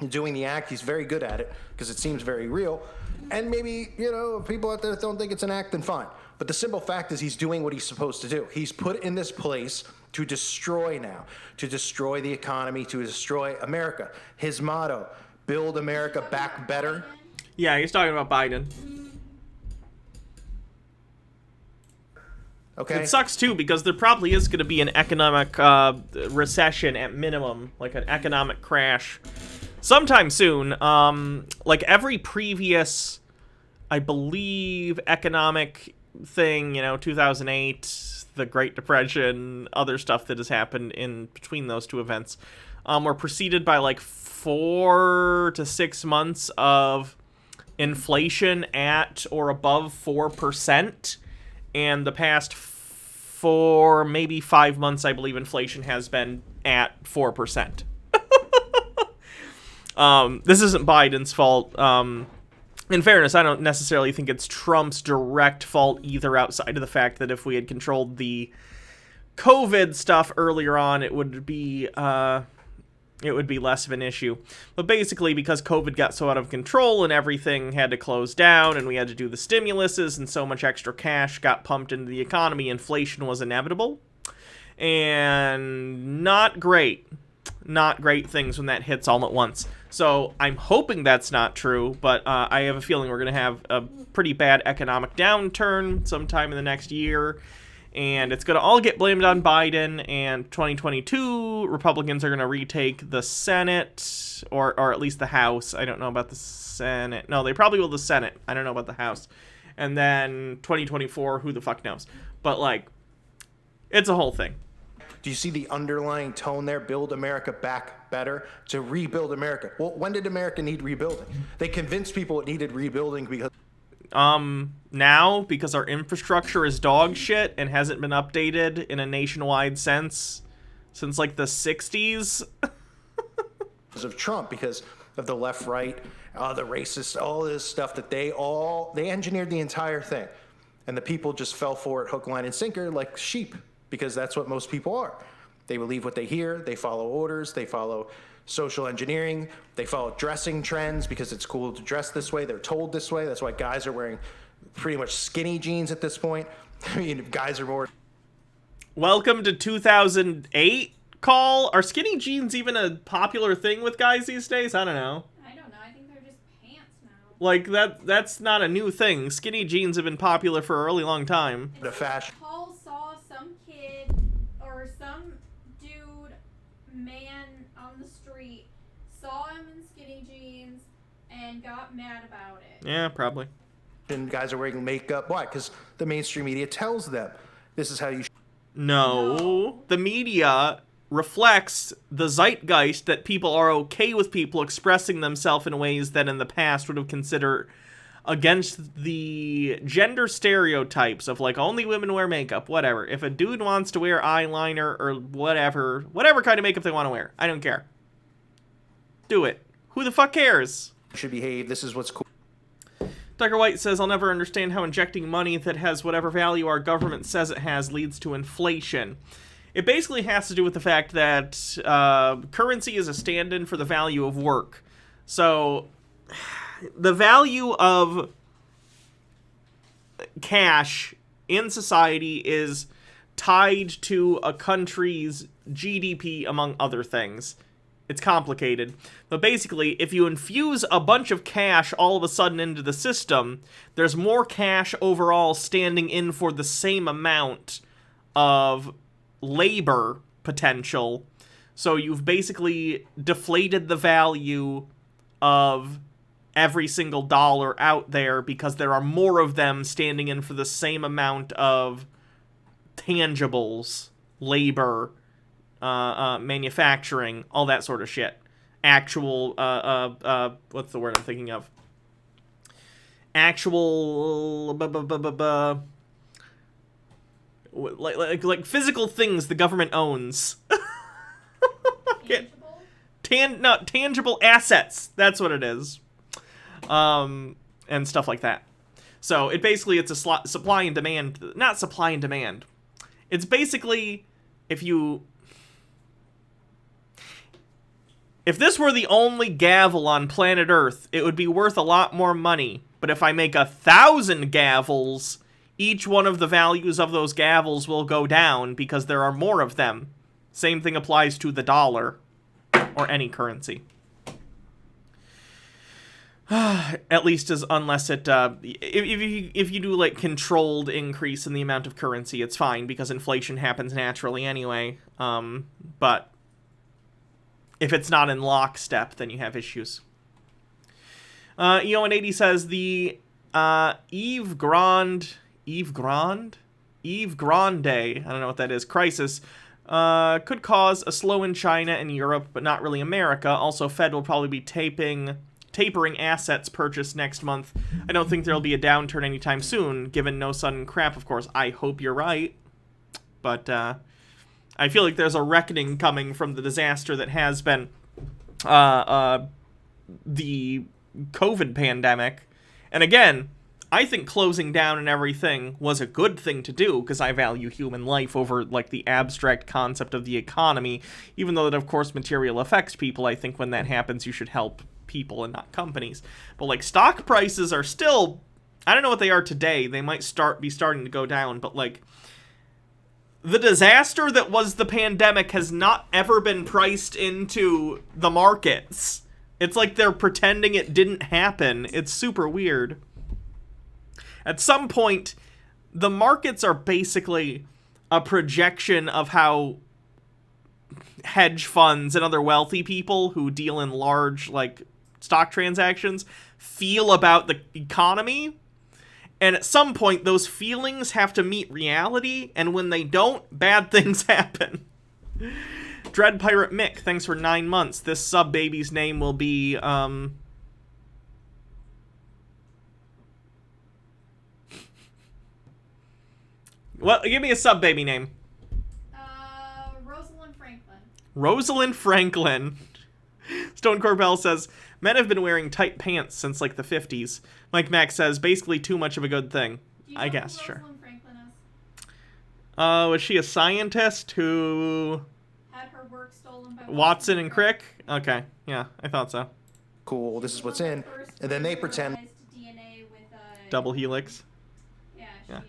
W: doing the act, he's very good at it because it seems very real. And maybe, you know, people out there don't think it's an act, then fine. But the simple fact is he's doing what he's supposed to do. He's put in this place to destroy now, to destroy the economy, to destroy America. His motto, build America back better.
A: Yeah, he's talking about Biden.
W: Okay.
A: It sucks, too, because there probably is going to be an economic recession at minimum, like an economic crash, sometime soon. Like every previous, I believe, economic thing, you know, 2008, the Great Depression, other stuff that has happened in between those two events. were preceded by like 4 to 6 months of inflation at or above 4%. And the past 4, maybe 5 months, I believe inflation has been at 4%. This isn't Biden's fault. In fairness, I don't necessarily think it's Trump's direct fault either, outside of the fact that if we had controlled the COVID stuff earlier on, it would be less of an issue. But basically, because COVID got so out of control and everything had to close down and we had to do the stimuluses and so much extra cash got pumped into the economy, inflation was inevitable. And not great. Not great things when that hits all at once. So I'm hoping that's not true, but I have a feeling we're going to have a pretty bad economic downturn sometime in the next year. And it's going to all get blamed on Biden, and 2022, Republicans are going to retake the Senate, or at least the House. I don't know about the Senate. No, they probably will the Senate. I don't know about the House. And then 2024, who the fuck knows? But, like, it's a whole thing.
W: Do you see the underlying tone there? Build America back better, to rebuild America. Well, when did America need rebuilding? They convinced people it needed rebuilding because...
A: Now, because our infrastructure is dog shit and hasn't been updated in a nationwide sense since, like, the 60s.
W: Because of Trump, because of the left, right, the racist, all this stuff that they engineered the entire thing. And the people just fell for it hook, line, and sinker like sheep, because that's what most people are. They believe what they hear, they follow orders, they follow social engineering, they follow dressing trends because it's cool to dress this way, they're told this way. That's why guys are wearing pretty much skinny jeans at this point. I mean, guys are more...
A: Welcome to 2008, Call. Are skinny jeans even a popular thing with guys these days? I don't know.
F: I don't know. I think they're just pants now.
A: Like, that's not a new thing. Skinny jeans have been popular for a really long time.
W: The fashion.
F: Paul saw some kid or some dude, man on the street, saw him in skinny jeans and got mad about it.
A: Yeah, probably.
W: And guys are wearing makeup. Why? Because the mainstream media tells them this is how you...
A: No. The media reflects the zeitgeist that people are okay with people expressing themselves in ways that in the past would have considered against the gender stereotypes of, like, only women wear makeup, whatever. If a dude wants to wear eyeliner or whatever kind of makeup they want to wear, I don't care. Do it. Who the fuck cares?
W: Should behave. This is what's cool.
A: Tucker White says, I'll never understand how injecting money that has whatever value our government says it has leads to inflation. It basically has to do with the fact that currency is a stand-in for the value of work. So the value of cash in society is tied to a country's GDP, among other things. It's complicated. But basically, if you infuse a bunch of cash all of a sudden into the system, there's more cash overall standing in for the same amount of labor potential. So you've basically deflated the value of every single dollar out there because there are more of them standing in for the same amount of tangibles, labor, manufacturing, all that sort of shit. Actual, what's the word I'm thinking of? Actual, like physical things the government owns. Tangible assets. That's what it is. And stuff like that. So it basically, it's a supply and demand, not supply and demand. It's basically, if this were the only gavel on planet Earth, it would be worth a lot more money. But if I make 1,000 gavels, each one of the values of those gavels will go down because there are more of them. Same thing applies to the dollar or any currency. At least unless it, if you do like controlled increase in the amount of currency, it's fine because inflation happens naturally anyway. But if it's not in lockstep, then you have issues. EO180 says the Eve Grande, I don't know what that is, crisis Could cause a slow in China and Europe, but not really America. Also, Fed will probably be tapering assets purchased next month. I don't think there'll be a downturn anytime soon, given no sudden crap, of course. I hope you're right. But, I feel like there's a reckoning coming from the disaster that has been, the COVID pandemic. And again, I think closing down and everything was a good thing to do, because I value human life over, like, the abstract concept of the economy. Even though that, of course, material affects people, I think when that happens, you should help people and not companies. But, like, stock prices are still... I don't know what they are today. They might be starting to go down, but, like... The disaster that was the pandemic has not ever been priced into the markets. It's like they're pretending it didn't happen. It's super weird. At some point, the markets are basically a projection of how hedge funds and other wealthy people who deal in large, like, stock transactions feel about the economy. And at some point, those feelings have to meet reality, and when they don't, bad things happen. Dread Pirate Mick, thanks for 9 months. This sub-baby's name will be, Well, give me a sub-baby name.
F: Rosalind Franklin.
A: Rosalind Franklin. Stone Corbell says, men have been wearing tight pants since, like, the 50s. Mike Mack says, basically too much of a good thing.
F: Do you
A: I
F: know
A: guess,
F: who
A: sure.
F: Rosalind Franklin is?
A: Was she a scientist who...
F: Had her work stolen by
A: Watson and Crick? Okay, yeah, I thought so.
W: Cool, this is what's in. And then they pretend...
F: DNA with a...
A: Double helix.
F: Yeah,
A: Yeah.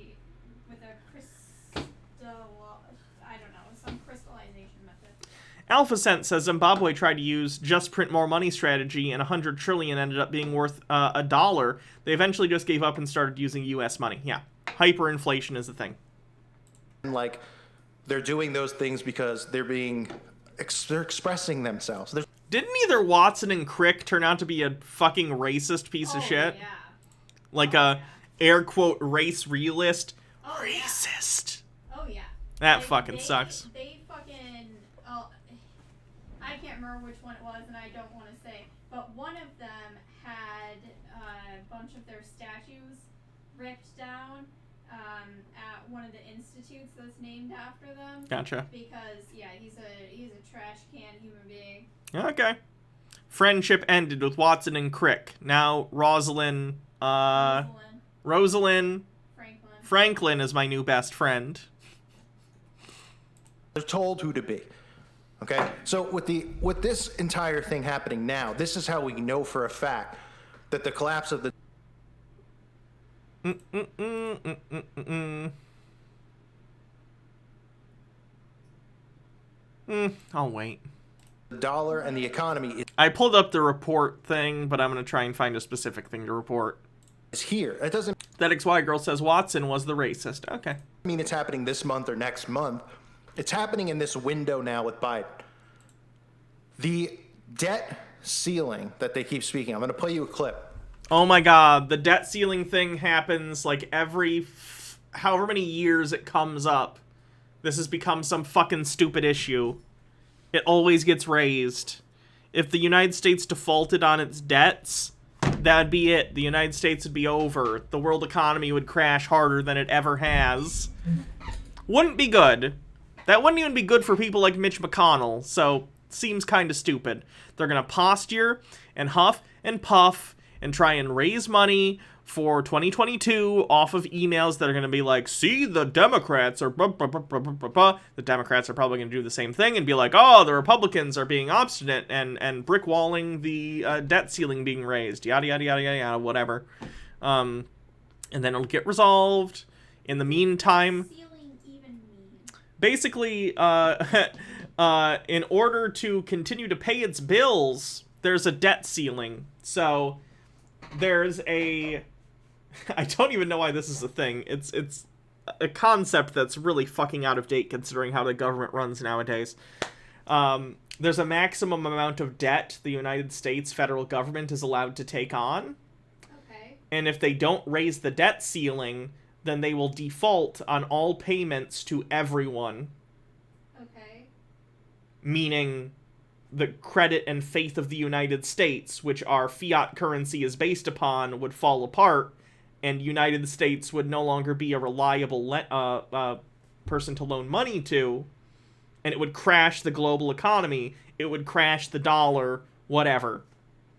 F: with a crystal... I don't know, some crystallization method.
A: Alpha Cent says Zimbabwe tried to use just print more money strategy and 100 trillion ended up being worth $1. They eventually just gave up and started using US money. Yeah, hyperinflation is the thing.
W: Like, they're doing those things because they're they're expressing themselves.
A: Didn't either Watson and Crick turn out to be a fucking racist piece of shit?
F: Yeah.
A: Like air quote race realist.
F: Oh,
A: racist.
F: Yeah. Oh, yeah.
A: That fucking sucks.
F: They fucking... Oh, I can't remember which one it was, and I don't want to say, but one of them had a bunch of their statues ripped down at one of the institutes that's named after them.
A: Gotcha.
F: Because, yeah, he's a trash can human being.
A: Okay. Friendship ended with Watson and Crick. Now Rosalind Franklin is my new best friend.
W: They're told who to be. Okay? So with this entire thing happening now, this is how we know for a fact that the collapse of the
A: I'll wait.
W: The dollar and the economy
A: I pulled up the report thing, but I'm going to try and find a specific thing to report.
W: is here. It doesn't
A: That XY girl says Watson was the racist. Okay.
W: mean it's happening this month or next month. It's happening in this window now with Biden. The debt ceiling that they keep speaking, I'm going to play you a clip.
A: Oh my god, the debt ceiling thing happens like every however many years it comes up. This has become some fucking stupid issue. It always gets raised. If the United States defaulted on its debts, that'd be it. The United States would be over. The world economy would crash harder than it ever has. Wouldn't be good. That wouldn't even be good for people like Mitch McConnell, so seems kind of stupid. They're gonna posture and huff and puff and try and raise money for 2022 off of emails that are going to be like, see, the Democrats are The Democrats are probably going to do the same thing and be like, oh, the Republicans are being obstinate and brickwalling the debt ceiling being raised, yada, yada, yada, yada, whatever. And then it'll get resolved. In the meantime, basically, in order to continue to pay its bills, there's a debt ceiling. So there's a... I don't even know why this is a thing. It's a concept that's really fucking out of date considering how the government runs nowadays. There's a maximum amount of debt the United States federal government is allowed to take on.
F: Okay.
A: And if they don't raise the debt ceiling, then they will default on all payments to everyone.
F: Okay.
A: meaning the credit and faith of the United States, which our fiat currency is based upon, would fall apart, and United States would no longer be a reliable person to loan money to, and it would crash the global economy, it would crash the dollar, whatever.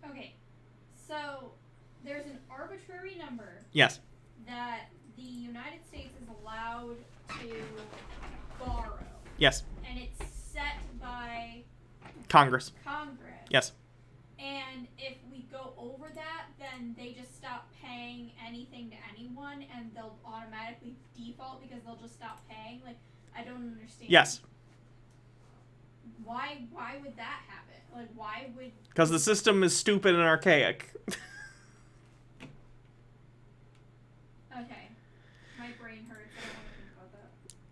F: Okay, so there's an arbitrary number.
A: Yes.
F: That the United States is allowed to borrow.
A: Yes.
F: And it's set by
A: Congress.
F: Congress.
A: Yes.
F: And if we go over that, then they just stop paying anything to anyone, and they'll automatically default because they'll just stop paying. Like, I don't understand.
A: Yes.
F: Why would that happen? Like, why would...
A: Because the system is stupid and archaic.
F: Okay. My brain hurts. I don't want to think about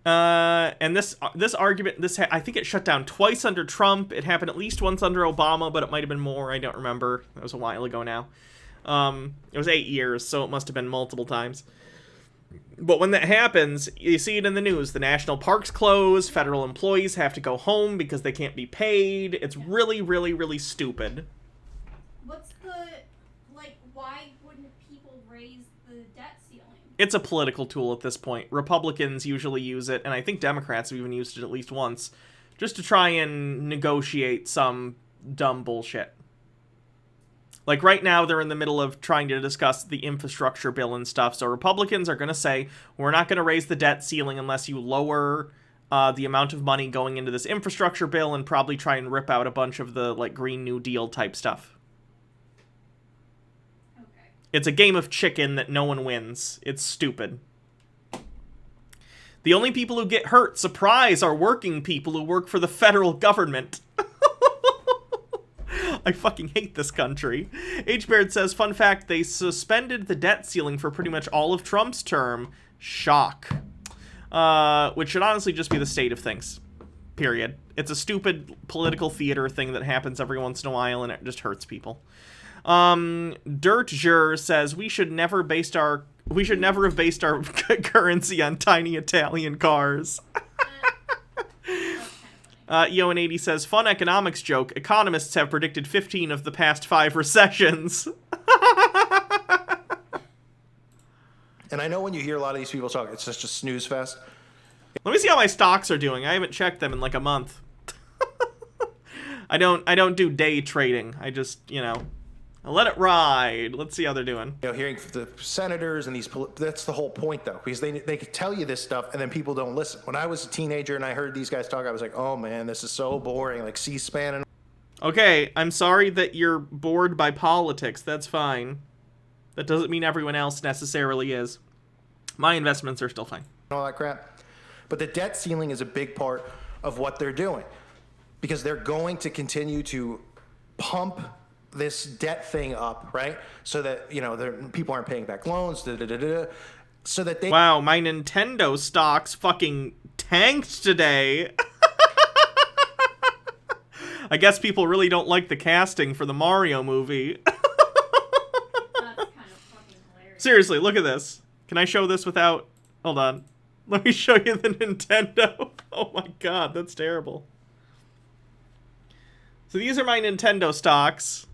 F: that.
A: And this argument, I think it shut down twice under Trump. It happened at least once under Obama, but it might have been more. I don't remember. That was a while ago now. It was 8 years, so it must have been multiple times. But when that happens, you see it in the news. The national parks close. Federal employees have to go home because they can't be paid. It's really, really, really stupid.
F: What's the... Like, why wouldn't people raise the debt ceiling?
A: It's a political tool at this point. Republicans usually use it, and I think Democrats have even used it at least once, just to try and negotiate some dumb bullshit. Like, right now, they're in the middle of trying to discuss the infrastructure bill and stuff, so Republicans are going to say, we're not going to raise the debt ceiling unless you lower the amount of money going into this infrastructure bill, and probably try and rip out a bunch of the, like, Green New Deal type stuff.
F: Okay.
A: It's a game of chicken that no one wins. It's stupid. The only people who get hurt, surprise, are working people who work for the federal government. I fucking hate this country. H. Baird says, fun fact, they suspended the debt ceiling for pretty much all of Trump's term. Shock. Which should honestly just be the state of things. Period. It's a stupid political theater thing that happens every once in a while, and it just hurts people. Dirt Jur says, we should never have based our currency on tiny Italian cars. Yo80 says, fun economics joke. Economists have predicted 15 of the past 5 recessions.
W: And I know when you hear a lot of these people talk, it's just a snooze fest.
A: Let me see how my stocks are doing. I haven't checked them in like a month. I don't do day trading. I just, I let it ride. Let's see how they're doing.
W: Hearing the senators and that's the whole point, though, because they could tell you this stuff and then people don't listen. When I was a teenager and I heard these guys talk, I was like, oh man, this is so boring, like C-SPAN and...
A: Okay, I'm sorry that you're bored by politics. That's fine. That doesn't mean everyone else necessarily is. My investments are still fine.
W: All that crap. But the debt ceiling is a big part of what they're doing, because they're going to continue to pump this debt thing up, right? So that, people aren't paying back loans, so that they...
A: Wow, my Nintendo stocks fucking tanked today. I guess people really don't like the casting for the Mario movie.
F: That's kind of fucking hilarious.
A: Seriously, look at this. Can I show this without... Hold on. Let me show you the Nintendo. Oh my god, that's terrible. So these are my Nintendo stocks.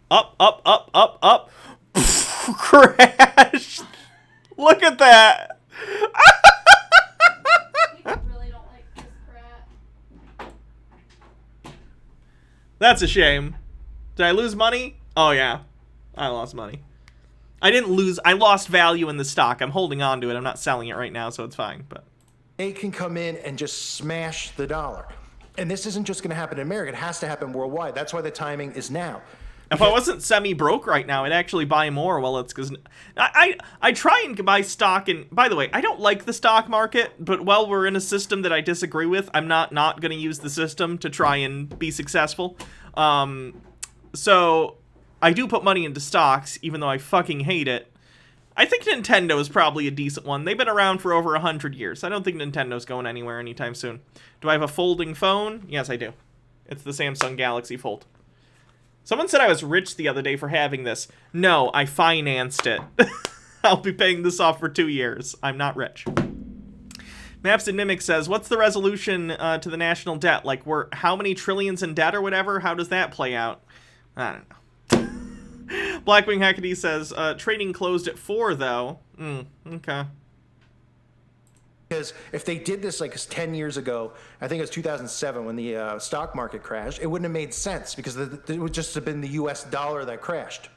A: Up, up, up, up, up. Crash. Look at that.
F: People really don't like this crap.
A: That's a shame. Did I lose money? Oh yeah, I lost money. I didn't lose. I lost value in the stock. I'm holding on to it. I'm not selling it right now, so it's fine. But
W: they can come in and just smash the dollar. And this isn't just going to happen in America. It has to happen worldwide. That's why the timing is now.
A: If I wasn't semi-broke right now, I'd actually buy more. Well, it's because I try and buy stock. And by the way, I don't like the stock market, but while we're in a system that I disagree with, I'm not going to use the system to try and be successful. So I do put money into stocks, even though I fucking hate it. I think Nintendo is probably a decent one. They've been around for over 100 years. I don't think Nintendo's going anywhere anytime soon. Do I have a folding phone? Yes, I do. It's the Samsung Galaxy Fold. Someone said I was rich the other day for having this. No, I financed it. I'll be paying this off for 2 years. I'm not rich. Maps and Mimic says, what's the resolution to the national debt? Like, we're how many trillions in debt or whatever? How does that play out? I don't know. Blackwing Hackety says, trading closed at 4, though. Okay.
W: Because if they did this like 10 years ago, I think it was 2007 when the stock market crashed, it wouldn't have made sense because it would just have been the US dollar that crashed.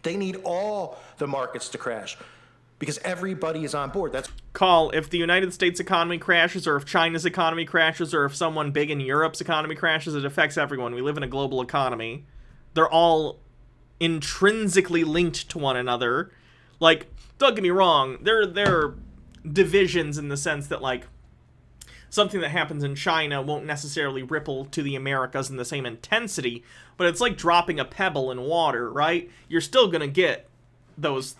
W: They need all the markets to crash because everybody is on board. That's
A: Call, if the United States economy crashes, or if China's economy crashes, or if someone big in Europe's economy crashes, it affects everyone. We live in a global economy. They're all intrinsically linked to one another. Like, don't get me wrong, there are divisions in the sense that, like, something that happens in China won't necessarily ripple to the Americas in the same intensity, but it's like dropping a pebble in water, right? You're still gonna get those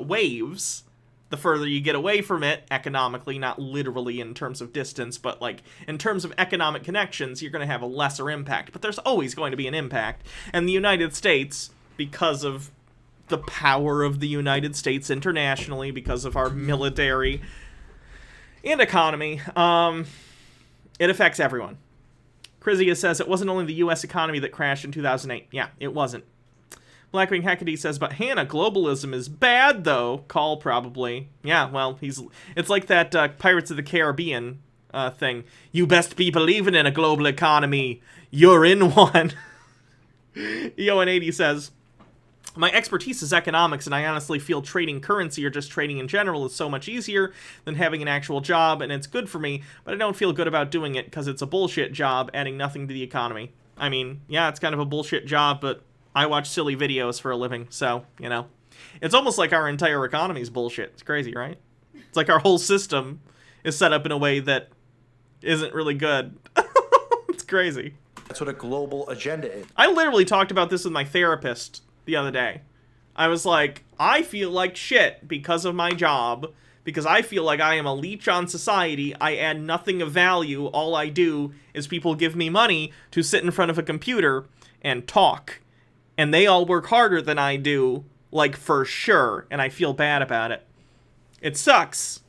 A: waves the further you get away from it economically, not literally in terms of distance, but like in terms of economic connections, you're going to have a lesser impact. But there's always going to be an impact. And the United States, because of the power of the United States internationally, because of our military and economy, it affects everyone. Krizia says it wasn't only the U.S. economy that crashed in 2008. Yeah, it wasn't. Blackwing Hackety says, but Hannah, globalism is bad, though. Call, probably. Yeah, well, it's like that Pirates of the Caribbean thing. You best be believing in a global economy. You're in one. EO180 says, my expertise is economics, and I honestly feel trading currency or just trading in general is so much easier than having an actual job, and it's good for me, but I don't feel good about doing it because it's a bullshit job, adding nothing to the economy. I mean, yeah, it's kind of a bullshit job, but I watch silly videos for a living, so, you know. It's almost like our entire economy is bullshit. It's crazy, right? It's like our whole system is set up in a way that isn't really good. It's crazy.
W: That's what a global agenda is.
A: I literally talked about this with my therapist the other day. I was like, I feel like shit because of my job, because I feel like I am a leech on society. I add nothing of value. All I do is people give me money to sit in front of a computer and talk. And they all work harder than I do, like, for sure, and I feel bad about it. It sucks.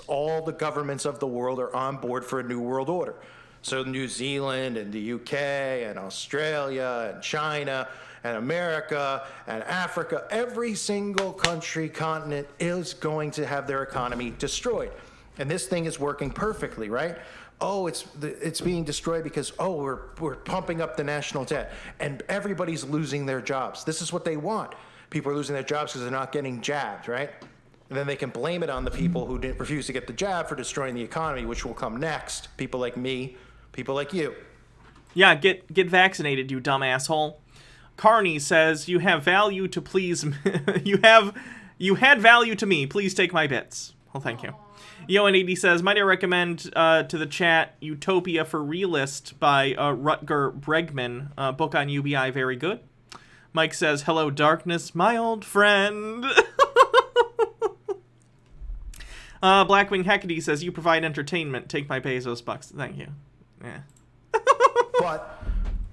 W: All the governments of the world are on board for a new world order. So New Zealand and the UK and Australia and China and America and Africa, every single country, continent is going to have their economy destroyed. And this thing is working perfectly, right? Oh, it's being destroyed because, oh, we're pumping up the national debt and everybody's losing their jobs. This is what they want. People are losing their jobs because they're not getting jabbed, right? And then they can blame it on the people who didn't refuse to get the jab for destroying the economy, which will come next. People like me, people like you.
A: Yeah, get vaccinated, you dumb asshole. Carney says, you have value to please you had value to me. Please take my bits. Well, thank you. Yo&80 says, might I recommend to the chat Utopia for Realist by Rutger Bregman, book on UBI, very good. Mike says, hello darkness, my old friend. Blackwing Hackety says, you provide entertainment, take my Bezos bucks. Thank you. Yeah.
W: But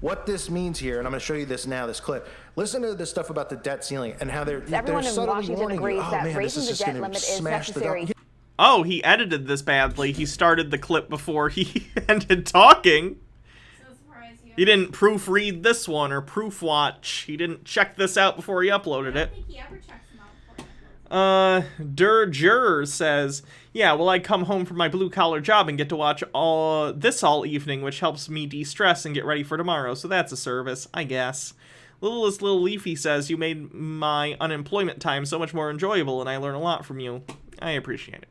W: what this means here, and I'm going to show you this now, this clip. Listen to this stuff about the debt ceiling and how they're subtly warning you, oh man, this is just going to smash the dollar.
A: Oh, he edited this badly. He started the clip before he ended talking.
F: So surprised you.
A: He didn't proofread this one or proof watch. He didn't check this out before he uploaded it.
F: I don't think he ever checks them out before he uploads.
A: Durjur says, yeah, well, I come home from my blue-collar job and get to watch this all evening, which helps me de-stress and get ready for tomorrow, so that's a service, I guess. Littlest Little Leafy says, you made my unemployment time so much more enjoyable, and I learn a lot from you. I appreciate it.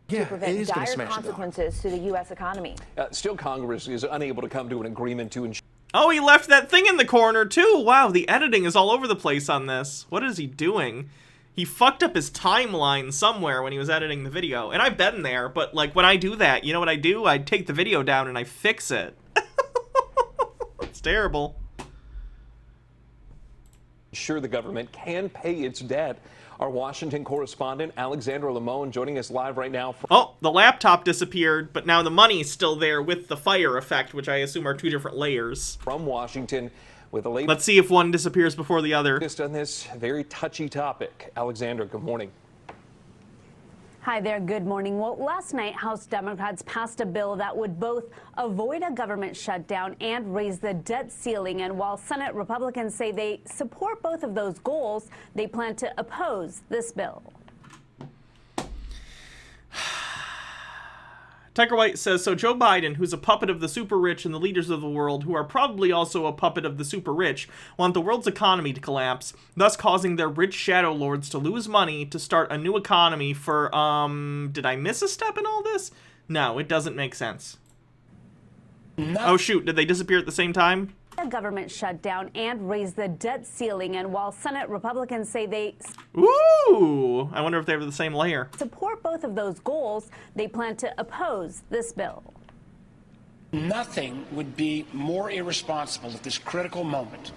W: Yeah,
G: to prevent dire consequences to the U.S. economy.
H: Still, Congress is unable to come to an agreement to ensure.
A: Oh, he left that thing in the corner, too. Wow, the editing is all over the place on this. What is he doing? He fucked up his timeline somewhere when he was editing the video. And I've been there, but, like, when I do that, you know what I do? I take the video down and I fix it. It's terrible.
H: Sure, the government can pay its debt. Our Washington correspondent, Alexandra Limon, joining us live right now.
A: Oh, the laptop disappeared, but now the money's still there with the fire effect, which I assume are two different layers.
H: From Washington, with the latest.
A: Let's see if one disappears before the other.
H: Just on this very touchy topic. Alexandra, good morning.
I: Hi there, good morning. Well, last night, House Democrats passed a bill that would both avoid a government shutdown and raise the debt ceiling. And while Senate Republicans say they support both of those goals, they plan to oppose this bill.
A: Tucker White says, so Joe Biden, who's a puppet of the super rich and the leaders of the world, who are probably also a puppet of the super rich, want the world's economy to collapse, thus causing their rich shadow lords to lose money to start a new economy for, did I miss a step in all this? No, it doesn't make sense. No. Oh shoot, did they disappear at the same time?
I: A government shutdown and raise the debt ceiling. And while Senate Republicans say they
A: Ooh, I wonder if they have the same layer.
I: Support both of those goals, they plan to oppose this bill.
J: Nothing would be more irresponsible at this critical moment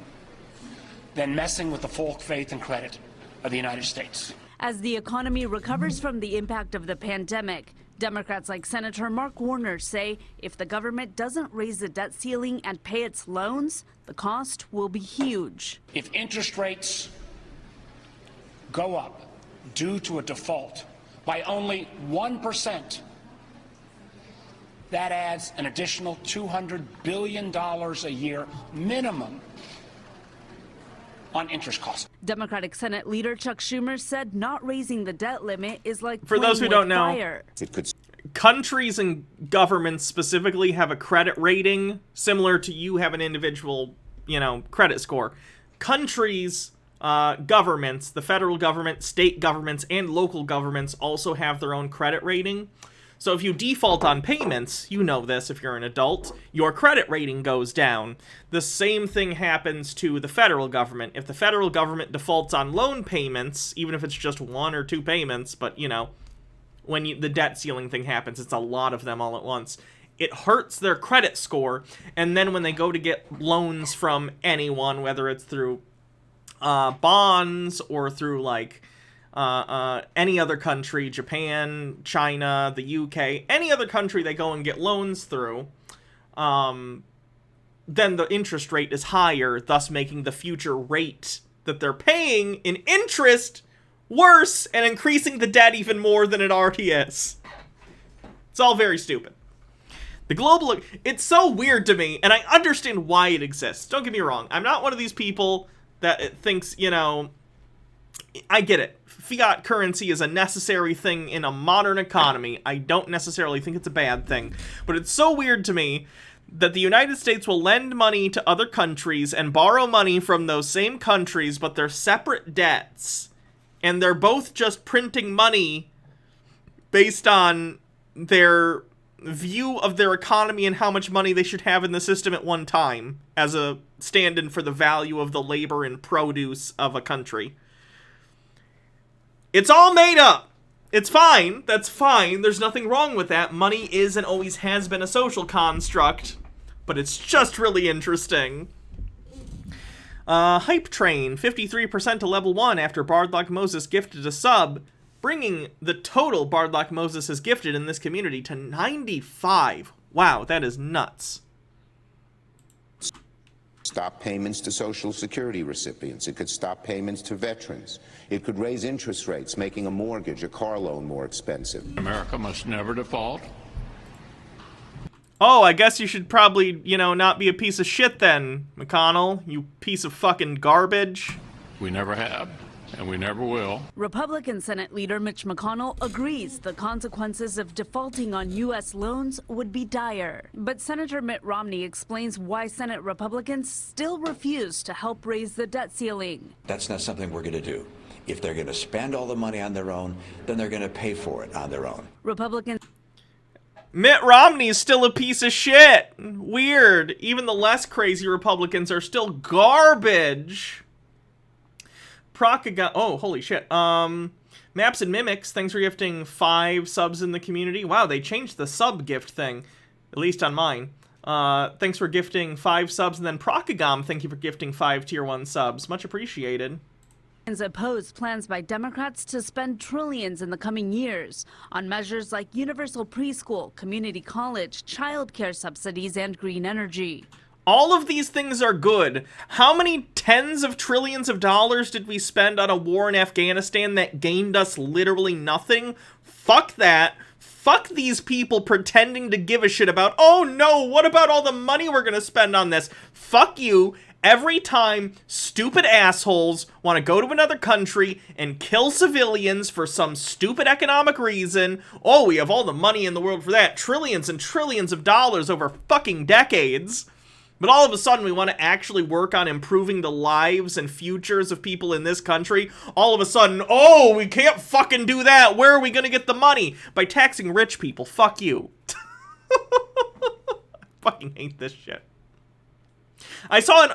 J: than messing with the full faith and credit of the United States.
I: As the economy recovers from the impact of the pandemic, Democrats like Senator Mark Warner say if the government doesn't raise the debt ceiling and pay its loans, the cost will be huge.
J: If interest rates go up due to a default by only 1%, that adds an additional $200 billion a year minimum on interest costs.
I: Democratic Senate leader Chuck Schumer said not raising the debt limit is like
A: for those who don't know,
I: fire.
A: Countries and governments specifically have a credit rating similar to you have an individual, credit score. Countries, governments, the federal government, state governments, and local governments also have their own credit rating. So if you default on payments, you know this if you're an adult, your credit rating goes down. The same thing happens to the federal government. If the federal government defaults on loan payments, even if it's just 1 or 2 payments, but when the debt ceiling thing happens, it's a lot of them all at once. It hurts their credit score, and then when they go to get loans from anyone, whether it's through bonds or through any other country, Japan, China, the UK, any other country they go and get loans through, then the interest rate is higher, thus making the future rate that they're paying in interest worse and increasing the debt even more than it already is. It's all very stupid. It's so weird to me, and I understand why it exists. Don't get me wrong. I'm not one of these people that thinks, I get it. Fiat currency is a necessary thing in a modern economy. I don't necessarily think it's a bad thing. But it's so weird to me that the United States will lend money to other countries and borrow money from those same countries, but they're separate debts. And they're both just printing money based on their view of their economy and how much money they should have in the system at one time as a stand-in for the value of the labor and produce of a country. It's all made up. It's fine. That's fine. There's nothing wrong with that. Money is and always has been a social construct, but it's just really interesting. Hype Train, 53% to level 1 after Bardlock Moses gifted a sub, bringing the total Bardlock Moses has gifted in this community to 95. Wow, that is nuts.
K: Stop payments to Social Security recipients. It could stop payments to veterans. It could raise interest rates, making a mortgage, a car loan more expensive.
X: America must never default.
A: Oh, I guess you should probably, not be a piece of shit then, McConnell. You piece of fucking garbage.
X: We never have, and we never will.
I: Republican Senate leader Mitch McConnell agrees the consequences of defaulting on U.S. loans would be dire. But Senator Mitt Romney explains why Senate Republicans still refuse to help raise the debt ceiling.
Y: That's not something we're going to do. If they're going to spend all the money on their own, then they're going to pay for it on their own.
I: Republicans.
A: Mitt Romney's still a piece of shit. Weird. Even the less crazy Republicans are still garbage. Oh, holy shit. Maps and Mimics, thanks for gifting 5 subs in the community. Wow, they changed the sub gift thing, at least on mine. Thanks for gifting 5 subs, and then Procagom, thank you for gifting 5 tier 1 subs. Much appreciated.
I: Oppose plans by Democrats to spend trillions in the coming years on measures like universal preschool, community college, child care subsidies, and green energy.
A: All of these things are good. How many tens of trillions of dollars did we spend on a war in Afghanistan that gained us literally nothing? Fuck that. Fuck these people pretending to give a shit about, oh no, what about all the money we're gonna spend on this? Fuck you. Every time stupid assholes want to go to another country and kill civilians for some stupid economic reason, oh, we have all the money in the world for that. Trillions and trillions of dollars over fucking decades. But all of a sudden, we want to actually work on improving the lives and futures of people in this country. All of a sudden, oh, we can't fucking do that. Where are we going to get the money? By taxing rich people. Fuck you. I fucking hate this shit. I saw an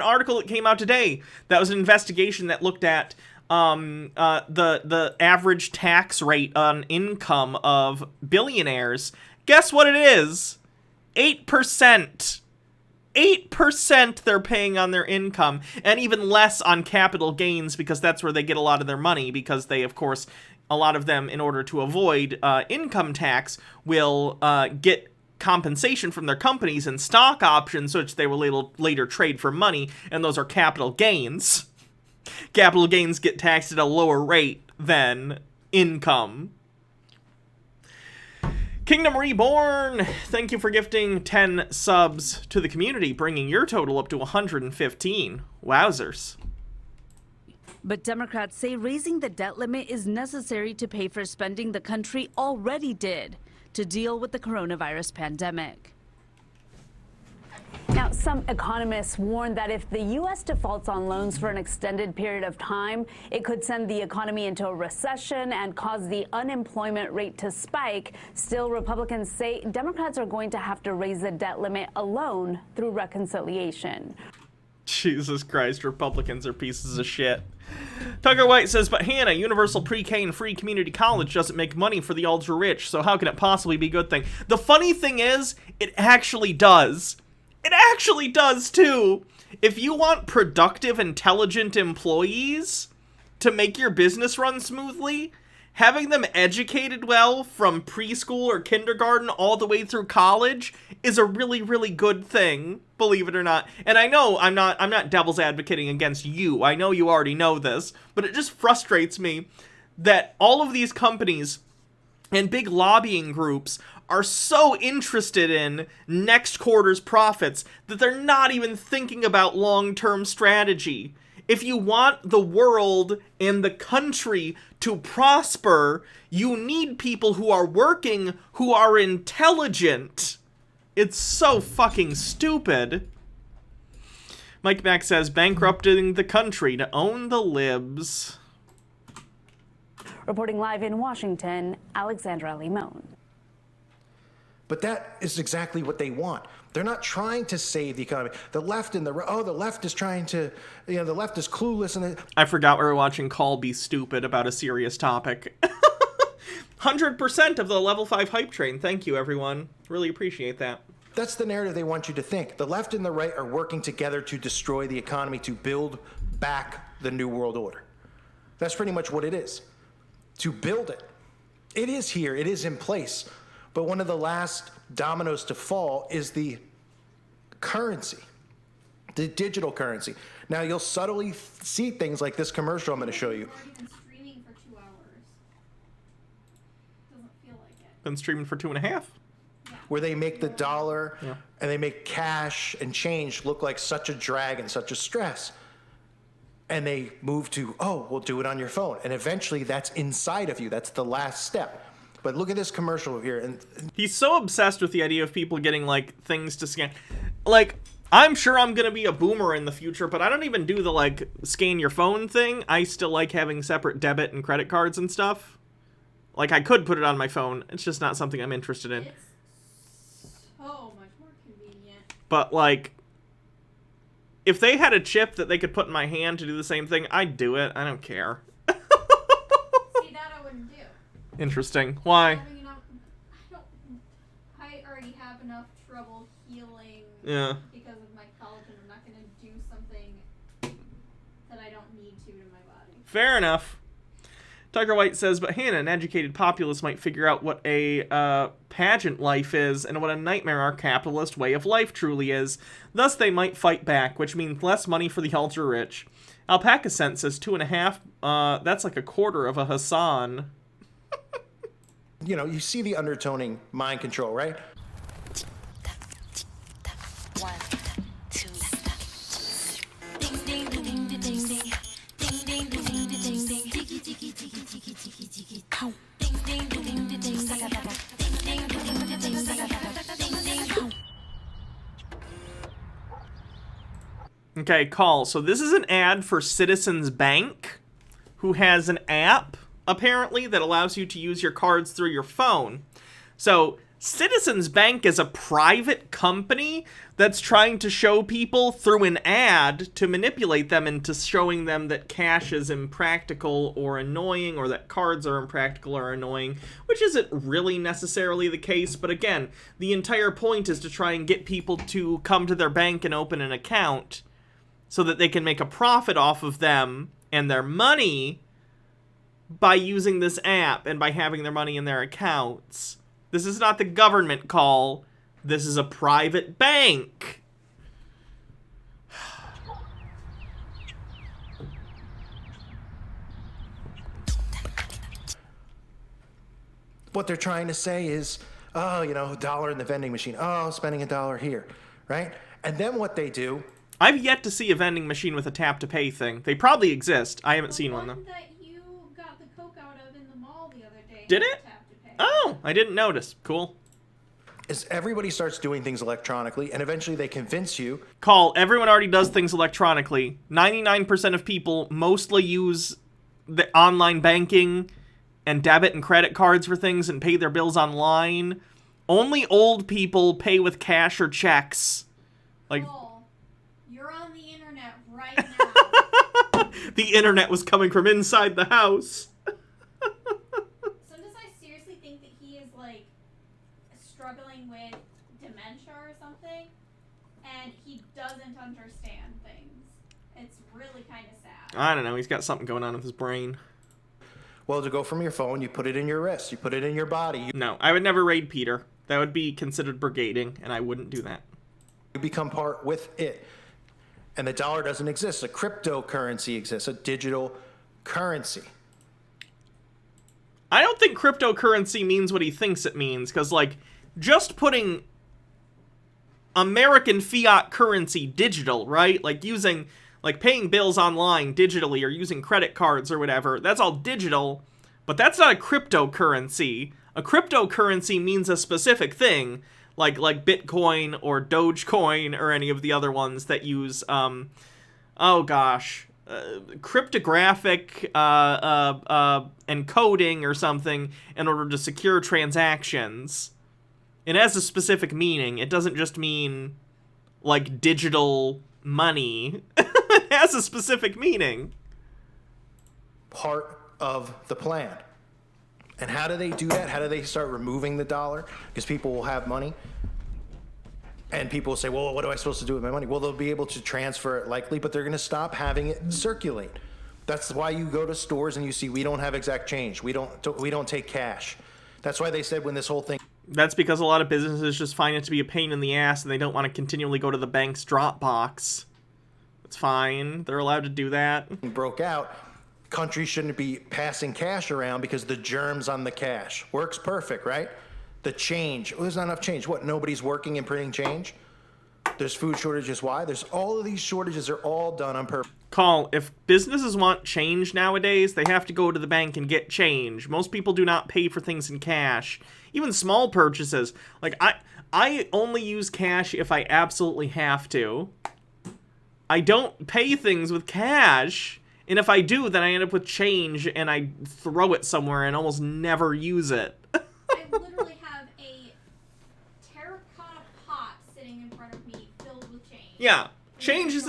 A: article that came out today that was an investigation that looked at the average tax rate on income of billionaires. Guess what it is? 8%. 8% they're paying on their income, and even less on capital gains, because that's where they get a lot of their money, because they, of course, a lot of them, in order to avoid income tax, will get compensation from their companies and stock options, which they will later trade for money, and those are capital gains. Capital gains get taxed at a lower rate than income. Kingdom Reborn, thank you for gifting 10 subs to the community, bringing your total up to 115. Wowzers.
I: But Democrats say raising the debt limit is necessary to pay for spending the country already did to deal with the coronavirus pandemic. Now, some economists warn that if the U.S. defaults on loans for an extended period of time, it could send the economy into a recession and cause the unemployment rate to spike. Still, Republicans say Democrats are going to have to raise the debt limit alone through reconciliation.
A: Jesus Christ, Republicans are pieces of shit. Tucker White says, but Hannah, universal pre-K and free community college doesn't make money for the ultra-rich, so how can it possibly be a good thing? The funny thing is, it actually does. It actually does, too. If you want productive, intelligent employees to make your business run smoothly, having them educated well from preschool or kindergarten all the way through college is a really, really good thing, believe it or not. And I know I'm not devil's advocating against you. I know you already know this, but it just frustrates me that all of these companies and big lobbying groups are so interested in next quarter's profits that they're not even thinking about long-term strategy. If you want the world and the country to prosper, you need people who are working, who are intelligent. It's so fucking stupid. Mike Mack says, bankrupting the country to own the libs.
I: Reporting live in Washington, Alexandra Limon.
W: But that is exactly what they want. They're not trying to save the economy. The left and the left is trying to, the left is clueless. And
A: I forgot we were watching Call Be Stupid about a serious topic. 100% of the level 5 hype train. Thank you, everyone. Really appreciate that.
W: That's the narrative they want you to think. The left and the right are working together to destroy the economy, to build back the New World Order. That's pretty much what it is. To build it. It is here. It is in place. But one of the last dominoes to fall is the currency, the digital currency. Now, you'll subtly see things like this commercial I'm going to show you.
F: Been streaming for 2 hours. Doesn't feel like it.
A: Been streaming for 2.5.
W: Where they make the dollar and they make cash and change look like such a drag and such a stress. And they move to, oh, we'll do it on your phone. And eventually that's inside of you. That's the last step. But look at this commercial here. And
A: he's so obsessed with the idea of people getting, like, things to scan. Like, I'm sure I'm going to be a boomer in the future, but I don't even do the, like, scan your phone thing. I still like having separate debit and credit cards and stuff. Like, I could put it on my phone. It's just not something I'm interested in.
F: It's so much more convenient.
A: But, like, if they had a chip that they could put in my hand to do the same thing, I'd do it. I don't care.
F: See, that I wouldn't do.
A: Interesting. Why?
F: I already have enough trouble healing because of my collagen. I'm not going to do something that I don't need to my body.
A: Fair enough. Tiger White says, but Hannah, an educated populace, might figure out what a pageant life is and what a nightmare our capitalist way of life truly is. Thus, they might fight back, which means less money for the ultra-rich. Alpaca Cent says 2.5. That's like a quarter of a Hassan.
W: You know, you see the undertoning mind control, right?
B: 1, 2, ding ding ding ding ding ding ding ding ding ding ding ding tiki tiki tiki tiki tiki tiki pow ding ding ding ding ding ding ding ding ding ding ding ding.
A: Okay, call. So this is an ad for Citizens Bank, who has an app, apparently, that allows you to use your cards through your phone. So Citizens Bank is a private company that's trying to show people through an ad to manipulate them into showing them that cash is impractical or annoying, or that cards are impractical or annoying, which isn't really necessarily the case. But again, the entire point is to try and get people to come to their bank and open an account so that they can make a profit off of them and their money by using this app and by having their money in their accounts. This is not the government call. This is a private bank.
W: What they're trying to say is, oh, you know, $1 in the vending machine. Oh, spending $1 here, right? And then what they do...
A: I've yet to see a vending machine with a tap-to-pay thing. They probably exist. I haven't seen one, though.
F: That you got the Coke out of in the mall the other day.
A: Did it? Oh, I didn't notice. Cool.
W: Is everybody starts doing things electronically, and eventually they convince you...
A: Call. Everyone already does things electronically. 99% of people mostly use the online banking and debit and credit cards for things and pay their bills online. Only old people pay with cash or checks. Like...
F: You're on the internet right now.
A: The internet was coming from inside the house.
F: Sometimes I seriously think that he is, like, struggling with dementia or something, and he doesn't understand things. It's really kind of sad.
A: I don't know. He's got something going on with his brain.
W: Well, to go from your phone, you put it in your wrist. You put it in your body.
A: No, I would never raid Peter. That would be considered brigading, and I wouldn't do that.
W: You become part with it. And the dollar doesn't exist. A cryptocurrency exists, a digital currency.
A: I don't think cryptocurrency means what he thinks it means, because, like, just putting American fiat currency digital, right? Like, using, like, paying bills online digitally or using credit cards or whatever, that's all digital, but that's not a cryptocurrency. A cryptocurrency means a specific thing, like Bitcoin or Dogecoin or any of the other ones that use, cryptographic encoding or something in order to secure transactions. It has a specific meaning. It doesn't just mean, like, digital money. It has a specific meaning.
W: Part of the plan. And how do they do that? How do they start removing the dollar? Because people will have money. And people will say, well, what am I supposed to do with my money? Well, they'll be able to transfer it likely, but they're going to stop having it circulate. That's why you go to stores and you see we don't have exact change. We don't take cash. That's why they said when this whole thing...
A: That's because a lot of businesses just find it to be a pain in the ass and they don't want to continually go to the bank's drop box. It's fine. They're allowed to do that.
W: Broke out. Countries shouldn't be passing cash around because the germs on the cash. Works perfect, right? The change. Well, there's not enough change. What, nobody's working and printing change? There's food shortages. Why? There's all of these shortages are all done on purpose.
A: Call. If businesses want change nowadays, they have to go to the bank and get change. Most people do not pay for things in cash. Even small purchases. Like, I only use cash if I absolutely have to. I don't pay things with cash. And if I do, then I end up with change and I throw it somewhere and almost never use it.
F: I literally have a terracotta pot sitting in front of me filled with change.
A: Yeah. Change is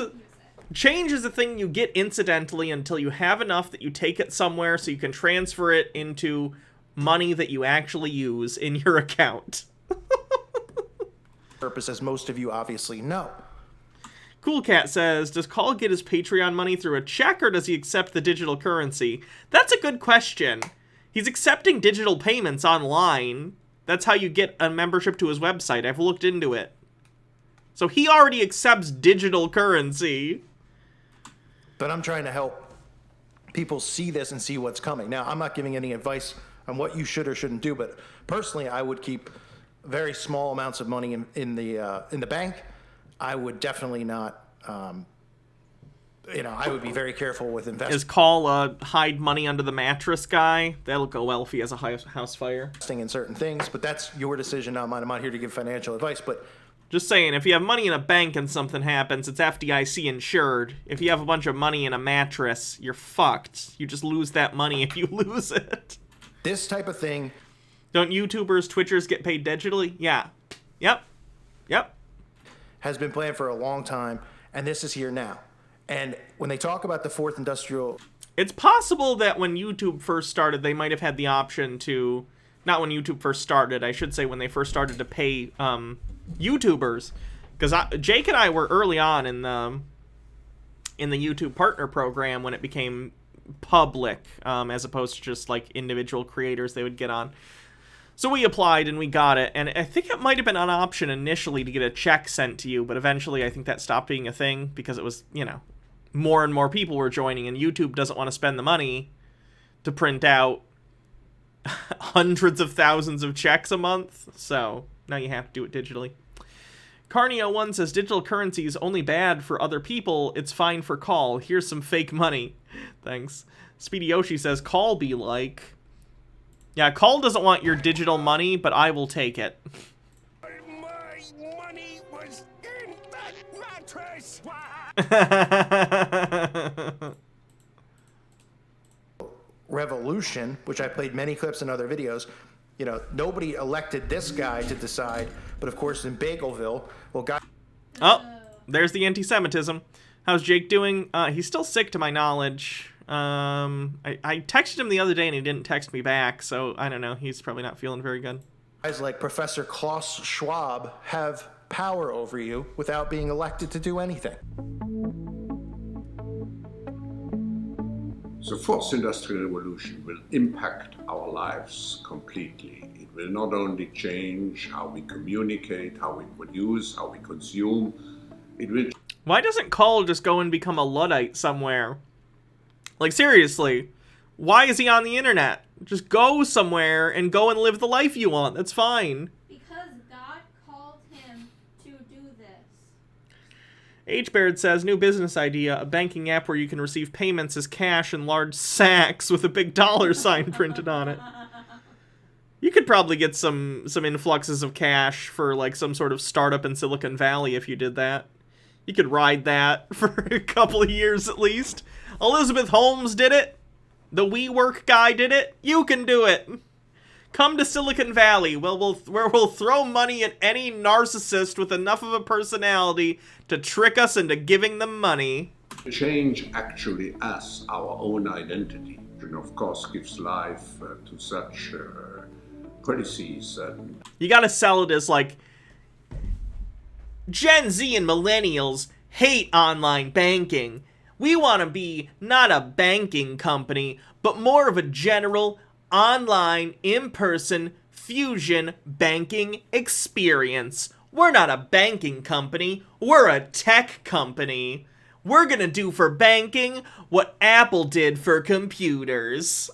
A: a thing you get incidentally until you have enough that you take it somewhere so you can transfer it into money that you actually use in your account.
W: Purpose, as most of you obviously know.
A: Cool Cat says, does Call get his Patreon money through a check or does he accept the digital currency? That's a good question. He's accepting digital payments online. That's how you get a membership to his website. I've looked into it. So he already accepts digital currency.
W: But I'm trying to help people see this and see what's coming. Now, I'm not giving any advice on what you should or shouldn't do, but personally, I would keep very small amounts of money in the bank. I would definitely not, I would be very careful with investing.
A: Is Call a hide money under the mattress guy? That'll go well if he has a house fire.
W: Investing in certain things, but that's your decision, not mine. I'm not here to give financial advice, but
A: just saying, if you have money in a bank and something happens, it's FDIC insured. If you have a bunch of money in a mattress, you're fucked. You just lose that money if you lose it.
W: This type of thing.
A: Don't YouTubers, Twitchers get paid digitally? Yeah. Yep.
W: Has been planned for a long time, and this is here now. And when they talk about the fourth industrial...
A: It's possible that when YouTube first started, they might have had the option to... Not when YouTube first started, I should say when they first started to pay YouTubers. Because Jake and I were early on in the YouTube Partner Program when it became public, as opposed to just like individual creators they would get on. So we applied and we got it, and I think it might have been an option initially to get a check sent to you, but eventually I think that stopped being a thing because it was, more and more people were joining, and YouTube doesn't want to spend the money to print out hundreds of thousands of checks a month, so now you have to do it digitally. Carnio1 says, digital currency is only bad for other people, it's fine for Call. Here's some fake money. Thanks. Speedy Yoshi says, Call be like... Yeah, Call doesn't want your digital money, but I will take it.
J: My money was in that mattress.
W: Revolution, which I played many clips in other videos, nobody elected this guy to decide, but of course in Bagelville,
A: Oh, there's the anti-Semitism. How's Jake doing? He's still sick to my knowledge. I texted him the other day and he didn't text me back, so I don't know. He's probably not feeling very good.
W: Guys like Professor Klaus Schwab have power over you without being elected to do anything.
L: The fourth industrial revolution will impact our lives completely. It will not only change how we communicate, how we produce, how we consume. It will...
A: Why doesn't Call just go and become a Luddite somewhere? Like, seriously, why is he on the internet? Just go somewhere and go and live the life you want. That's fine.
F: Because God called him to do this.
A: H-Baird says, new business idea, a banking app where you can receive payments as cash in large sacks with a big dollar sign printed on it. You could probably get some influxes of cash for, like, some sort of startup in Silicon Valley if you did that. You could ride that for a couple of years at least. Elizabeth Holmes did it. The WeWork guy did it. You can do it. Come to Silicon Valley, where we'll throw money at any narcissist with enough of a personality to trick us into giving them money.
L: Change actually as our own identity, and of course gives life to such policies.
A: You gotta sell it as like, Gen Z and millennials hate online banking. We want to be not a banking company, but more of a general, online, in-person, fusion banking experience. We're not a banking company, we're a tech company. We're gonna do for banking what Apple did for computers.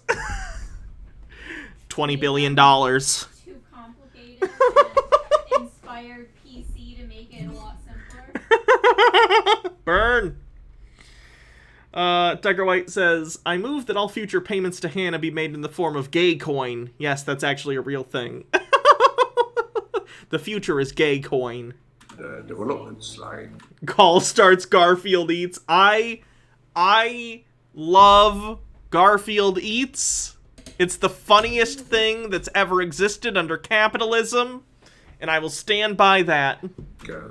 A: $20 billion.
F: Too complicated and inspired PC to make it a lot simpler.
A: Burn. Tiger White says, I move that all future payments to Hannah be made in the form of gay coin. Yes, that's actually a real thing. The future is gay coin.
L: Development slide.
A: Call starts Garfield Eats. I love Garfield Eats. It's the funniest thing that's ever existed under capitalism, and I will stand by that.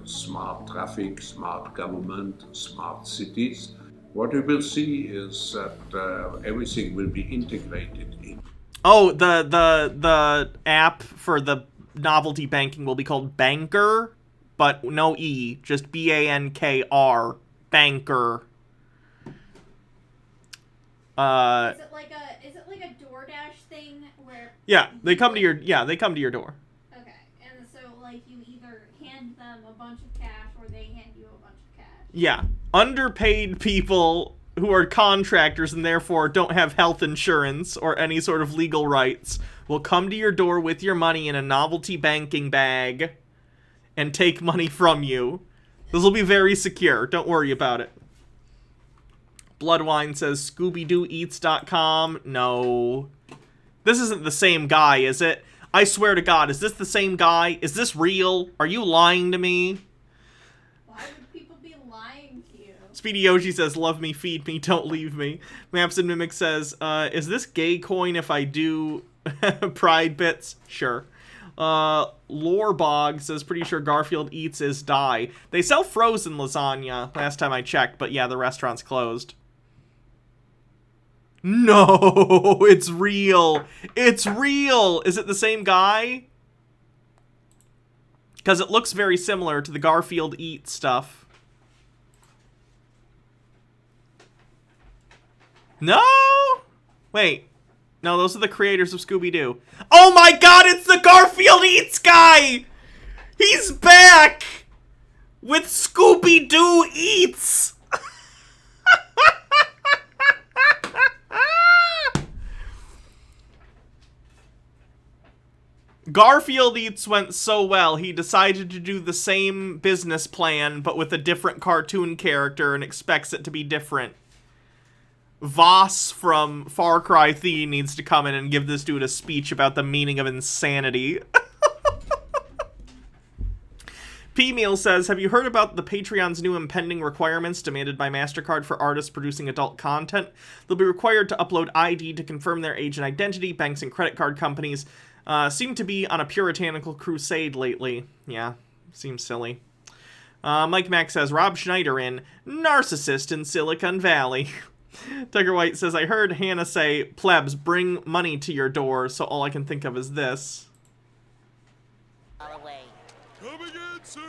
L: Smart traffic, smart government, smart cities. What we will see is that everything will be integrated in.
A: Oh, the app for the novelty banking will be called Banker, but no E, just B-A-N-K-R, banker.
F: Is it like a DoorDash thing where?
A: Yeah, they come to your door.
F: Okay, and so like you either hand them a bunch of cash or they hand you a bunch of cash.
A: Yeah, underpaid people who are contractors and therefore don't have health insurance or any sort of legal rights will come to your door with your money in a novelty banking bag and take money from you. This will be very secure. Don't worry about it. Bloodwine says ScoobyDooEats.com. No. This isn't the same guy, is it? I swear to God, is this the same guy? Is this real? Are you lying to me?
F: Why would people be lying to you?
A: Speedy Yoshi says, love me, feed me, don't leave me. Maps and Mimic says, is this gay coin if I do pride bits? Sure. Lorebog says, pretty sure Garfield Eats is die. They sell frozen lasagna, last time I checked, but yeah, the restaurant's closed. No, it's real. It's real. Is it the same guy? Because it looks very similar to the Garfield Eat stuff. No? Wait. No, those are the creators of Scooby-Doo. Oh my God, it's the Garfield Eats guy! He's back! With Scooby-Doo Eats! Garfield Eats went so well, he decided to do the same business plan, but with a different cartoon character and expects it to be different. Voss from Far Cry 3 needs to come in and give this dude a speech about the meaning of insanity. P-Meal says, have you heard about the Patreon's new impending requirements demanded by MasterCard for artists producing adult content? They'll be required to upload ID to confirm their age and identity. Banks and credit card companies seem to be on a puritanical crusade lately. Yeah, seems silly. Mike Mack says, Rob Schneider in Narcissist in Silicon Valley. Tucker White says, I heard Hannah say, plebs, bring money to your door, so all I can think of is this.
B: Come again, sir.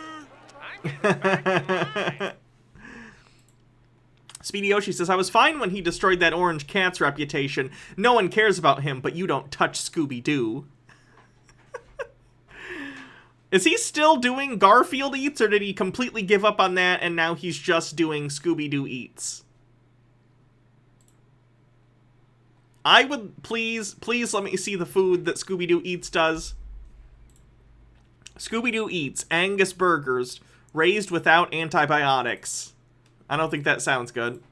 A: Speedy Yoshi says, I was fine when he destroyed that Orange Cat's reputation. No one cares about him, but you don't touch Scooby-Doo. Is he still doing Garfield Eats, or did he completely give up on that and now he's just doing Scooby-Doo Eats? I would, please let me see the food that Scooby-Doo Eats does. Scooby-Doo Eats Angus burgers raised without antibiotics. I don't think that sounds good.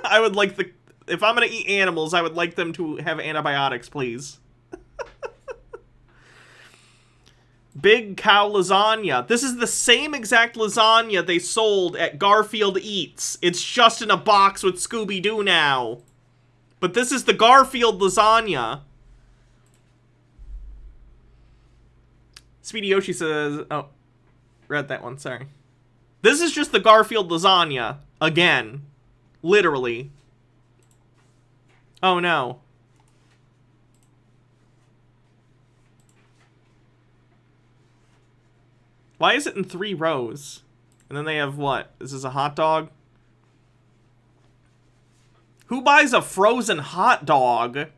A: I would like the... If I'm going to eat animals, I would like them to have antibiotics, please. Big Cow Lasagna. This is the same exact lasagna they sold at Garfield Eats. It's just in a box with Scooby-Doo now. But this is the Garfield lasagna. Speedy Yoshi says... Oh, read that one, sorry. This is just the Garfield lasagna. Again. Literally. Oh, no. Why is it in 3 rows? And then they have what? This is a hot dog? Who buys a frozen hot dog?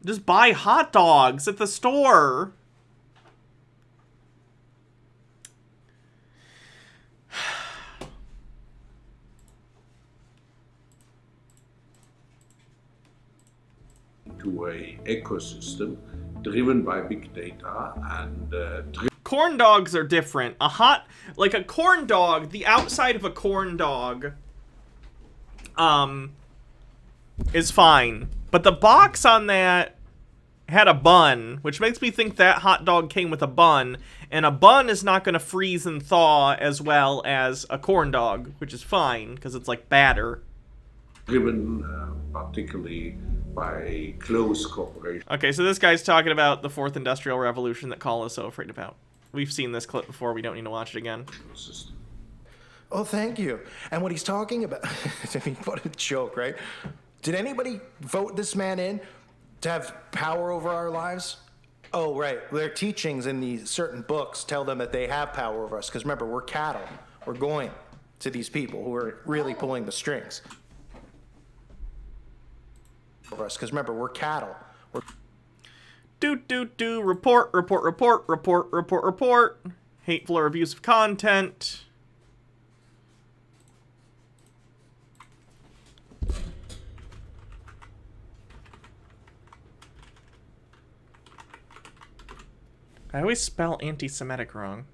A: Just buy hot dogs at the store.
L: To a ecosystem driven by big data and
A: corn dogs are different. Like a corn dog, the outside of a corn dog is fine. But the box on that had a bun, which makes me think that hot dog came with a bun, and a bun is not going to freeze and thaw as well as a corn dog, which is fine, because it's like batter.
L: driven particularly by close cooperation.
A: Okay, so this guy's talking about the 4th Industrial Revolution that Call is so afraid about. We've seen this clip before, we don't need to watch it again.
W: Oh, thank you. And what he's talking about, I mean, what a joke, right? Did anybody vote this man in to have power over our lives? Oh, right. Their teachings in these certain books tell them that they have power over us. Because remember, we're cattle. We're going to these people who are really pulling the strings. Over us. Because remember, we're cattle. We're...
A: Report, report, report, report, report, report. Hateful or abusive content. I always spell anti-Semitic wrong.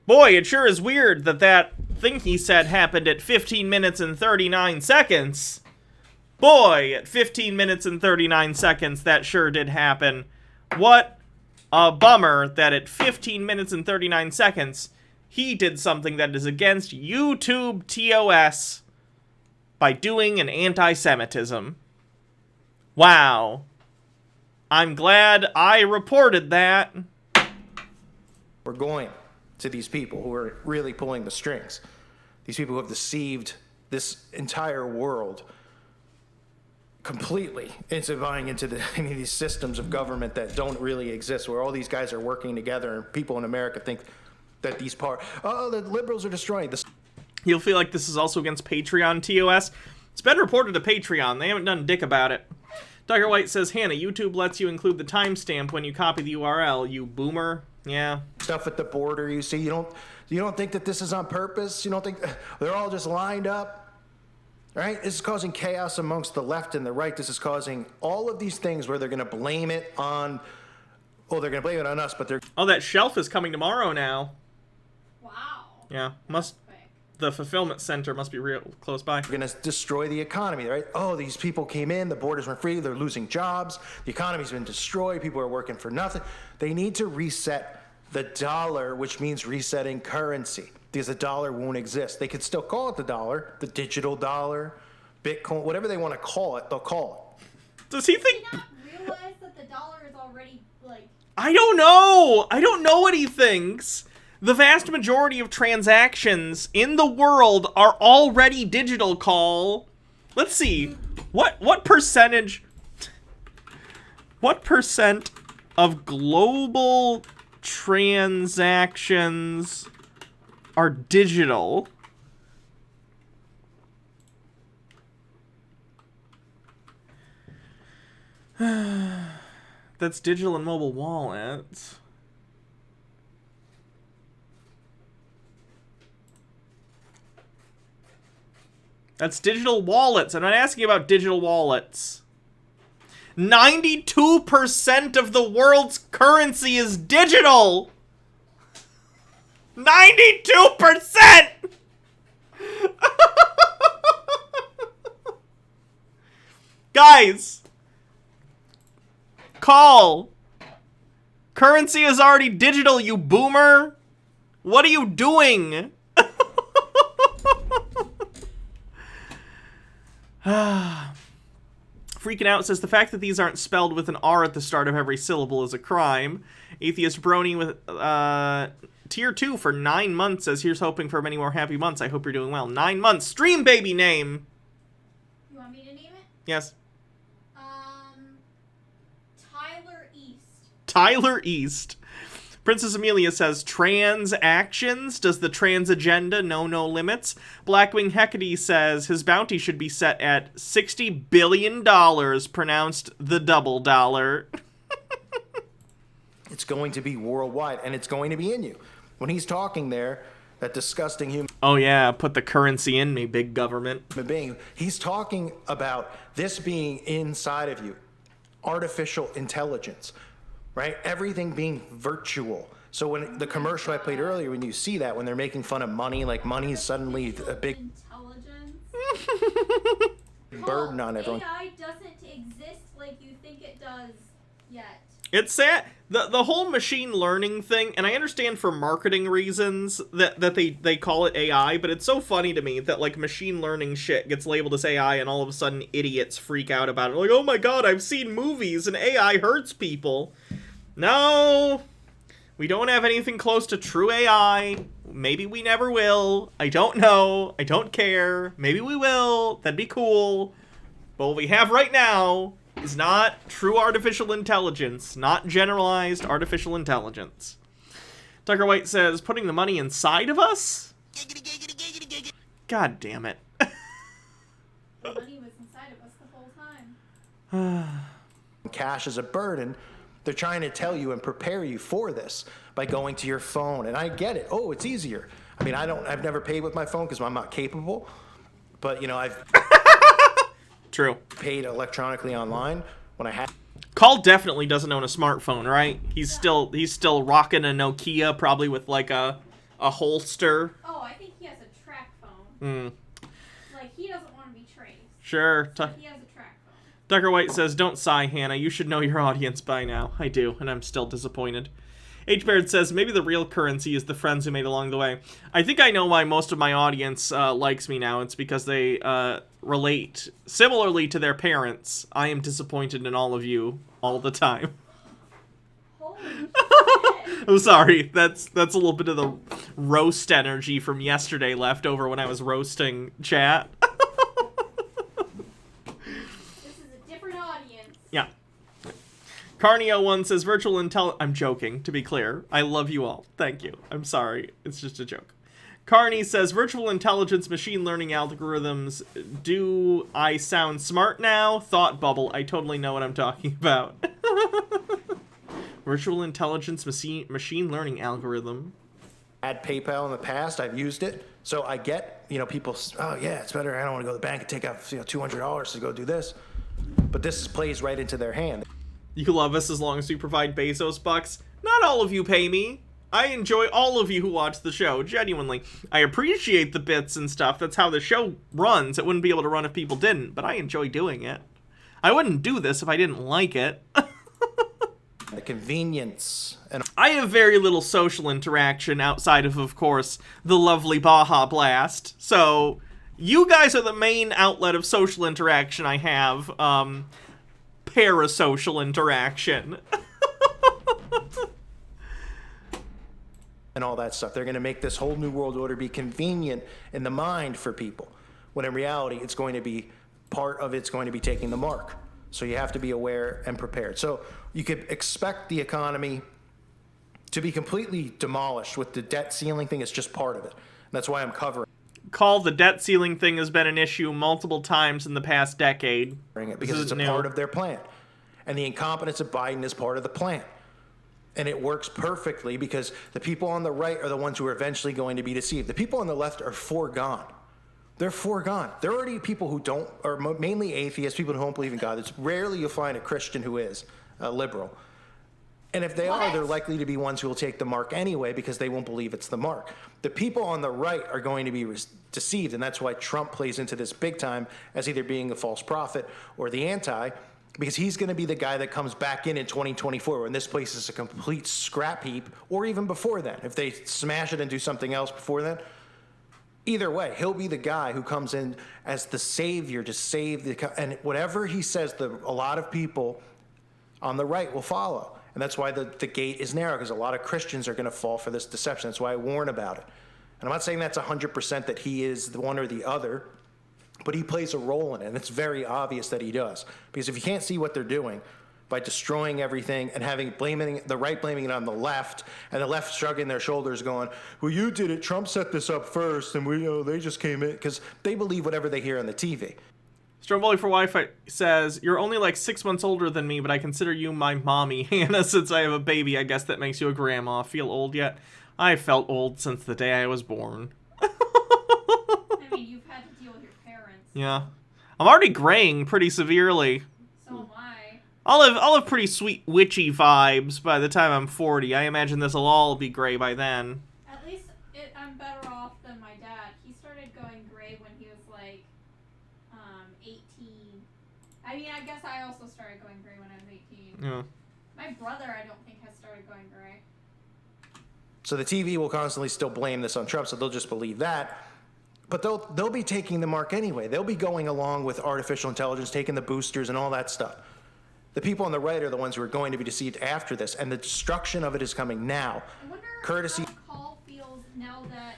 A: Boy, it sure is weird that that thing he said happened at 15 minutes and 39 seconds. Boy, at 15 minutes and 39 seconds, that sure did happen. What a bummer that at 15 minutes and 39 seconds, he did something that is against YouTube TOS by doing an anti-Semitism. Wow. I'm glad I reported that.
W: We're going to these people who are really pulling the strings. These people who have deceived this entire world completely into buying into these systems of government that don't really exist, where all these guys are working together and people in America think that these the liberals are destroying this.
A: You'll feel like this is also against Patreon TOS. It's been reported to Patreon. They haven't done dick about it. Dr. White says, Hannah, YouTube lets you include the timestamp when you copy the URL, you boomer. Yeah.
W: Stuff at the border, you see, you don't think that this is on purpose? You don't think they're all just lined up? Right? This is causing chaos amongst the left and the right. This is causing all of these things where they're going to blame it on, they're going to blame it on us, but they're...
A: Oh, that shelf is coming tomorrow now.
F: Wow.
A: Yeah, the fulfillment center must be real close by.
W: We're going to destroy the economy, right? Oh, these people came in, the borders weren't free, they're losing jobs, the economy's been destroyed, people are working for nothing. They need to reset the dollar, which means resetting currency, because the dollar won't exist. They could still call it the dollar, the digital dollar, Bitcoin, whatever they want to call it, they'll call it.
A: Does he think...
F: Did he not realize that the dollar is already, like...
A: I don't know! I don't know what he thinks. The vast majority of transactions in the world are already digital, call. Let's see. What percentage... What percent of global transactions are digital? That's digital and mobile wallets. That's digital wallets. I'm not asking about digital wallets. 92% of the world's currency is digital! 92%! Guys! Call! Currency is already digital, you boomer! What are you doing? Freaking Out says, the fact that these aren't spelled with an R at the start of every syllable is a crime. Atheist Brony with tier 2 for 9 months says, here's hoping for many more happy months. I hope you're doing well. 9 months. Stream baby name.
F: You want me to name it?
A: Yes.
F: Tyler East.
A: Tyler East. Princess Amelia says, trans actions? Does the trans agenda know no limits? Blackwing Hecate says, his bounty should be set at $60 billion, pronounced the double dollar.
W: It's going to be worldwide, and it's going to be in you. When he's talking there, that disgusting human...
A: Oh yeah, put the currency in me, big government.
W: ...being, he's talking about this being inside of you. Artificial intelligence. Right? Everything being virtual. So when the commercial I played earlier, when you see that, when they're making fun of money, like money is suddenly a big burden on everyone.
F: AI doesn't exist like you think it does yet.
A: It's sad. The whole machine learning thing, and I understand for marketing reasons that they call it AI, but it's so funny to me that, like, machine learning shit gets labeled as AI and all of a sudden idiots freak out about it. Like, oh my god, I've seen movies and AI hurts people. No, we don't have anything close to true AI. Maybe we never will. I don't know. I don't care. Maybe we will. That'd be cool. But what we have right now is not true artificial intelligence, not generalized artificial intelligence. Tucker White says, putting the money inside of us? God damn it.
F: The money was inside of us the whole time.
W: Cash is a burden. They're trying to tell you and prepare you for this by going to your phone. And I get it. Oh, it's easier. I mean, I've never paid with my phone because I'm not capable. But, you know, I've
A: True.
W: paid electronically online when I had.
A: Call definitely doesn't own a smartphone, right? He's still rocking a Nokia, probably with like a holster.
F: Oh, I think he has a track phone. Like, he doesn't want to be traced.
A: Sure.
F: So he has a track phone.
A: Tucker White says, don't sigh, Hannah. You should know your audience by now. I do, and I'm still disappointed. H. Baird says, maybe the real currency is the friends we made along the way. I think I know why most of my audience likes me now. It's because they relate similarly to their parents. I am disappointed in all of you all the time. I'm sorry. That's a little bit of the roast energy from yesterday left over when I was roasting chat.
F: This is a different audience.
A: Yeah. Carnio1 says, virtual I'm joking, to be clear. I love you all. Thank you. I'm sorry. It's just a joke. Carney says, virtual intelligence, machine learning algorithms. Do I sound smart now? Thought bubble. I totally know what I'm talking about. Virtual intelligence, machine learning algorithm.
W: Had PayPal in the past. I've used it. So I get, you know, people, oh, yeah, it's better. I don't want to go to the bank and take out, $200 to go do this. But this plays right into their hand.
A: You love us as long as we provide Bezos bucks. Not all of you pay me. I enjoy all of you who watch the show, genuinely. I appreciate the bits and stuff. That's how the show runs. It wouldn't be able to run if people didn't, but I enjoy doing it. I wouldn't do this if I didn't like it.
W: The convenience. And
A: I have very little social interaction outside of course, the lovely Baja Blast. So, you guys are the main outlet of social interaction I have. Parasocial interaction.
W: And all that stuff. They're going to make this whole new world order be convenient in the mind for people, when in reality it's going to be part of it's going to be taking the mark. So you have to be aware and prepared. So you could expect the economy to be completely demolished with the debt ceiling thing. It's just part of it. And that's why I'm covering
A: The debt ceiling thing has been an issue multiple times in the past decade.
W: because it's a part of their plan. And the incompetence of Biden is part of the plan. And it works perfectly because the people on the right are the ones who are eventually going to be deceived. The people on the left are foregone. They're foregone. There are already people who don't, are mainly atheists, people who don't believe in God. It's rarely you'll find a Christian who is liberal. And if they are, they're likely to be ones who will take the mark anyway because they won't believe it's the mark. The people on the right are going to be deceived, and that's why Trump plays into this big time as either being a false prophet or the anti, because he's going to be the guy that comes back in 2024 when this place is a complete scrap heap, or even before then. If they smash it and do something else before then, either way, he'll be the guy who comes in as the savior to save and whatever he says, a lot of people on the right will follow. And that's why the gate is narrow, because a lot of Christians are going to fall for this deception. That's why I warn about it. And I'm not saying that's 100% that he is the one or the other, but he plays a role in it, and it's very obvious that he does. Because if you can't see what they're doing by destroying everything and blaming the right blaming it on the left, and the left shrugging their shoulders going, well, you did it, Trump set this up first, and they just came in, because they believe whatever they hear on the TV.
A: Stromboli for Wi-Fi says, you're only like 6 months older than me, but I consider you my mommy. Hannah, since I have a baby, I guess that makes you a grandma. Feel old yet? I felt old since the day I was born.
F: I mean, you've had to deal with your parents.
A: Yeah. I'm already graying pretty severely.
F: So am I.
A: I'll have pretty sweet witchy vibes by the time I'm 40. I imagine this will all be gray by then.
F: At least I'm better off than my dad. He started going gray when he was like 18. I mean, I guess I also started going gray when I was 18.
A: Yeah.
F: My My brother, I don't think, has started going gray.
W: So the TV will constantly still blame this on Trump, so they'll just believe that. But they'll be taking the mark anyway. They'll be going along with artificial intelligence, taking the boosters and all that stuff. The people on the right are the ones who are going to be deceived after this, and the destruction of it is coming now.
F: I wonder
W: Courtesy.
F: how Paul feels now that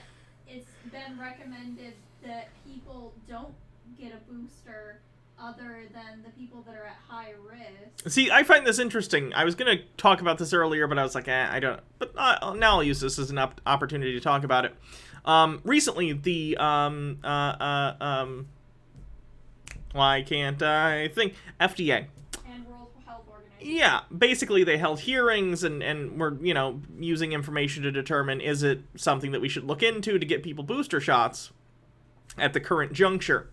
F: it's been recommended that people don't get a booster other than the people that are at high risk.
A: See, I find this interesting. I was going to talk about this earlier, but I was like, I don't. But now I'll use this as an opportunity to talk about it. Recently, the why can't I think FDA?
F: And World Health Organization.
A: Yeah, basically they held hearings and were, using information to determine, is it something that we should look into to get people booster shots at the current juncture.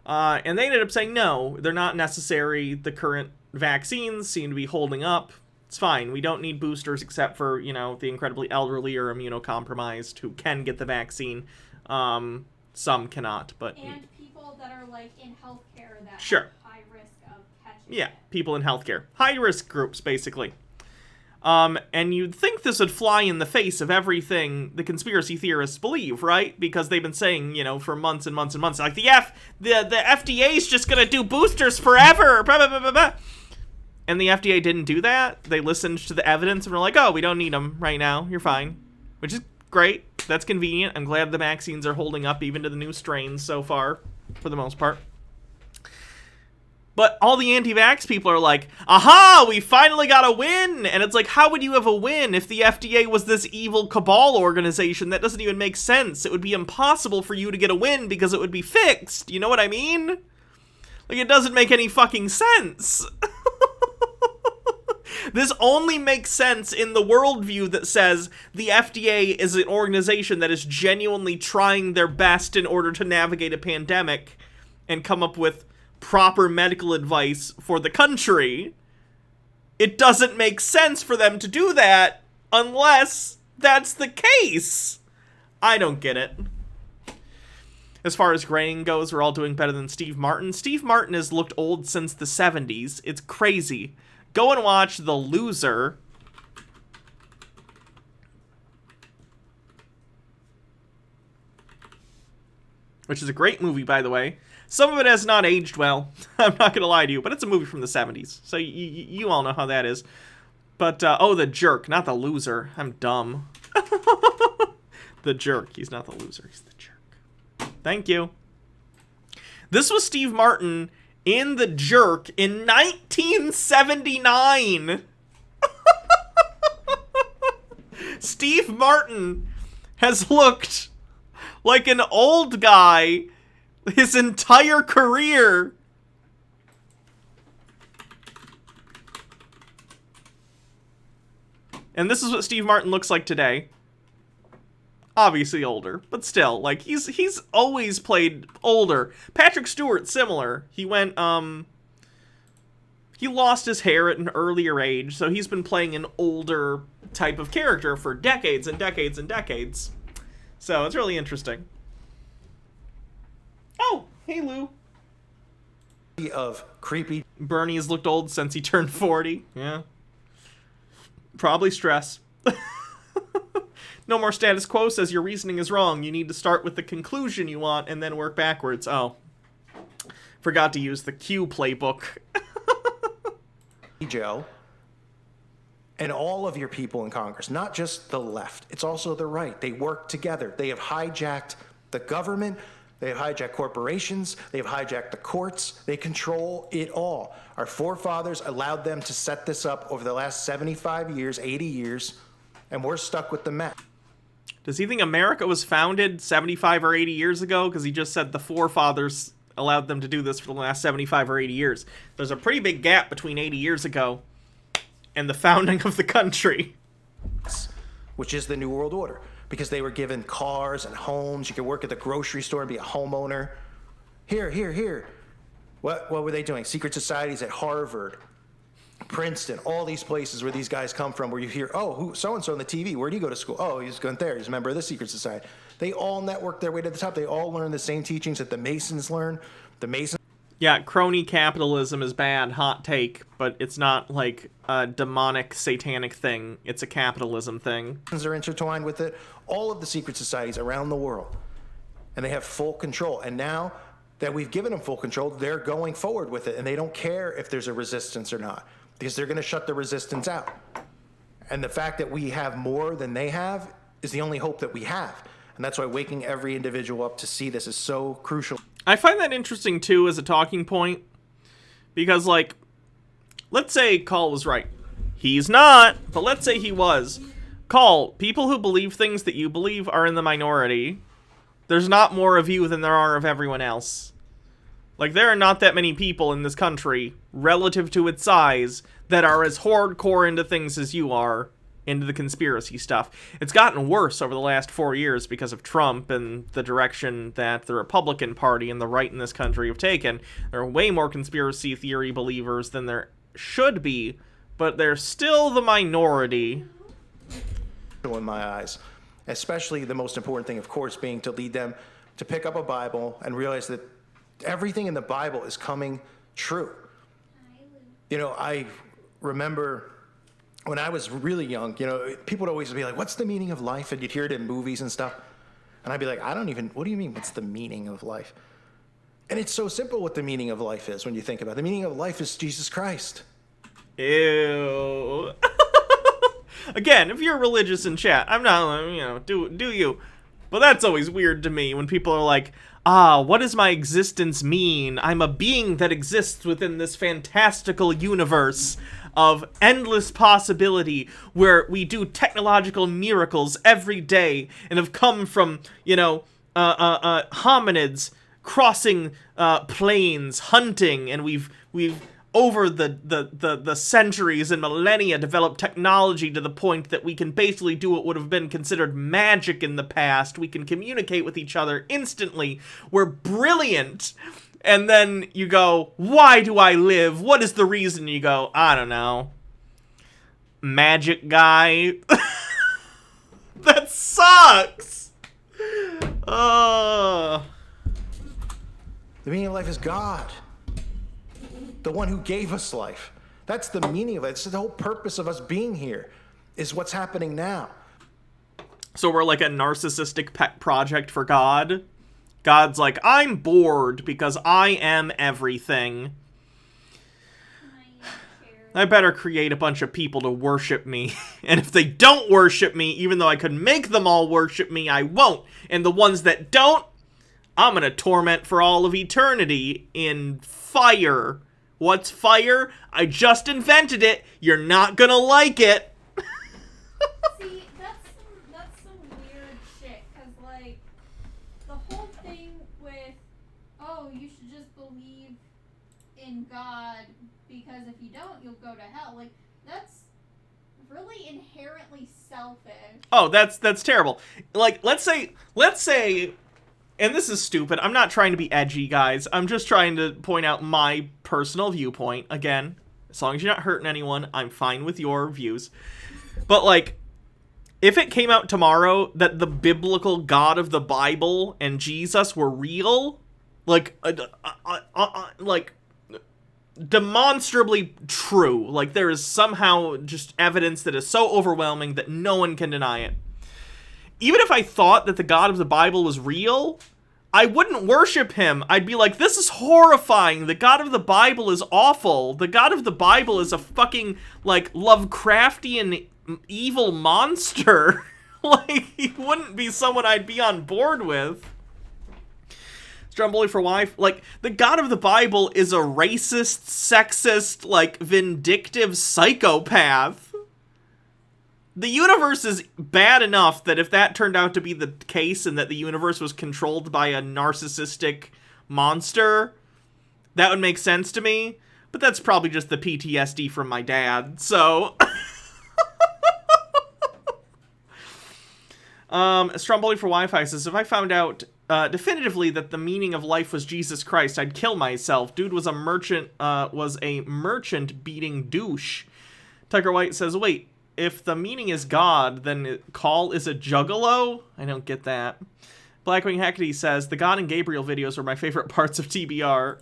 A: And they ended up saying, no, they're not necessary. The current vaccines seem to be holding up. It's fine. We don't need boosters except for, the incredibly elderly or immunocompromised who can get the vaccine. Some cannot, but...
F: And people that are, in healthcare that
A: sure.
F: have high risk of catching
A: Yeah, people in healthcare. High-risk groups, basically. And you'd think this would fly in the face of everything the conspiracy theorists believe, right? Because they've been saying, for months and months and months, like, the FDA's just gonna do boosters forever, blah, blah, blah, blah, blah. And the FDA didn't do that. They listened to the evidence and were like, oh, we don't need them right now. You're fine. Which is great. That's convenient. I'm glad the vaccines are holding up even to the new strains so far, for the most part. But all the anti-vax people are like, aha, we finally got a win! And it's like, how would you have a win if the FDA was this evil cabal organization? That doesn't even make sense. It would be impossible for you to get a win because it would be fixed. You know what I mean? Like, it doesn't make any fucking sense. This only makes sense in the worldview that says the FDA is an organization that is genuinely trying their best in order to navigate a pandemic and come up with proper medical advice for the country. It doesn't make sense for them to do that unless that's the case. I don't get it. As far as graying goes, we're all doing better than Steve Martin. Steve Martin has looked old since the 70s. It's crazy. Go and watch The Loser. Which is a great movie, by the way. Some of it has not aged well. I'm not going to lie to you, but it's a movie from the 70s. So you all know how that is. But, oh, The Jerk, not The Loser. I'm dumb. The Jerk. He's not the loser. He's the jerk. Thank you. This was Steve Martin in The Jerk in 1979. Steve Martin has looked like an old guy his entire career. And this is what Steve Martin looks like today. Obviously older, but still, like, he's always played older. Patrick Stewart, similar. He went, he lost his hair at an earlier age, so he's been playing an older type of character for decades and decades and decades. So it's really interesting. Oh, hey, Lou.
W: Of creepy.
A: Bernie has looked old since he turned 40. Yeah. Probably stress. No more status quo says your reasoning is wrong. You need to start with the conclusion you want and then work backwards. Oh. Forgot to use the Q playbook.
W: Joe. And all of your people in Congress, not just the left. It's also the right. They work together. They have hijacked the government. They have hijacked corporations. They have hijacked the courts. They control it all. Our forefathers allowed them to set this up over the last 75 years, 80 years, and we're stuck with the mess.
A: Does he think America was founded 75 or 80 years ago? Because he just said the forefathers allowed them to do this for the last 75 or 80 years. There's a pretty big gap between 80 years ago and the founding of the country.
W: Which is the New World Order. Because they were given cars and homes. You could work at the grocery store and be a homeowner. Here. What were they doing? Secret societies at Harvard, Princeton, all these places where these guys come from, where you hear, oh, who so-and-so on the TV, where'd he go to school? Oh, he's going there. He's a member of the secret society. They all network their way to the top. They all learn the same teachings that the Masons learn. The Masons...
A: Yeah, crony capitalism is bad, hot take, but it's not like a demonic, satanic thing. It's a capitalism thing.
W: Are intertwined with it. All of the secret societies around the world. And they have full control. And now that we've given them full control, they're going forward with it. And they don't care if there's a resistance or not. Because they're going to shut the resistance out. And the fact that we have more than they have is the only hope that we have. And that's why waking every individual up to see this is so crucial.
A: I find that interesting, too, as a talking point. Because, like, let's say Call was right. He's not, but let's say he was. Call, people who believe things that you believe are in the minority. There's not more of you than there are of everyone else. Like, there are not that many people in this country, relative to its size, that are as hardcore into things as you are, into the conspiracy stuff. It's gotten worse over the last 4 years because of Trump and the direction that the Republican Party and the right in this country have taken. There are way more conspiracy theory believers than there should be, but they're still the minority.
W: In my eyes. Especially the most important thing, of course, being to lead them to pick up a Bible and realize that everything in the Bible is coming true. You know, I remember when I was really young, you know, people would always be like, what's the meaning of life? And you'd hear it in movies and stuff. And I'd be like, what do you mean, what's the meaning of life? And it's so simple what the meaning of life is when you think about it. The meaning of life is Jesus Christ.
A: Ew. Again, if you're religious in chat, I'm not, you know, do you. But that's always weird to me when people are like, what does my existence mean? I'm a being that exists within this fantastical universe of endless possibility where we do technological miracles every day and have come from, you know, hominids crossing plains, hunting, and we've over the centuries and millennia developed technology to the point that we can basically do what would have been considered magic in the past. We can communicate with each other instantly. We're brilliant. And then you go, why do I live? What is the reason? You go, I don't know. Magic guy. That sucks.
W: The meaning of life is God. The one who gave us life. That's the meaning of it. It's the whole purpose of us being here is what's happening now.
A: So we're like a narcissistic pet project for God. God's like, I'm bored because I am everything. I better create a bunch of people to worship me. And if they don't worship me, even though I could make them all worship me, I won't. And the ones that don't, I'm gonna torment for all of eternity in fire. What's fire? I just invented it. You're not gonna like it.
F: See, that's some weird shit, because, like, the whole thing with, oh, you should just believe in God, because if you don't, you'll go to hell. Like, that's really inherently selfish.
A: Oh, that's terrible. Like, let's say, and this is stupid. I'm not trying to be edgy, guys. I'm just trying to point out my personal viewpoint. Again, as long as you're not hurting anyone, I'm fine with your views. But, like, if it came out tomorrow that the biblical God of the Bible and Jesus were real, like demonstrably true, like there is somehow just evidence that is so overwhelming that no one can deny it. Even if I thought that the God of the Bible was real, I wouldn't worship him. I'd be like, this is horrifying. The God of the Bible is awful. The God of the Bible is a fucking, like, Lovecraftian evil monster. Like, he wouldn't be someone I'd be on board with. Stromboli for wife. Like, the God of the Bible is a racist, sexist, like, vindictive psychopath. The universe is bad enough that if that turned out to be the case and that the universe was controlled by a narcissistic monster, that would make sense to me. But that's probably just the PTSD from my dad, so... Stromboli for Wi-Fi says, if I found out definitively that the meaning of life was Jesus Christ, I'd kill myself. Dude was a merchant beating douche. Tucker White says, wait, if the meaning is God, then Call is a juggalo? I don't get that. Blackwing Hackety says, the God and Gabriel videos were my favorite parts of TBR.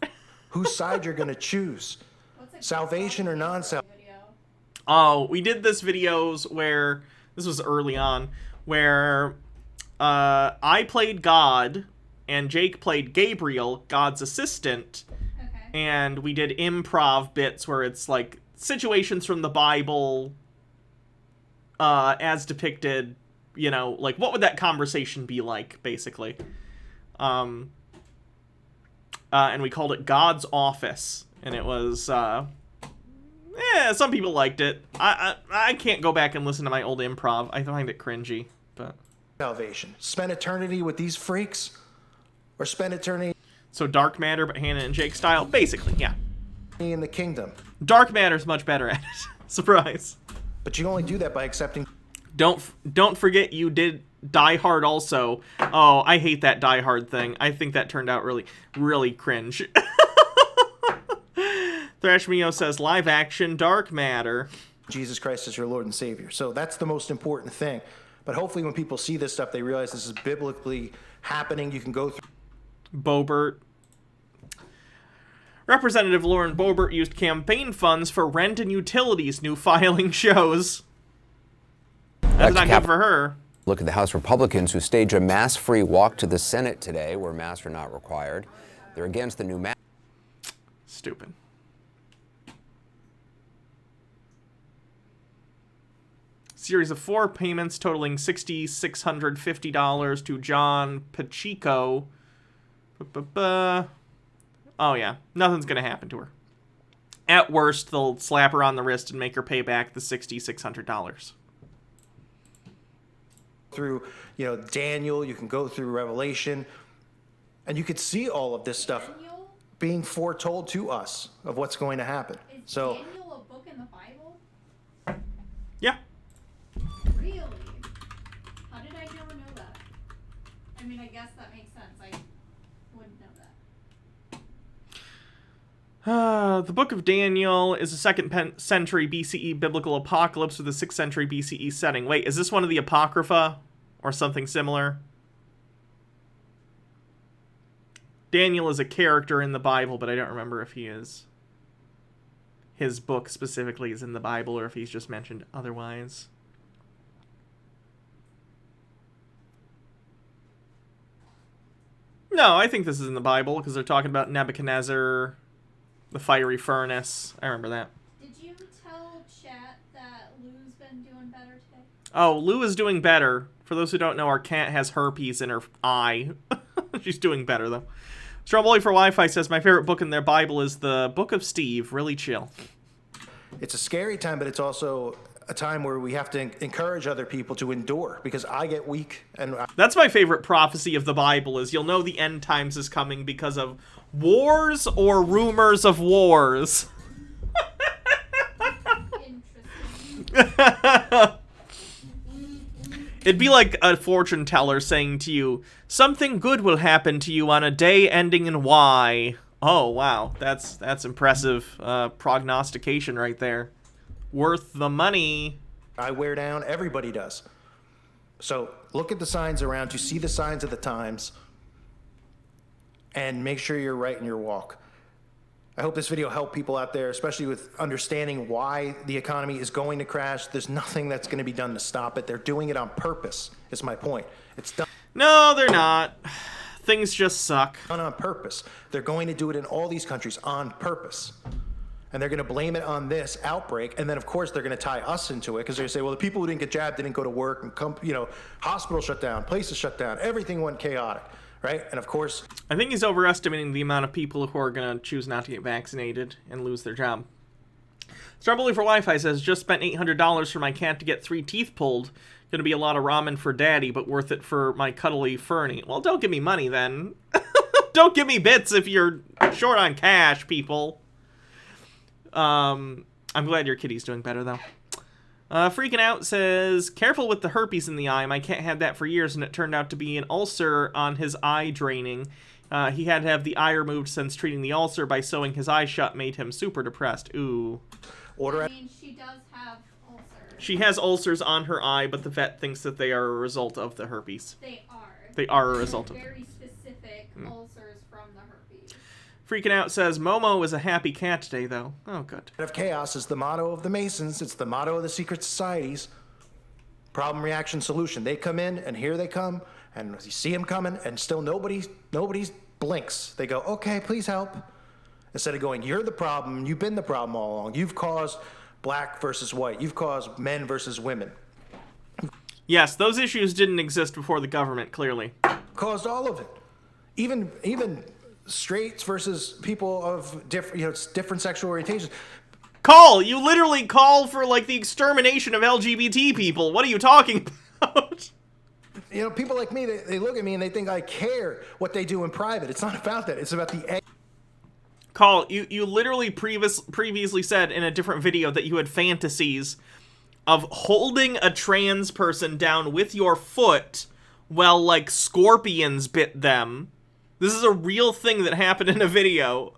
W: whose side you're going to choose, salvation or non-salvation.
A: Oh, we did this videos where, this was early on, where I played God, and Jake played Gabriel, God's assistant, and we did improv bits where it's like situations from the Bible as depicted, you know, like what would that conversation be like, basically. And we called it God's Office, and it was, some people liked it. I can't go back and listen to my old improv. I find it cringy, but...
W: Salvation. Spend eternity with these freaks, or spend eternity...
A: So dark matter, but Hannah and Jake style? Basically, yeah.
W: ...in the kingdom.
A: Dark matter's much better at it. Surprise.
W: But you only do that by accepting...
A: Don't forget you did Die Hard also. Oh, I hate that Die Hard thing. I think that turned out really, really cringe. Thrash Mio says, live action, dark matter.
W: Jesus Christ is your Lord and Savior. So that's the most important thing. But hopefully when people see this stuff, they realize this is biblically happening. You can go through...
A: Boebert. Representative Lauren Boebert used campaign funds for rent and utilities, new filing shows. That's not good for her.
M: Look at the House Republicans who stage a mask-free walk to the Senate today where masks are not required. They're against the new mask.
A: Stupid. Series of 4 payments totaling $6,650 to John Pacheco. Oh, yeah. Nothing's going to happen to her. At worst, they'll slap her on the wrist and make her pay back the $6,600.
W: Through, you know, Daniel, you can go through Revelation, and you could see all of this stuff being foretold to us of what's going to happen.
F: Is Daniel a book in the Bible?
A: Yeah.
F: Really? How did I never know that? I mean, I guess that makes sense. I wouldn't know that.
A: The Book of Daniel is a 2nd century BCE biblical apocalypse with a 6th century BCE setting. Wait, is this one of the Apocrypha or something similar? Daniel is a character in the Bible, but I don't remember if he is... his book specifically is in the Bible or if he's just mentioned otherwise. No, I think this is in the Bible because they're talking about Nebuchadnezzar, the fiery furnace. I remember that.
F: Did you tell chat that Lou's been doing better today?
A: Oh, Lou is doing better. For those who don't know, our cat has herpes in her eye. She's doing better, though. Stromboli for Wi-Fi says, my favorite book in their Bible is the Book of Steve. Really chill.
W: It's a scary time, but it's also a time where we have to encourage other people to endure, because I get weak. And
A: that's my favorite prophecy of the Bible, is you'll know the end times is coming because of wars or rumors of wars. It'd be like a fortune teller saying to you, something good will happen to you on a day ending in Y. Oh, wow. That's impressive prognostication right there. Worth the money.
W: I wear down. Everybody does. So look at the signs around you. See the signs of the times. And make sure you're right in your walk. I hope this video helped people out there, especially with understanding why the economy is going to crash. There's nothing that's going to be done to stop it. They're doing it on purpose, is my point. It's done.
A: No, they're not. Things just suck.
W: Done on purpose. They're going to do it in all these countries on purpose. And they're going to blame it on this outbreak. And then, of course, they're going to tie us into it because they're going to say, well, the people who didn't get jabbed didn't go to work, and hospitals shut down, places shut down. Everything went chaotic, right? And, of course...
A: I think he's overestimating the amount of people who are going to choose not to get vaccinated and lose their job. Starbully for Wi-Fi says, just spent $800 for my cat to get 3 teeth pulled. Going to be a lot of ramen for daddy, but worth it for my cuddly Fernie. Well, don't give me money, then. Don't give me bits if you're short on cash, people. I'm glad your kitty's doing better, though. Freaking Out says, careful with the herpes in the eye. My cat had that for years, and it turned out to be an ulcer on his eye draining. He had to have the eye removed since treating the ulcer by sewing his eye shut made him super depressed. Ooh.
W: I
F: mean, she does have ulcers.
A: She has ulcers on her eye, but the vet thinks that they are a result of the herpes.
F: They are.
A: They are a result of
F: very specific ulcers from the herpes.
A: Freaking Out says, Momo is a happy cat today, though. Oh, good.
W: Of chaos is the motto of the Masons. It's the motto of the secret societies. Problem, reaction, solution. They come in, and here they come, and you see them coming, and still nobody blinks. They go, okay, please help. Instead of going, you're the problem, you've been the problem all along. You've caused black versus white. You've caused men versus women.
A: Yes, those issues didn't exist before the government, clearly.
W: Caused all of it. Even straights versus people of different sexual orientations.
A: You literally call for, like, the extermination of LGBT people. What are you talking about?
W: People like me, they look at me and they think I care what they do in private. It's not about that. It's about the...
A: You literally previously said in a different video that you had fantasies of holding a trans person down with your foot while, like, scorpions bit them. This is a real thing that happened in a video.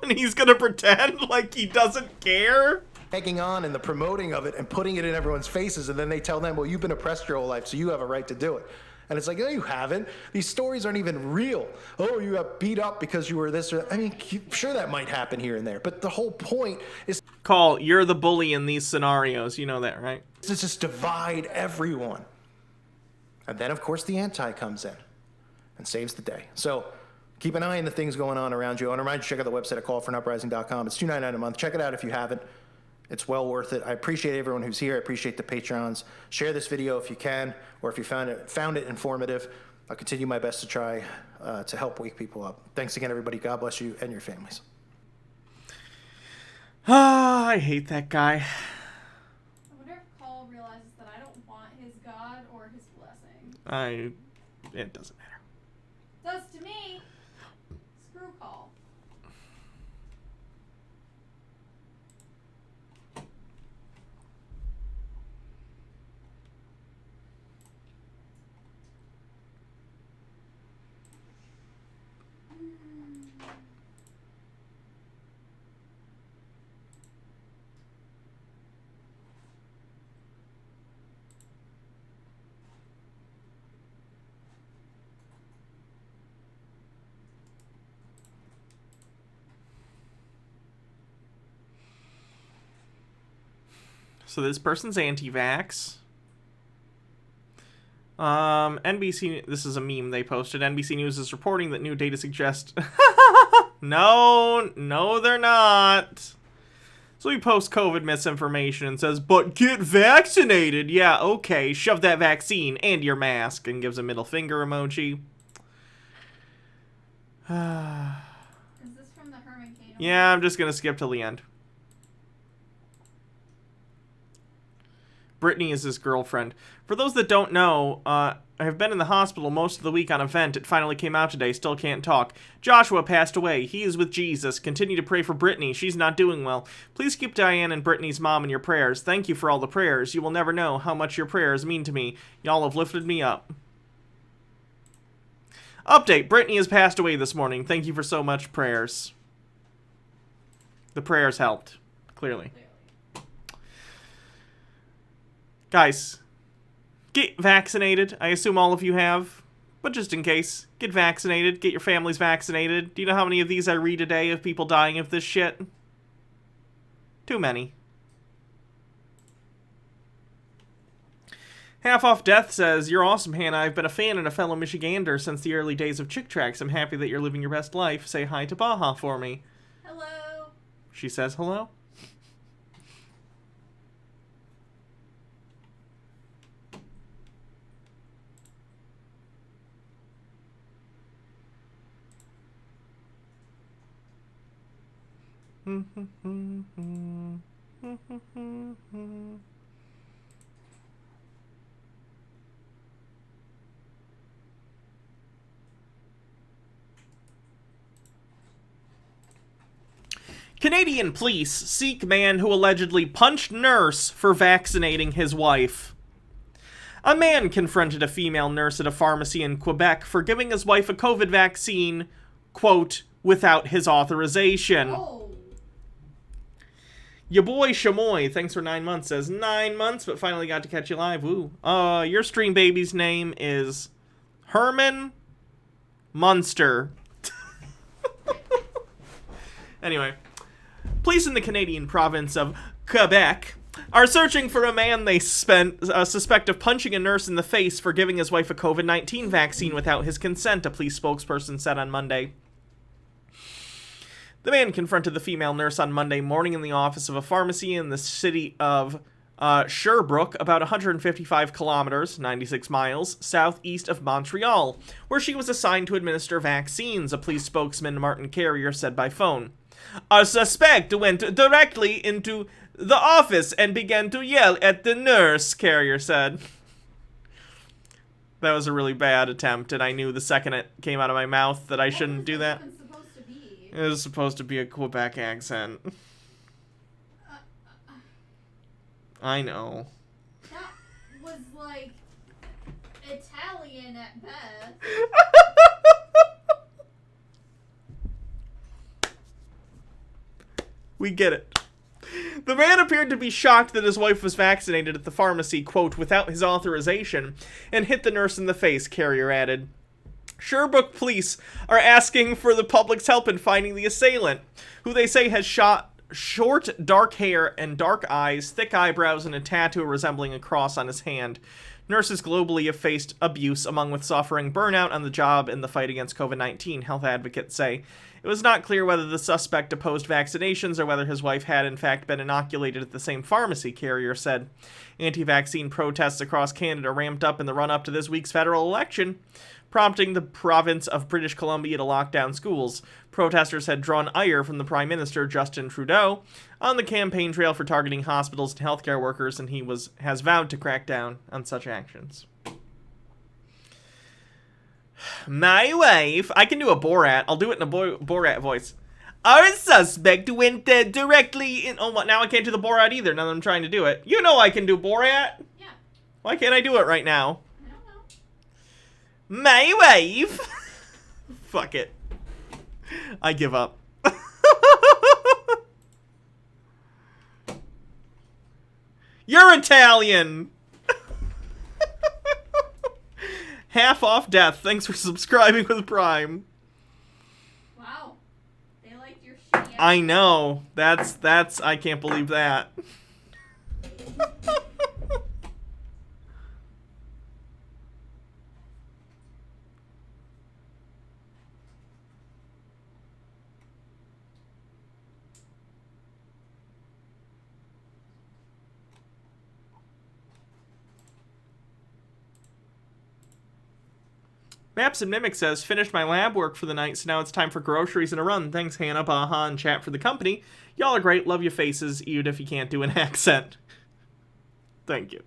A: And he's gonna pretend like he doesn't care?
W: Taking on and the promoting of it and putting it in everyone's faces, and then they tell them, well, you've been oppressed your whole life, so you have a right to do it. And it's like, no, you haven't. These stories aren't even real. Oh, you got beat up because you were this or... I mean, sure, that might happen here and there, but the whole point is...
A: You're the bully in these scenarios. You know that, right?
W: To just divide everyone. And then, of course, the anti comes in and saves the day. So keep an eye on the things going on around you. I want to remind you to check out the website at callforunuprising.com. It's $2.99 a month. Check it out if you haven't. It's well worth it. I appreciate everyone who's here. I appreciate the Patrons. Share this video if you can, or if you found it informative. I'll continue my best to try to help wake people up. Thanks again, everybody. God bless you and your families.
A: I hate that guy.
F: I wonder if Cole realizes that I don't want his God or his blessing.
A: It doesn't matter.
F: Does to me. Screw Cole.
A: So this person's anti-vax. NBC, this is a meme they posted. NBC News is reporting that new data suggests... No, they're not. So he posts COVID misinformation and says, but get vaccinated. Yeah, okay, shove that vaccine and your mask, and gives a middle finger emoji.
F: Is this from the Herman Cato?
A: Yeah, I'm just going to skip till the end. Brittany is his girlfriend. For those that don't know, I have been in the hospital most of the week on a vent. It finally came out today. Still can't talk. Joshua passed away. He is with Jesus. Continue to pray for Brittany. She's not doing well. Please keep Diane and Brittany's mom in your prayers. Thank you for all the prayers. You will never know how much your prayers mean to me. Y'all have lifted me up. Update. Brittany has passed away this morning. Thank you for so much prayers. The prayers helped. Clearly. Guys, get vaccinated. I assume all of you have, but just in case, get vaccinated. Get your families vaccinated. Do you know how many of these I read a day of people dying of this shit? Too many. Half Off Death says, you're awesome, Hannah. I've been a fan and a fellow Michigander since the early days of Chick Tracks. I'm happy that you're living your best life. Say hi to Baja for me.
F: Hello.
A: She says hello. Canadian police seek man who allegedly punched nurse for vaccinating his wife. A man confronted a female nurse at a pharmacy in Quebec for giving his wife a COVID vaccine, quote, without his authorization.
F: Oh.
A: Your boy Shamoy, thanks for 9 months, says 9 months, but finally got to catch you live. Woo. Your stream baby's name is Herman Munster. Anyway, police in the Canadian province of Quebec are searching for a man they suspect of punching a nurse in the face for giving his wife a COVID-19 vaccine without his consent, a police spokesperson said on Monday. The man confronted the female nurse on Monday morning in the office of a pharmacy in the city of Sherbrooke, about 155 kilometers, 96 miles, southeast of Montreal, where she was assigned to administer vaccines, a police spokesman, Martin Carrier, said by phone. Our suspect went directly into the office and began to yell at the nurse, Carrier said. That was a really bad attempt, and I knew the second it came out of my mouth that I shouldn't do that. It was supposed to be a Quebec accent. I know.
F: That was like Italian at best.
A: We get it. The man appeared to be shocked that his wife was vaccinated at the pharmacy, quote, without his authorization, and hit the nurse in the face, Carrier added. Sherbrooke police are asking for the public's help in finding the assailant, who they say has short, dark hair and dark eyes, thick eyebrows, and a tattoo resembling a cross on his hand. Nurses globally have faced abuse, among with suffering burnout on the job in the fight against COVID-19, health advocates say. It was not clear whether the suspect opposed vaccinations or whether his wife had in fact been inoculated at the same pharmacy, Carrier said. Anti-vaccine protests across Canada ramped up in the run-up to this week's federal election, prompting the province of British Columbia to lock down schools. Protesters had drawn ire from the Prime Minister, Justin Trudeau, on the campaign trail for targeting hospitals and healthcare workers, and he has vowed to crack down on such actions. My wife... I can do a Borat. I'll do it in a Borat voice. Our suspect went directly in... Oh, now I can't do the Borat either, now that I'm trying to do it. You know I can do Borat.
F: Yeah.
A: Why can't I do it right now? I don't know. My wife... Fuck it. I give up. You're Italian! Half off death. Thanks for subscribing with Prime.
F: Wow. They liked your shitty
A: I know. That's I can't believe that. Maps and Mimic says, finished my lab work for the night, so now it's time for groceries and a run. Thanks, Hannah, Baha, and chat for the company. Y'all are great. Love your faces, even if you can't do an accent. Thank you.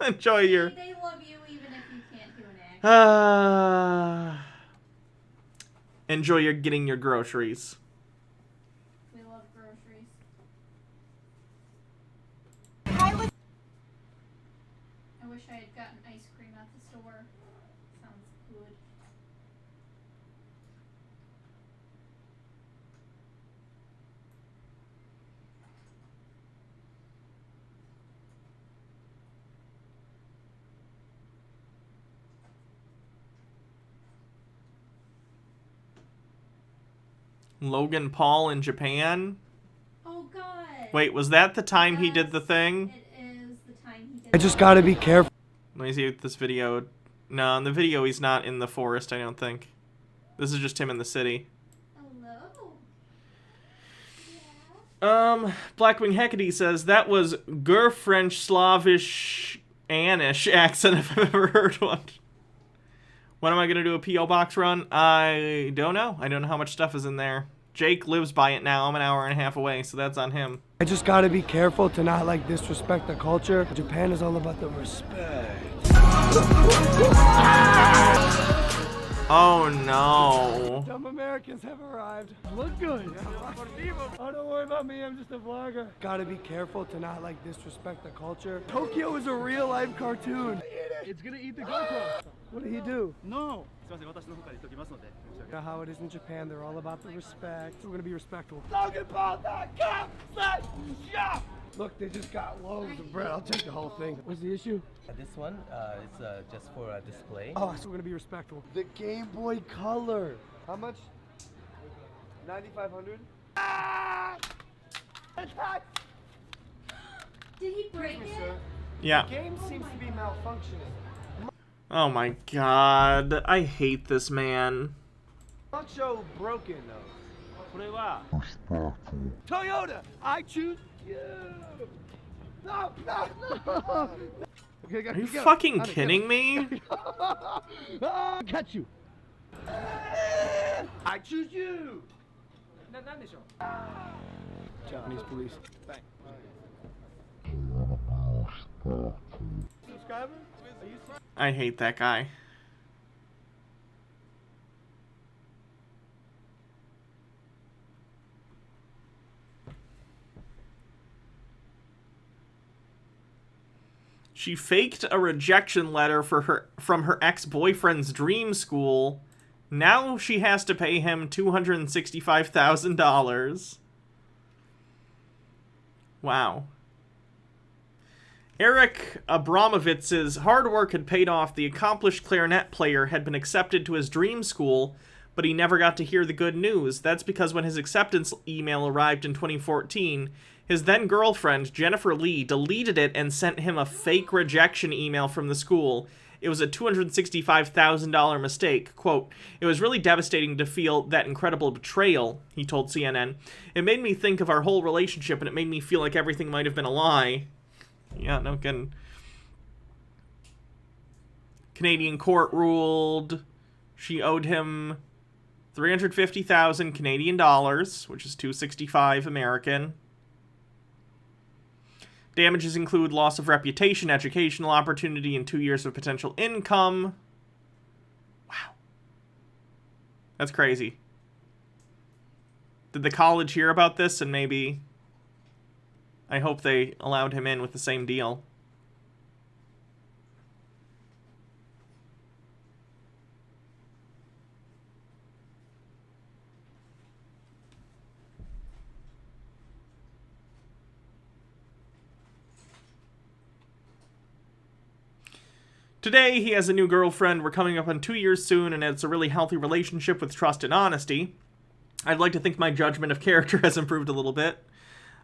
A: Enjoy your...
F: They love you even if you can't do an accent.
A: Enjoy your getting your groceries.
F: We love groceries. I wish I had gotten ice cream at the store. Sounds good.
A: Logan Paul in Japan?
F: Oh god.
A: Wait, was that the time he did the thing?
F: It is the time he did
E: I just gotta be careful.
A: Let me see if this video... No, in the video he's not in the forest, I don't think. This is just him in the city.
F: Hello.
A: Blackwing Hecate says, that was French Slavish Anish accent if I've ever heard one. When am I going to do a P.O. Box run? I don't know. I don't know how much stuff is in there. Jake lives by it now. I'm an hour and a half away, so that's on him.
E: I just gotta be careful to not like disrespect the culture. Japan is all about the respect.
A: Oh no.
E: Dumb Americans have arrived. Look good. Oh, don't worry about me, I'm just a vlogger. Gotta be careful to not like disrespect the culture. Tokyo is a real life cartoon. It's gonna eat the GoPro. What did he do? No. You know how it is in Japan, they're all about the respect. We're gonna be respectful. LoganPaul.com/shop. Look, they just got loads of bread. I'll take the whole thing. What's the issue?
N: This one is just for a display.
E: Oh, so we're gonna be respectful. The Game Boy Color. How much? 9,500.
F: Did he break it?
A: Yeah.
E: The game seems to be malfunctioning.
A: Oh my god. I hate this man.
E: Macho broken though. Toyota, I choose you. No, no, no. Okay,
A: Are you fucking kidding me?
E: Catch you. I choose you. Japanese police. Bang. Subscriber?
A: I hate that guy. She faked a rejection letter from her ex-boyfriend's dream school. Now she has to pay him $265,000. Wow. Eric Abramovitz's hard work had paid off. The accomplished clarinet player had been accepted to his dream school, but he never got to hear the good news. That's because when his acceptance email arrived in 2014, his then-girlfriend, Jennifer Lee, deleted it and sent him a fake rejection email from the school. It was a $265,000 mistake. Quote, "It was really devastating to feel that incredible betrayal," he told CNN. "It made me think of our whole relationship, and it made me feel like everything might have been a lie." Yeah, no kidding. Canadian court ruled she owed him 350,000 Canadian dollars, which is $265 American. Damages include loss of reputation, educational opportunity, and 2 years of potential income. Wow. That's crazy. Did the college hear about this and maybe... I hope they allowed him in with the same deal. Today, he has a new girlfriend. We're coming up on 2 years soon, and it's a really healthy relationship with trust and honesty. I'd like to think my judgment of character has improved a little bit.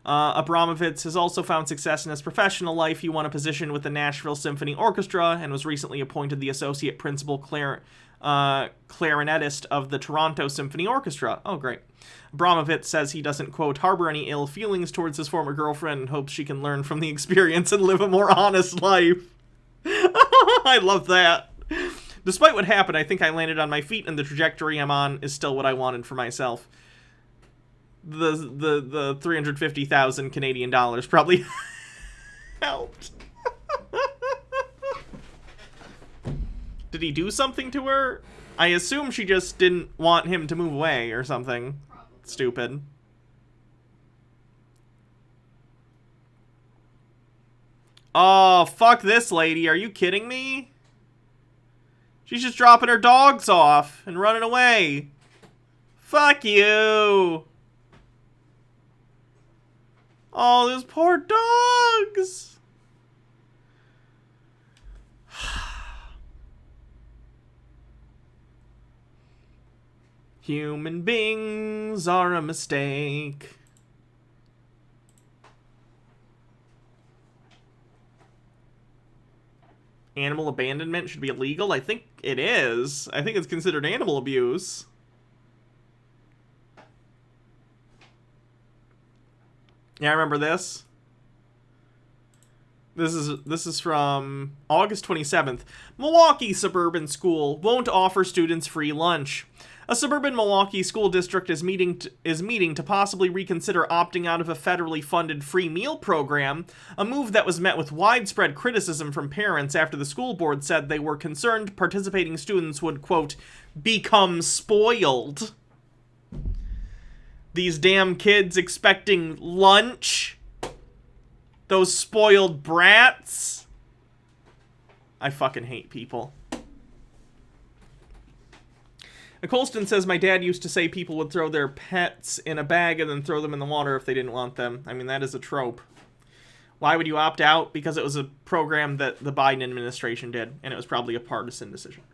A: Abramovitz has also found success in his professional life. He won a position with the Nashville Symphony Orchestra and was recently appointed the associate principal clarinetist of the Toronto Symphony Orchestra. Oh, great. Abramovitz says he doesn't, quote, harbor any ill feelings towards his former girlfriend and hopes she can learn from the experience and live a more honest life. I love that. Despite what happened, I think I landed on my feet, and the trajectory I'm on is still what I wanted for myself. The 350,000 Canadian dollars probably helped. Did he do something to her? I assume she just didn't want him to move away or something. Stupid. Oh, fuck this lady. Are you kidding me? She's just dropping her dogs off and running away. Fuck you. Oh, those poor dogs. Human beings are a mistake. Animal abandonment should be illegal? I think it is. I think it's considered animal abuse. Yeah, I remember this. This is from August 27th. Milwaukee Suburban School won't offer students free lunch. A suburban Milwaukee school district is meeting to possibly reconsider opting out of a federally funded free meal program, a move that was met with widespread criticism from parents after the school board said they were concerned participating students would, quote, become spoiled. These damn kids expecting lunch? Those spoiled brats? I fucking hate people. Colston says, my dad used to say people would throw their pets in a bag and then throw them in the water if they didn't want them. I mean, that is a trope. Why would you opt out? Because it was a program that the Biden administration did, and it was probably a partisan decision.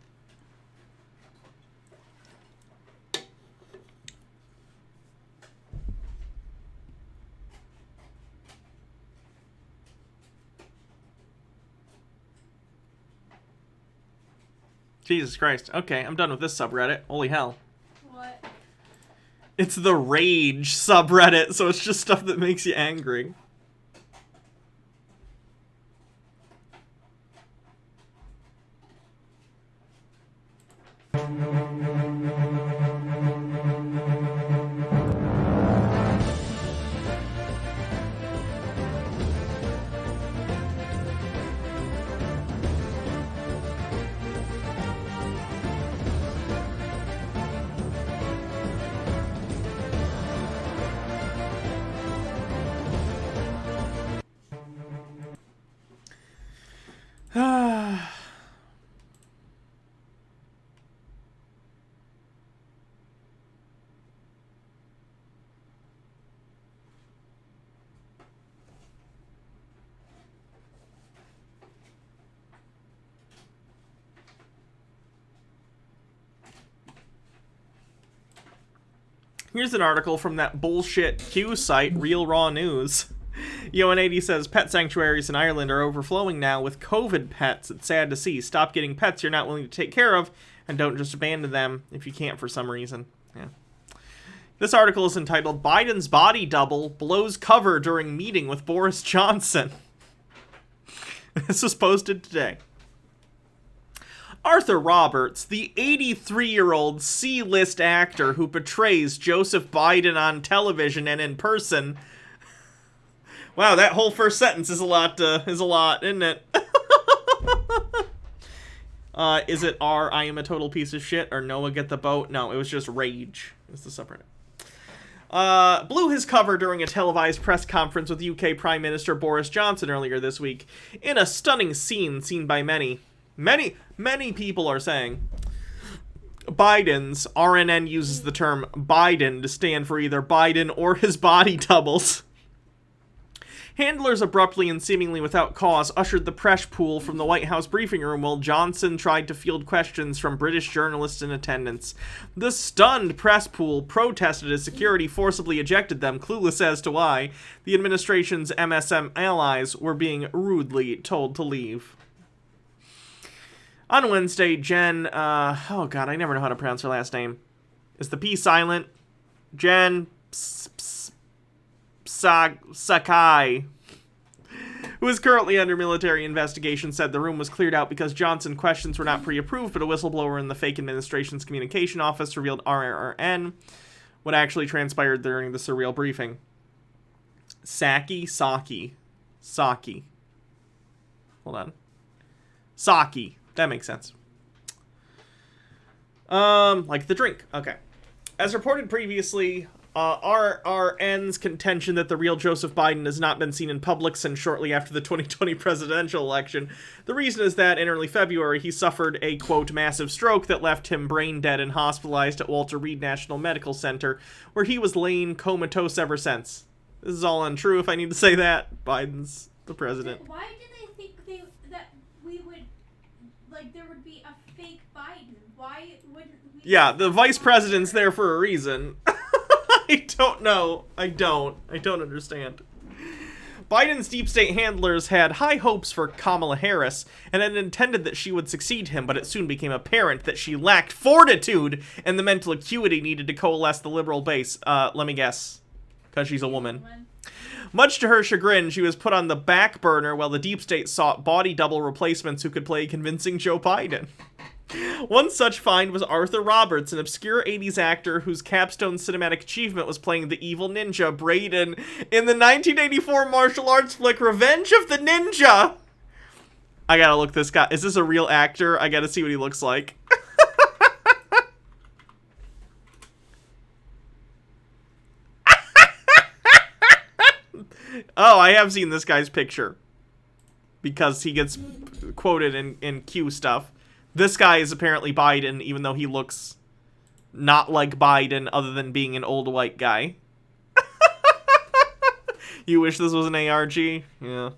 A: Jesus Christ. Okay, I'm done with this subreddit. Holy hell.
F: What?
A: It's the Rage subreddit, so it's just stuff that makes you angry. Here's an article from that bullshit Q site, Real Raw News. Yo180 says, pet sanctuaries in Ireland are overflowing now with COVID pets. It's sad to see. Stop getting pets you're not willing to take care of, and don't just abandon them if you can't for some reason. Yeah. This article is entitled, Biden's Body Double Blows Cover During Meeting with Boris Johnson. This was posted today. Arthur Roberts, the 83-year-old C-list actor who portrays Joseph Biden on television and in person. Wow, that whole first sentence is a lot, isn't it? Is it R, I am a total piece of shit, or Noah get the boat? No, it was just Rage. It's the subreddit. Blew his cover during a televised press conference with UK Prime Minister Boris Johnson earlier this week, in a stunning scene seen by many. Many people are saying. Biden's, RNN uses the term Biden to stand for either Biden or his body doubles. Handlers abruptly and seemingly without cause ushered the press pool from the White House briefing room while Johnson tried to field questions from British journalists in attendance. The stunned press pool protested as security forcibly ejected them, clueless as to why. The administration's MSM allies were being rudely told to leave. On Wednesday, Jen, oh god, I never know how to pronounce her last name. Is the P silent? Jen Sakai, who is currently under military investigation, said the room was cleared out because Johnson questions were not pre-approved, but a whistleblower in the fake administration's communication office revealed RRN what actually transpired during the surreal briefing. Saki. Hold on. Saki. That makes sense. Like the drink. Okay. As reported previously, RRN's contention that the real Joseph Biden has not been seen in public since shortly after the 2020 presidential election. The reason is that in early February, he suffered a, quote, massive stroke that left him brain dead and hospitalized at Walter Reed National Medical Center, where he was laying comatose ever since. This is all untrue if I need to say that. Biden's the president.
F: Why did they think that we would, like, there would be a fake Biden? Why wouldn't we...
A: Yeah, the vice president's there for a reason. I don't know. I don't understand. Biden's deep state handlers had high hopes for Kamala Harris and had intended that she would succeed him, but it soon became apparent that she lacked fortitude and the mental acuity needed to coalesce the liberal base. Let me guess. Because she's a woman. Much to her chagrin, she was put on the back burner while the deep state sought body double replacements who could play a convincing Joe Biden. One such find was Arthur Roberts, an obscure 80s actor whose capstone cinematic achievement was playing the evil ninja Brayden in the 1984 martial arts flick Revenge of the Ninja. I gotta look this guy. Is this a real actor? I gotta see what he looks like. Oh, I have seen this guy's picture. Because he gets quoted in Q stuff. This guy is apparently Biden, even though he looks not like Biden other than being an old white guy. You wish this was an ARG? Yeah.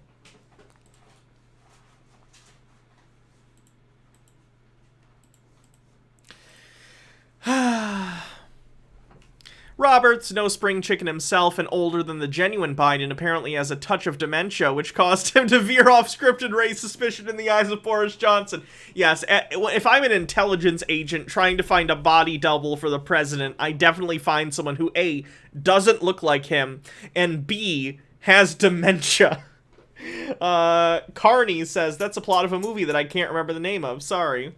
A: Roberts, no spring chicken himself and older than the genuine Biden, apparently has a touch of dementia, which caused him to veer off script and raise suspicion in the eyes of Boris Johnson. Yes, if I'm an intelligence agent trying to find a body double for the president, I definitely find someone who, A, doesn't look like him, and B, has dementia. Carney says, that's a plot of a movie that I can't remember the name of. Sorry.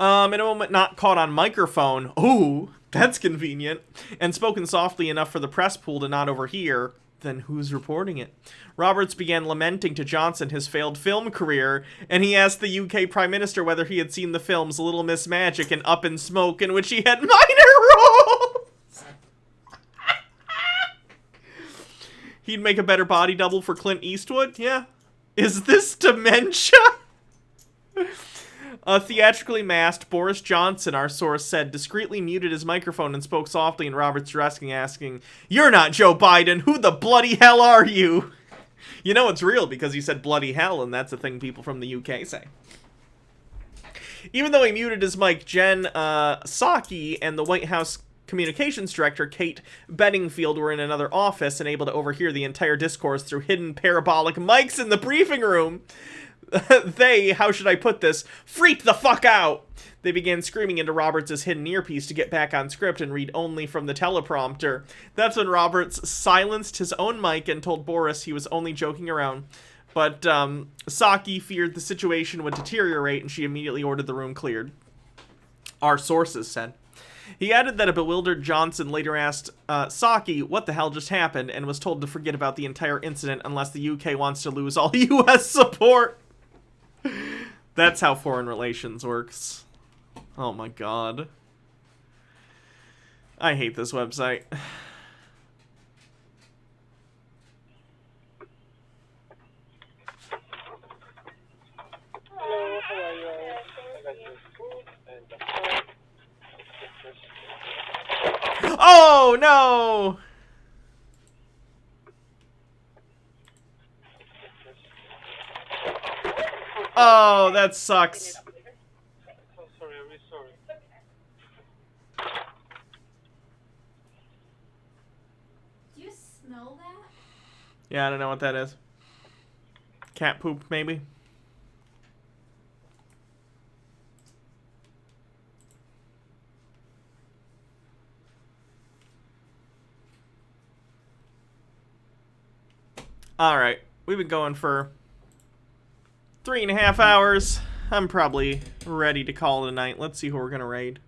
A: In a moment not caught on microphone. Ooh, that's convenient. And spoken softly enough for the press pool to not overhear. Then who's reporting it? Roberts began lamenting to Johnson his failed film career, and he asked the UK Prime Minister whether he had seen the films Little Miss Magic and Up in Smoke, in which he had minor roles. He'd make a better body double for Clint Eastwood? Yeah. Is this dementia? Theatrically masked Boris Johnson, our source said, discreetly muted his microphone and spoke softly in Roberts' direction, asking, "You're not Joe Biden. Who the bloody hell are you?" You know it's real because he said bloody hell, and that's a thing people from the UK say. Even though he muted his mic, Jen Psaki and the White House Communications Director, Kate Bedingfield, were in another office and able to overhear the entire discourse through hidden parabolic mics in the briefing room. They, how should I put this, freaked the fuck out. They began screaming into Roberts' hidden earpiece to get back on script and read only from the teleprompter. That's when Roberts silenced his own mic and told Boris he was only joking around. But Psaki feared the situation would deteriorate, and she immediately ordered the room cleared. Our sources said. He added that a bewildered Johnson later asked Psaki what the hell just happened and was told to forget about the entire incident unless the UK wants to lose all US support. That's how foreign relations works. Oh my god. I hate this website. Oh no! Oh, that sucks.
F: Do you smell that?
A: Yeah, I don't know what that is. Cat poop, maybe? Alright, we've been going for 3.5 hours. I'm probably ready to call it a night. Let's see who we're gonna raid.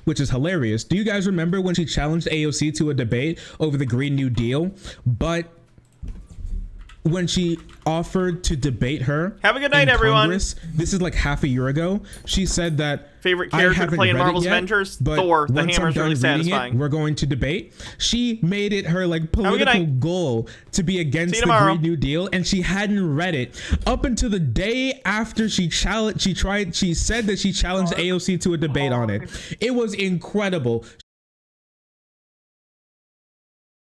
O: Which is hilarious. Do you guys remember when she challenged AOC to a debate over the Green New Deal? But when she offered to debate her,
A: have a good night, everyone.
O: Congress, this is like half a year ago. She said that
A: favorite character to play in Marvel's Avengers, Thor. The hammer's really satisfying.
O: We're going to debate. She made it her like political goal to be against the Green New Deal, and she hadn't read it up until the day after she challenged. She said that she challenged AOC to a debate on it. It was incredible.